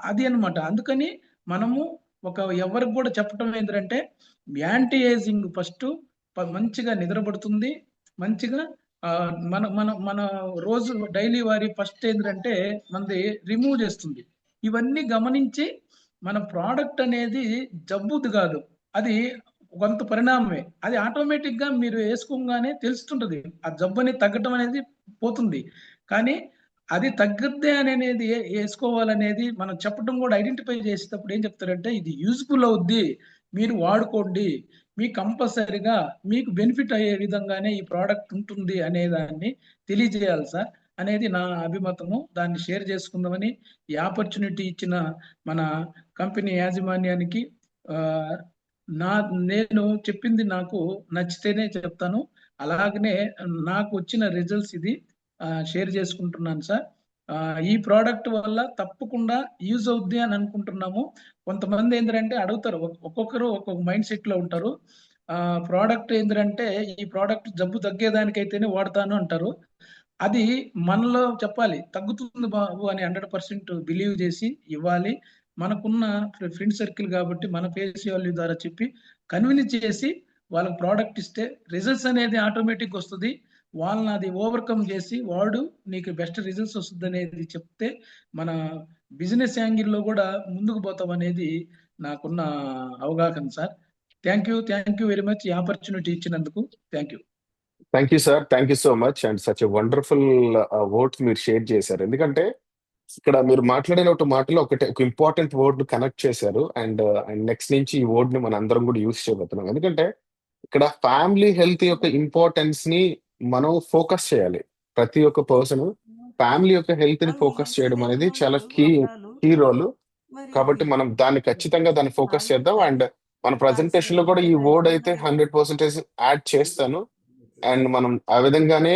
అది అన్నమాట. అందుకని మనము ఎవరికి కూడా చెప్పటం ఏంటంటే యాంటీ ఏజింగ్ ఫస్ట్ మంచిగా నిద్రపడుతుంది. మంచిగా మన మన మన రోజు డైలీ వారి ఫస్ట్ ఏంటంటే మనది రిమూవ్ చేస్తుంది. ఇవన్నీ గమనించి మన ప్రోడక్ట్ అనేది జబ్బుది కాదు, అది కొంత పరిణామమే. అది ఆటోమేటిక్ గా మీరు వేసుకోగానే తెలుస్తుంటది, ఆ జబ్బు అనేది తగ్గటం అనేది పోతుంది. కానీ అది తగ్గద్దే అనేది వేసుకోవాలనేది మనం చెప్పడం కూడా ఐడెంటిఫై చేసేటప్పుడు ఏం చెప్తారంటే ఇది యూజ్ఫుల్ అవుద్ది, మీరు వాడుకోండి, మీకు కంపల్సరిగా మీకు బెనిఫిట్ అయ్యే విధంగానే ఈ ప్రోడక్ట్ ఉంటుంది అనే దాన్ని తెలియజేయాలి సార్ అనేది నా అభిమతము. దాన్ని షేర్ చేసుకుందామని ఈ ఆపర్చునిటీ ఇచ్చిన మన కంపెనీ యాజమాన్యానికి నేను చెప్పింది నాకు నచ్చితేనే చెప్తాను. అలాగనే నాకు వచ్చిన రిజల్ట్స్ ఇది షేర్ చేసుకుంటున్నాను సార్. ఈ ప్రోడక్ట్ వల్ల తప్పకుండా యూజ్ అవుద్ది అని అనుకుంటున్నాము. కొంతమంది ఏంటంటే అడుగుతారు, ఒక్కొక్కరు ఒక్కొక్క మైండ్ సెట్ లో ఉంటారు. ప్రోడక్ట్ ఏంటంటే ఈ ప్రోడక్ట్ జబ్బు తగ్గేదానికైతేనే వాడతాను అంటారు. అది మనలో చెప్పాలి, తగ్గుతుంది బాబు అని 100% బిలీవ్ చేసి ఇవ్వాలి. మనకున్న ఫ్రెండ్ సర్కిల్ కాబట్టి మన ఫేస్ వాల్యూ ద్వారా చెప్పి కన్విన్స్ చేసి వాళ్ళకి ప్రోడక్ట్ ఇస్తే రిజల్ట్స్ అనేది ఆటోమేటిక్ వస్తుంది. వాళ్ళని అది ఓవర్కమ్ చేసి వాడు నీకు బెస్ట్ రిజల్ట్స్ వస్తుంది అనేది చెప్తే మన బిజినెస్ యాంగిల్లో కూడా ముందుకు పోతాం అనేది నాకున్న అవగాహన sir. Thank you very much ఈ ఆపర్చునిటీ ఇచ్చినందుకు. Thank you sir, thank you so much. And such a wonderful words మీరు షేర్ చేశారు. ఎందుకంటే ఇక్కడ మీరు మాట్లాడిన ఒక మాటలో ఒక ఇంపార్టెంట్ వర్డ్ కనెక్ట్ చేశారు. అండ్ నెక్స్ట్ నుంచి ఈ వర్డ్ ని మనం అందరం కూడా యూజ్ చేయబోతున్నాం. ఎందుకంటే ఇక్కడ ఫ్యామిలీ హెల్త్ యొక్క ఇంపార్టెన్స్ ని మనం ఫోకస్ చేయాలి. ప్రతి ఒక్క పర్సన్ ఫ్యామిలీ యొక్క హెల్త్ ని ఫోకస్ చేయడం అనేది చాలా కీ రోల్. కాబట్టి మనం దాన్ని ఖచ్చితంగా దాన్ని ఫోకస్ చేద్దాం. అండ్ మన ప్రజెంటేషన్ లో కూడా ఈ వర్డ్ అయితే 100% యాడ్ చేస్తాను. అండ్ మనం ఆ విధంగానే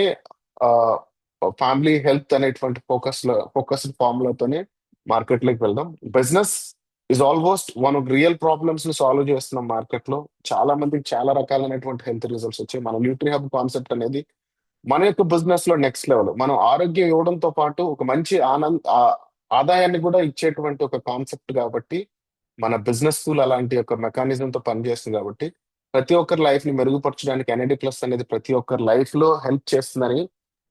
ఫ్యామిలీ హెల్త్ అనేటువంటి ఫోకస్డ్ ఫార్ములాతోనే మార్కెట్ లోకి వెళ్దాం. Business is almost one of real problems ని సాల్వ్ చేస్తున్నాం మార్కెట్ లో. చాలా మందికి చాలా రకాలైనటువంటి హెల్త్ రిజల్ట్స్ వచ్చాయి. మన న్యూట్రీ హబ్ కాన్సెప్ట్ అనేది మన యొక్క బిజినెస్ లో నెక్స్ట్ లెవెల్. మనం ఆరోగ్యం ఇవ్వడంతో పాటు ఒక మంచి ఆదాయాన్ని కూడా ఇచ్చేటువంటి ఒక కాన్సెప్ట్ కాబట్టి మన బిజినెస్ టూల్ అలాంటి ఒక మెకానిజం తో పనిచేస్తుంది. కాబట్టి ప్రతి ఒక్కరి లైఫ్ ని మెరుగుపరచడానికి NAD+ అనేది ప్రతి ఒక్కరి లైఫ్ లో హెల్ప్ చేస్తుందని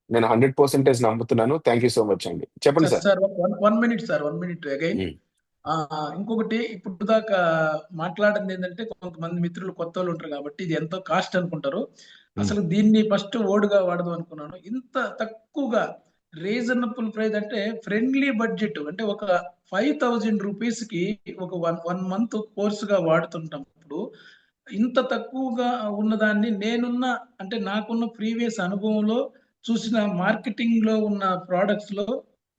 నేను 100% నమ్ముతున్నాను. థ్యాంక్ యూ సో మచ్ అండి. చెప్పండి సార్. Sir 1 minute again. ఇంకొకటి ఇప్పుడు దాకా మాట్లాడింది ఏంటంటే కొంతమంది మిత్రులు కొత్త వాళ్ళు ఉంటారు కాబట్టి ఇది ఎంతో కాస్ట్ అనుకుంటారు. అసలు దీన్ని ఫస్ట్ గా వాడదాం అనుకున్నాను. ఇంత తక్కువగా రీజనబుల్ ప్రైస్ అంటే ఫ్రెండ్లీ బడ్జెట్ అంటే ఒక 5,000 రూపీస్ కి ఒక 1 మంత్ కోర్స్ గా వాడుతుంటప్పుడు ఇంత తక్కువగా ఉన్నదాన్ని అంటే నాకున్న ప్రీవియస్ అనుభవంలో చూసిన మార్కెటింగ్ లో ఉన్న ప్రోడక్ట్స్ లో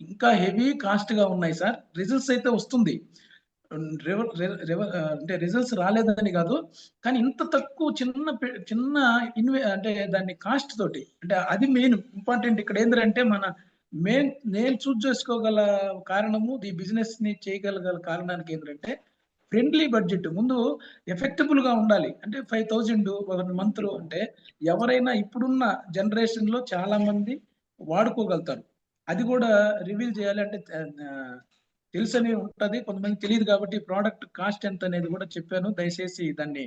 ఇంకా హెవీ కాస్ట్ గా ఉన్నాయి సార్. రిజల్ట్స్ అయితే వస్తుంది, అంటే రిజల్ట్స్ రాలేదని కాదు, కానీ ఇంత తక్కువ చిన్న అంటే దాన్ని కాస్ట్ తోటి అంటే అది మెయిన్ ఇంపార్టెంట్ ఇక్కడ ఏంటంటే నేను చూస్ చేసుకోగల కారణము ఈ బిజినెస్ ని చేయగలగల కారణానికి ఏంటంటే ఫ్రెండ్లీ బడ్జెట్. ముందు ఎఫెక్టబుల్ గా ఉండాలి. అంటే 5,000 1 మంత్ లో అంటే ఎవరైనా ఇప్పుడున్న జనరేషన్ లో చాలా మంది వాడుకోగలుగుతారు. అది కూడా రివీల్ చేయాలి అంటే తెలుసని ఉంటది, కొంతమంది తెలియదు. కాబట్టి ప్రోడక్ట్ కాస్ట్ ఎంత అనేది కూడా చెప్పాను. దయచేసి దాన్ని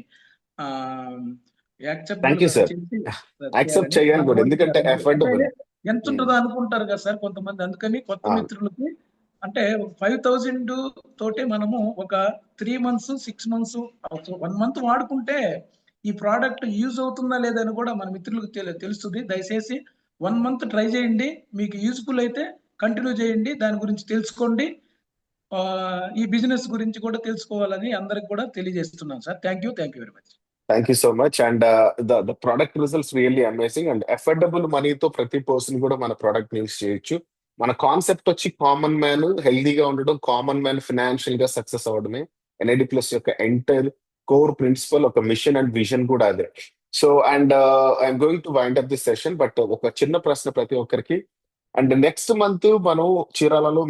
యాక్సెప్ట్ చేయాలి కూడా, ఎందుకంటే అఫోర్డబుల్ ఎంత ఉంటుందో అనుకుంటారు కదా సార్ కొంతమంది. అందుకని కొత్త మిత్రులకి అంటే 5,000 తోటే మనము ఒక 3 months 6 months 1 month వాడుకుంటే ఈ ప్రోడక్ట్ యూజ్ అవుతుందా లేదని కూడా మన మిత్రులకు తెలుస్తుంది. దయచేసి 1 month ట్రై చేయండి, మీకు యూజ్ఫుల్ అయితే కంటిన్యూ చేయండి, దాని గురించి తెలుసుకోండి. ఈ బిజినెస్ గురించి కూడా తెలుసుకోవాలని అందరికి కూడా తెలియజేస్తున్నాను sir. Thank you very much. Thank you so much. And the product results really amazing. And affordable మనీతో ప్రతి పర్సన్ కూడా మన ప్రోడక్ట్ యూజ్ చేయొచ్చు. మన కాన్సెప్ట్ వచ్చి కామన్ మ్యాన్ హెల్దీగా ఉండడం, కామన్ మ్యాన్ ఫైనాన్షియల్ గా సక్సెస్ అవ్వడమే NAD+ యొక్క ఎంటైర్ కోర్ ప్రిన్సిపల్, ఒక మిషన్ అండ్ విజన్ కూడా అదే. So and I'm going to wind up this session. But ఒక చిన్న ప్రశ్న ప్రతి ఒక్కరికి. అండ్ నెక్స్ట్ మంత్ మనం చీరాలలో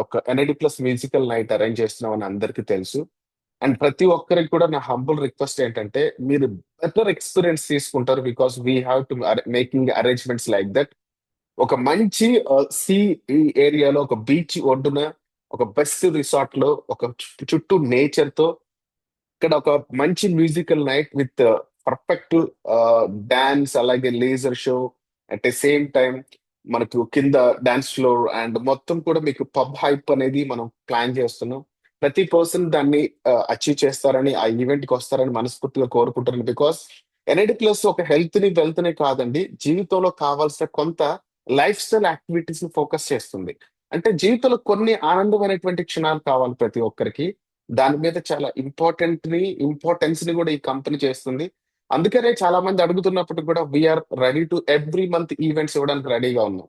ఒక NAD+ మ్యూజికల్ నైట్ అరేంజ్ చేస్తున్నామని అందరికీ తెలుసు. అండ్ ప్రతి ఒక్కరికి కూడా నా హంబుల్ రిక్వెస్ట్ ఏంటంటే మీరు బెటర్ ఎక్స్పీరియన్స్ తీసుకుంటారు, because we have to making arrangements like that. ఒక మంచి సీ ఏరియాలో ఒక బీచ్ ఒడ్డున ఒక బెస్ట్ రిసార్ట్ లో ఒక చుట్టూ నేచర్ తో ఇక్కడ ఒక మంచి musical night with perfect dance, అలాగే laser show at the same time మనకు కింద డాన్స్ ఫ్లోర్ అండ్ మొత్తం కూడా మీకు పబ్ హైప్ అనేది మనం ప్లాన్ చేస్తున్నాం. ప్రతి పర్సన్ దాన్ని అచీవ్ చేస్తారని, ఆ ఈవెంట్ కి వస్తారని మనస్ఫూర్తిగా కోరుకుంటున్నాను. బికాస్ ఎన్ఐడి ప్లస్ ఒక హెల్త్ ని వెల్త్ నే కాదండి, జీవితంలో కావాల్సిన కొంత లైఫ్ స్టైల్ యాక్టివిటీస్ ని ఫోకస్ చేస్తుంది. అంటే జీవితంలో కొన్ని ఆనందమైనటువంటి క్షణాలు కావాలి ప్రతి ఒక్కరికి. దాని మీద చాలా ఇంపార్టెన్స్ ని కూడా ఈ కంపెనీ చేస్తుంది. అందుకనే చాలా మంది అడుగుతున్నప్పుడు కూడా we are ready to every month events ఇవ్వడానికి రెడీగా ఉన్నాం.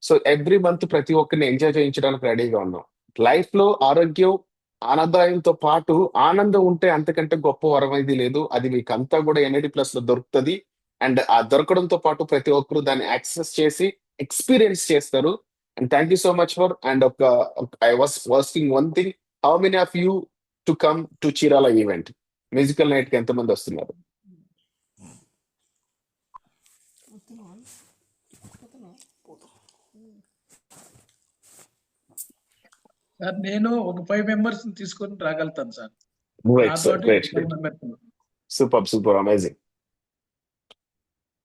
సో ఎవ్రీ మంత్ ప్రతి ఒక్కరిని ఎంజాయ్ చేయించడానికి రెడీగా ఉన్నాం. లైఫ్ లో ఆరోగ్యం, ఆనందంతో పాటు ఆనందం ఉంటే అంతకంటే గొప్ప వరం ఇది లేదు. అది మీకు అంతా కూడా ఎన్ఐడి ప్లస్ లో దొరుకుతుంది. అండ్ ఆ దొరకడంతో పాటు ప్రతి ఒక్కరు దాన్ని యాక్సెస్ చేసి ఎక్స్పీరియన్స్ చేస్తారు. And thank you so much for. And I was asking one thing, how many of you to come to Chirala event? Musical night కి ఎంతమంది వస్తున్నారు? సార్ నేను ఒక 5 మెంబర్స్ తీసుకొని రాగలుగుతాను సార్. నాతోటి 5 members. Super amazing.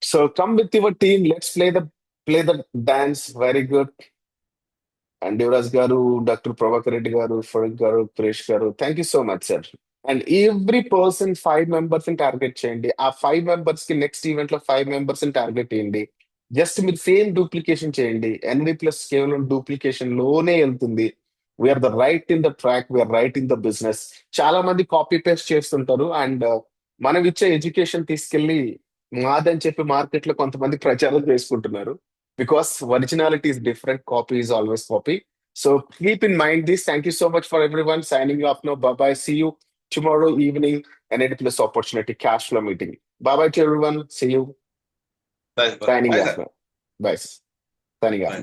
So come with your team, let's play the dance. Very good. And Yuvraj గారు, doctor Prabhakar Reddy గారు, ఫరూక్ గారు, సురేష్ గారు, thank you so much sir. And every person 5 members ని టార్గెట్ చేయండి. ఆ 5 మెంబర్స్ కి నెక్స్ట్ ఈవెంట్ లో 5 మెంబర్స్ ని టార్గెట్ చేయండి. జస్ట్ మీరు సేమ్ డూప్లికేషన్ చేయండి. ఎన్ఐడి ప్లస్ కేవలం డూప్లికేషన్ లోనే వెళ్తుంది. We are the right in the track, we are right in the business. చాలా మంది కాపీ పేస్ట్ చేస్తుంటారు అండ్ మనం ఇచ్చే ఎడ్యుకేషన్ తీసుకెళ్లి మాదని చెప్పి మార్కెట్ లో కొంతమంది ప్రచారం చేసుకుంటున్నారు. Because originality is different, copy is always copy. So keep in mind this. Thank you so much for everyone. Signing off now. Bye-bye. See you tomorrow evening. NID Plus Opportunity Cash Flow Meeting. Bye-bye to everyone. See you. Bye. Signing Bye, off sir. now. Bye. Signing off.